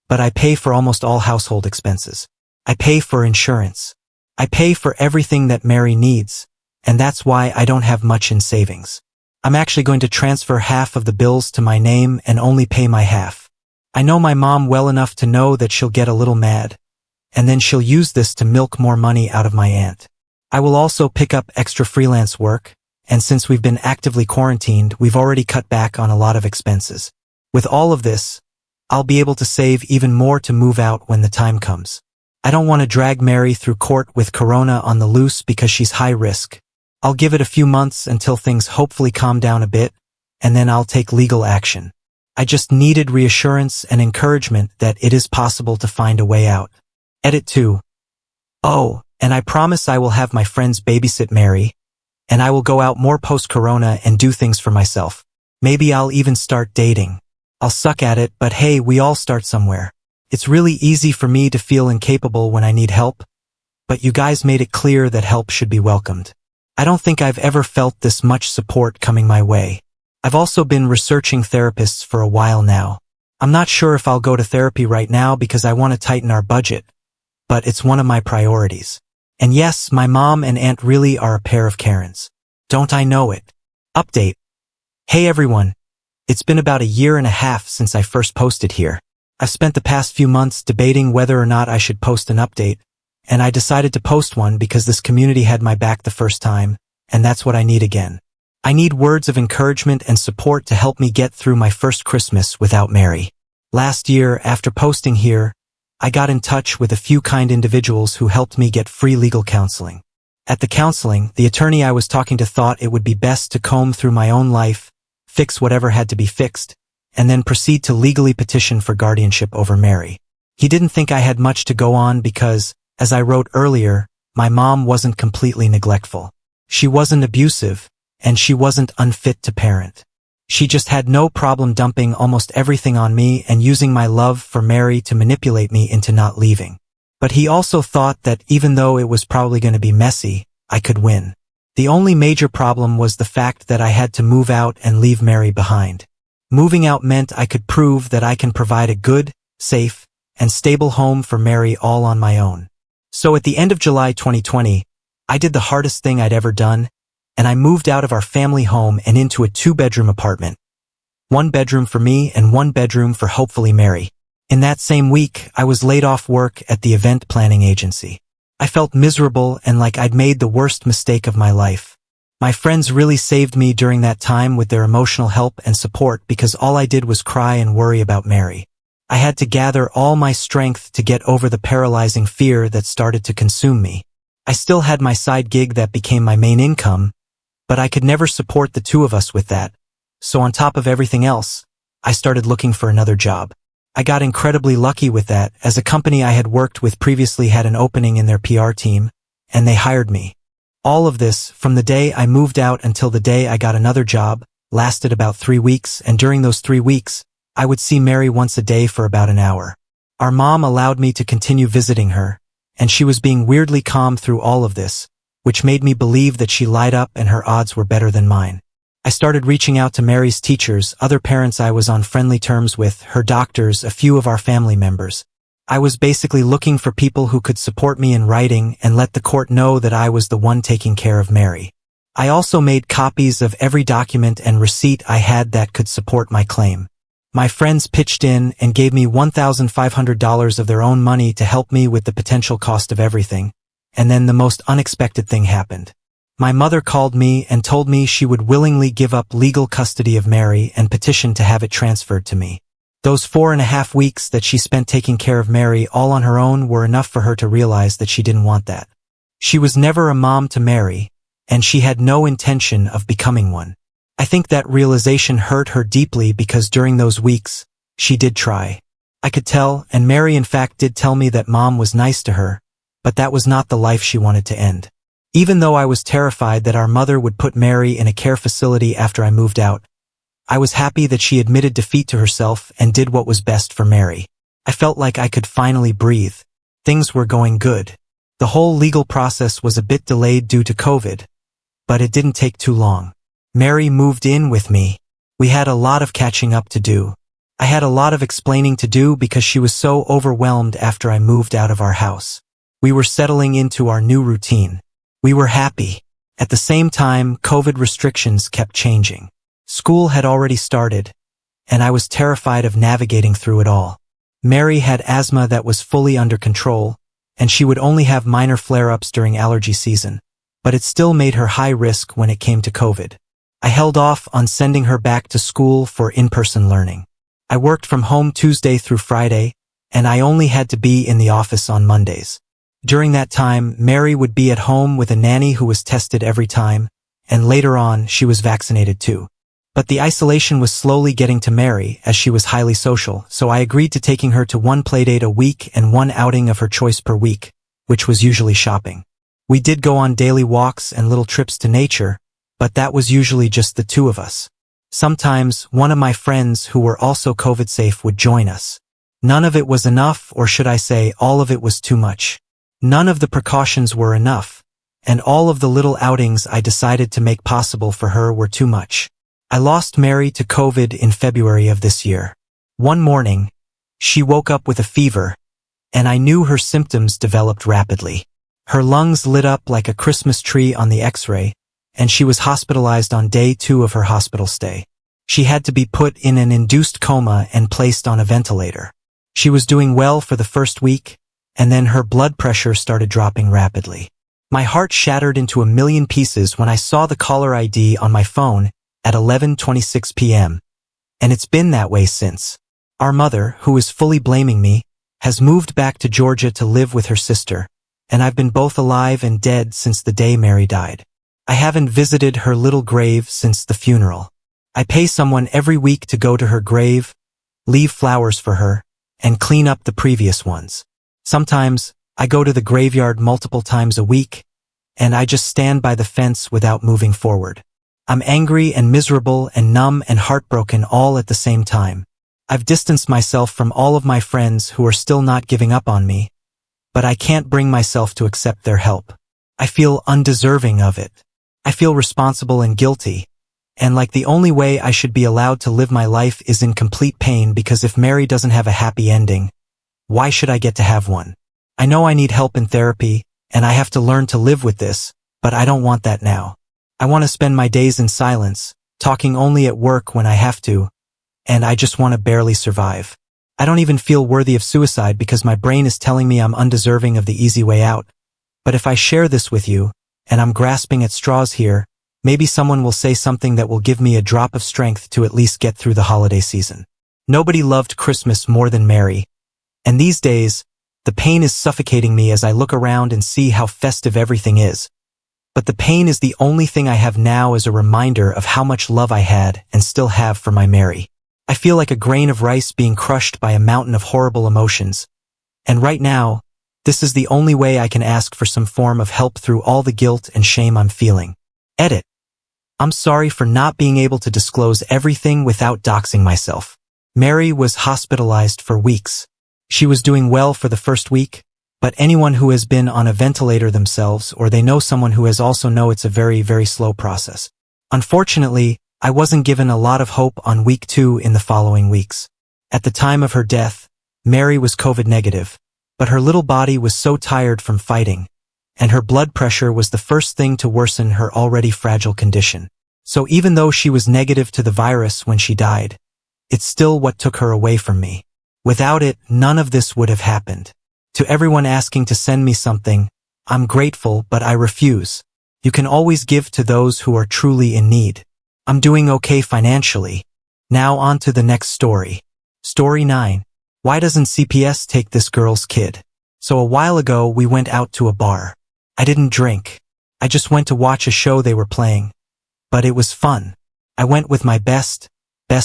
but I pay for almost all household expenses. I pay for insurance. I pay for everything that Mary needs, and that's why I don't have much in savings. I'm actually going to transfer half of the bills to my name and only pay my half. I know my mom well enough to know that she'll get a little mad, and then she'll use this to milk more money out of my aunt. I will also pick up extra freelance work, and since we've been actively quarantined, we've already cut back on a lot of expenses. With all of this, I'll be able to save even more to move out when the time comes. I don't want to drag Mary through court with Corona on the loose because she's high risk. I'll give it a few months until things hopefully calm down a bit, and then I'll take legal action. I just needed reassurance and encouragement that it is possible to find a way out. Edit 2. Oh, and I promise I will have my friends babysit Mary, and I will go out more post-Corona and do things for myself. Maybe I'll even start dating. I'll suck at it, but hey, we all start somewhere. It's really easy for me to feel incapable when I need help, but you guys made it clear that help should be welcomed. I don't think I've ever felt this much support coming my way. I've also been researching therapists for a while now. I'm not sure if I'll go to therapy right now because I want to tighten our budget, but it's one of my priorities. And yes, my mom and aunt really are a pair of Karens. Don't I know it? Update. Hey everyone. It's been about 1.5 years since I first posted here. I've spent the past few months debating whether or not I should post an update, and I decided to post one because this community had my back the first time, and that's what I need again. I need words of encouragement and support to help me get through my first Christmas without Mary. Last year, after posting here, I got in touch with a few kind individuals who helped me get free legal counseling. At the counseling, the attorney I was talking to thought it would be best to comb through my own life, fix whatever had to be fixed, and then proceed to legally petition for guardianship over Mary. He didn't think I had much to go on because, as I wrote earlier, my mom wasn't completely neglectful. She wasn't abusive, and she wasn't unfit to parent. She just had no problem dumping almost everything on me and using my love for Mary to manipulate me into not leaving. But he also thought that even though it was probably going to be messy, I could win. The only major problem was the fact that I had to move out and leave Mary behind. Moving out meant I could prove that I can provide a good, safe, and stable home for Mary all on my own. So at the end of July 2020, I did the hardest thing I'd ever done, and I moved out of our family home and into a 2-bedroom apartment. 1 bedroom for me and 1 bedroom for hopefully Mary. In that same week, I was laid off work at the event planning agency. I felt miserable and like I'd made the worst mistake of my life. My friends really saved me during that time with their emotional help and support because all I did was cry and worry about Mary. I had to gather all my strength to get over the paralyzing fear that started to consume me. I still had my side gig that became my main income, but I could never support the 2 of us with that. So on top of everything else, I started looking for another job. I got incredibly lucky with that, as a company I had worked with previously had an opening in their PR team, and they hired me. All of this, from the day I moved out until the day I got another job, lasted about 3 weeks, and during those 3 weeks, I would see Mary once a day for about an hour. Our mom allowed me to continue visiting her, and she was being weirdly calm through all of this, which made me believe that she lied up and her odds were better than mine. I started reaching out to Mary's teachers, other parents I was on friendly terms with, her doctors, a few of our family members. I was basically looking for people who could support me in writing and let the court know that I was the one taking care of Mary. I also made copies of every document and receipt I had that could support my claim. My friends pitched in and gave me $1,500 of their own money to help me with the potential cost of everything. And then the most unexpected thing happened. My mother called me and told me she would willingly give up legal custody of Mary and petition to have it transferred to me. Those 4.5 weeks that she spent taking care of Mary all on her own were enough for her to realize that she didn't want that. She was never a mom to Mary, and she had no intention of becoming one. I think that realization hurt her deeply because during those weeks, she did try. I could tell, and Mary in fact did tell me that mom was nice to her, but that was not the life she wanted to end. Even though I was terrified that our mother would put Mary in a care facility after I moved out, I was happy that she admitted defeat to herself and did what was best for Mary. I felt like I could finally breathe. Things were going good. The whole legal process was a bit delayed due to COVID, but it didn't take too long. Mary moved in with me. We had a lot of catching up to do. I had a lot of explaining to do because she was so overwhelmed after I moved out of our house. We were settling into our new routine. We were happy. At the same time, COVID restrictions kept changing. School had already started, and I was terrified of navigating through it all. Mary had asthma that was fully under control, and she would only have minor flare-ups during allergy season, but it still made her high risk when it came to COVID. I held off on sending her back to school for in-person learning. I worked from home Tuesday through Friday, and I only had to be in the office on Mondays. During that time, Mary would be at home with a nanny who was tested every time, and later on, she was vaccinated too. But the isolation was slowly getting to Mary, as she was highly social, so I agreed to taking her to 1 playdate a week and 1 outing of her choice per week, which was usually shopping. We did go on daily walks and little trips to nature, but that was usually just the 2 of us. Sometimes, one of my friends who were also COVID safe would join us. None of it was enough, or should I say, all of it was too much. None of the precautions were enough, and all of the little outings I decided to make possible for her were too much. I lost Mary to COVID in February of this year. One morning, she woke up with a fever, and I knew her symptoms developed rapidly. Her lungs lit up like a Christmas tree on the X-ray, and she was hospitalized on day 2 of her hospital stay. She had to be put in an induced coma and placed on a ventilator. She was doing well for the first week, and then her blood pressure started dropping rapidly. My heart shattered into a million pieces when I saw the caller ID on my phone at 11:26 p.m., and it's been that way since. Our mother, who is fully blaming me, has moved back to Georgia to live with her sister, and I've been both alive and dead since the day Mary died. I haven't visited her little grave since the funeral. I pay someone every week to go to her grave, leave flowers for her, and clean up the previous ones. Sometimes, I go to the graveyard multiple times a week, and I just stand by the fence without moving forward. I'm angry and miserable and numb and heartbroken all at the same time. I've distanced myself from all of my friends who are still not giving up on me, but I can't bring myself to accept their help. I feel undeserving of it. I feel responsible and guilty, and like the only way I should be allowed to live my life is in complete pain, because if Mary doesn't have a happy ending, why should I get to have one? I know I need help in therapy, and I have to learn to live with this, but I don't want that now. I want to spend my days in silence, talking only at work when I have to, and I just want to barely survive. I don't even feel worthy of suicide because my brain is telling me I'm undeserving of the easy way out. But if I share this with you, and I'm grasping at straws here, maybe someone will say something that will give me a drop of strength to at least get through the holiday season. Nobody loved Christmas more than Mary, and these days, the pain is suffocating me as I look around and see how festive everything is. But the pain is the only thing I have now as a reminder of how much love I had and still have for my Mary. I feel like a grain of rice being crushed by a mountain of horrible emotions. And right now, this is the only way I can ask for some form of help through all the guilt and shame I'm feeling. Edit. I'm sorry for not being able to disclose everything without doxing myself. Mary was hospitalized for weeks. She was doing well for the first week, but anyone who has been on a ventilator themselves or they know someone who has also know it's a very, very slow process. Unfortunately, I wasn't given a lot of hope on week 2 in the following weeks. At the time of her death, Mary was COVID negative, but her little body was so tired from fighting, and her blood pressure was the first thing to worsen her already fragile condition. So even though she was negative to the virus when she died, it's still what took her away from me. Without it, none of this would have happened. To everyone asking to send me something, I'm grateful, but I refuse. You can always give to those who are truly in need. I'm doing okay financially. Now on to the next story. Story 9. Why doesn't CPS take this girl's kid? So a while ago we went out to a bar. I didn't drink. I just went to watch a show they were playing. But it was fun. I went with my best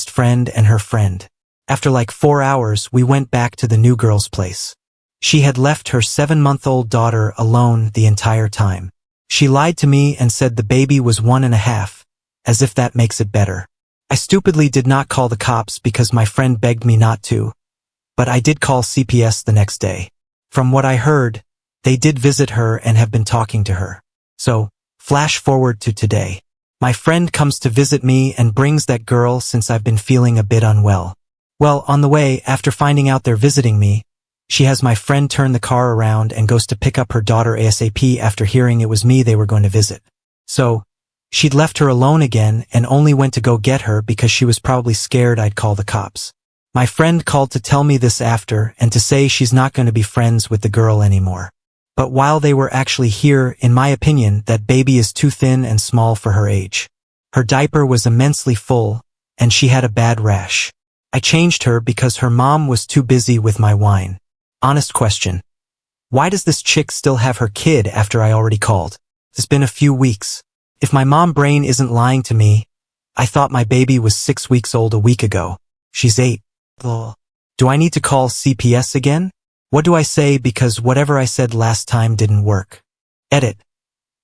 friend and her friend. After like 4 hours we went back to the new girl's place. She had left her 7-month-old daughter alone the entire time. She lied to me and said the baby was 1.5. As if that makes it better. I stupidly did not call the cops because my friend begged me not to, but I did call CPS the next day. From what I heard, they did visit her and have been talking to her. So, flash forward to today. My friend comes to visit me and brings that girl since I've been feeling a bit unwell. Well, on the way, after finding out they're visiting me, she has my friend turn the car around and goes to pick up her daughter ASAP after hearing it was me they were going to visit. So, she'd left her alone again and only went to go get her because she was probably scared I'd call the cops. My friend called to tell me this after and to say she's not going to be friends with the girl anymore. But while they were actually here, in my opinion, that baby is too thin and small for her age. Her diaper was immensely full, and she had a bad rash. I changed her because her mom was too busy with my wine. Honest question. Why does this chick still have her kid after I already called? It's been a few weeks. If my mom brain isn't lying to me, I thought my baby was 6 weeks old a week ago. She's 8. Do I need to call CPS again? What do I say because whatever I said last time didn't work? Edit.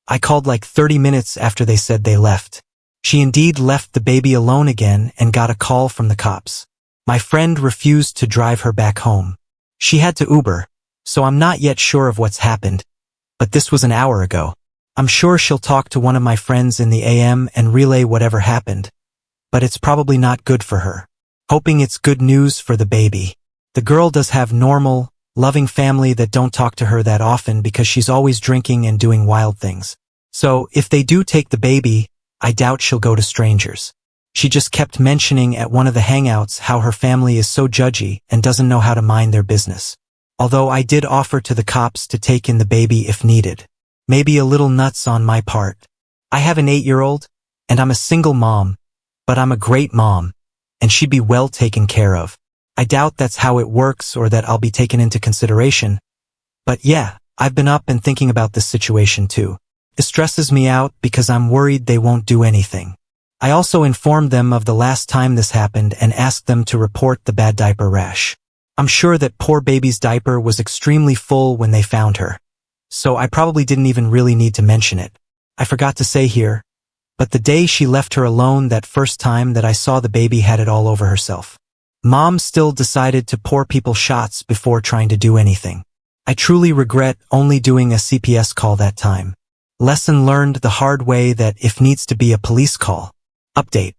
I called like 30 minutes after they said they left. She indeed left the baby alone again and got a call from the cops. My friend refused to drive her back home. She had to Uber, so I'm not yet sure of what's happened. But this was an hour ago. I'm sure she'll talk to one of my friends in the AM and relay whatever happened. But it's probably not good for her. Hoping it's good news for the baby. The girl does have normal, loving family that don't talk to her that often because she's always drinking and doing wild things. So, if they do take the baby, I doubt she'll go to strangers. She just kept mentioning at one of the hangouts how her family is so judgy and doesn't know how to mind their business. Although I did offer to the cops to take in the baby if needed. Maybe a little nuts on my part. I have an 8-year-old, and I'm a single mom, but I'm a great mom, and she'd be well taken care of. I doubt that's how it works or that I'll be taken into consideration. But yeah, I've been up and thinking about this situation too. It stresses me out because I'm worried they won't do anything. I also informed them of the last time this happened and asked them to report the bad diaper rash. I'm sure that poor baby's diaper was extremely full when they found her. So I probably didn't even really need to mention it. I forgot to say here, but the day she left her alone that first time that I saw the baby had it all over herself. Mom still decided to pour people shots before trying to do anything. I truly regret only doing a CPS call that time. Lesson learned the hard way that if needs to be a police call. Update.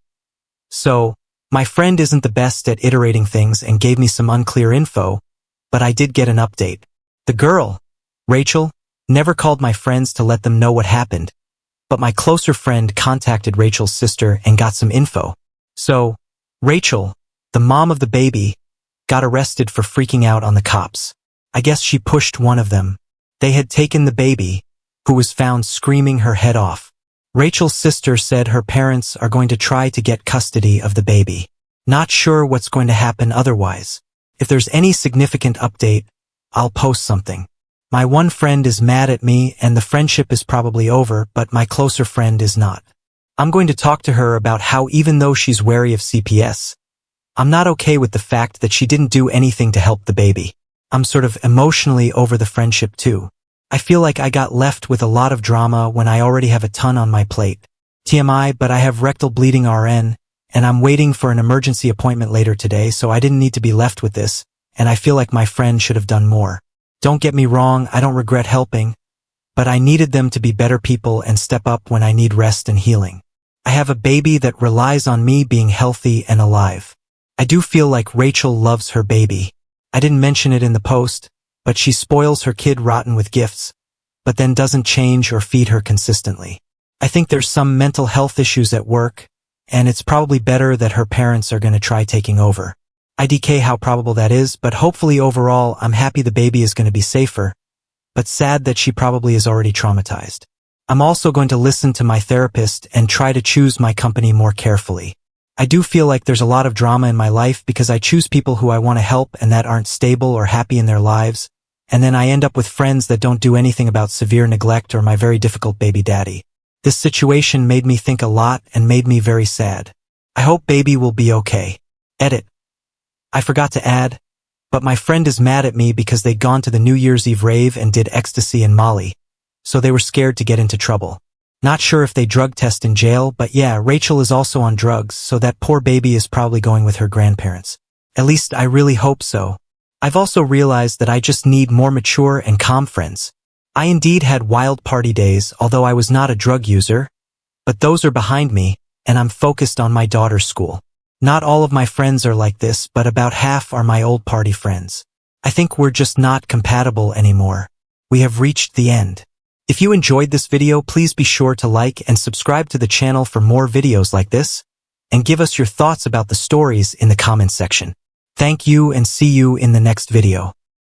So, my friend isn't the best at iterating things and gave me some unclear info, but I did get an update. The girl, Rachel, never called my friends to let them know what happened, but my closer friend contacted Rachel's sister and got some info. So, Rachel, the mom of the baby, got arrested for freaking out on the cops. I guess she pushed one of them. They had taken the baby, who was found screaming her head off. Rachel's sister said her parents are going to try to get custody of the baby. Not sure what's going to happen otherwise. If there's any significant update, I'll post something. My one friend is mad at me and the friendship is probably over, but my closer friend is not. I'm going to talk to her about how even though she's wary of CPS, I'm not okay with the fact that she didn't do anything to help the baby. I'm sort of emotionally over the friendship too. I feel like I got left with a lot of drama when I already have a ton on my plate. TMI, but I have rectal bleeding RN, and I'm waiting for an emergency appointment later today, so I didn't need to be left with this, and I feel like my friend should have done more. Don't get me wrong, I don't regret helping, but I needed them to be better people and step up when I need rest and healing. I have a baby that relies on me being healthy and alive. I do feel like Rachel loves her baby. I didn't mention it in the post, but she spoils her kid rotten with gifts, but then doesn't change or feed her consistently. I think there's some mental health issues at work, and it's probably better that her parents are going to try taking over. IDK how probable that is, but hopefully overall I'm happy the baby is going to be safer, but sad that she probably is already traumatized. I'm also going to listen to my therapist and try to choose my company more carefully. I do feel like there's a lot of drama in my life because I choose people who I want to help and that aren't stable or happy in their lives, and then I end up with friends that don't do anything about severe neglect or my very difficult baby daddy. This situation made me think a lot and made me very sad. I hope baby will be okay. Edit. I forgot to add, but my friend is mad at me because they'd gone to the New Year's Eve rave and did ecstasy and Molly, so they were scared to get into trouble. Not sure if they drug test in jail, but yeah, Rachel is also on drugs, so that poor baby is probably going with her grandparents. At least I really hope so. I've also realized that I just need more mature and calm friends. I indeed had wild party days, although I was not a drug user, but those are behind me, and I'm focused on my daughter's school. Not all of my friends are like this, but about half are my old party friends. I think we're just not compatible anymore. We have reached the end. If you enjoyed this video, please be sure to like and subscribe to the channel for more videos like this, and give us your thoughts about the stories in the comments section. Thank you and see you in the next video.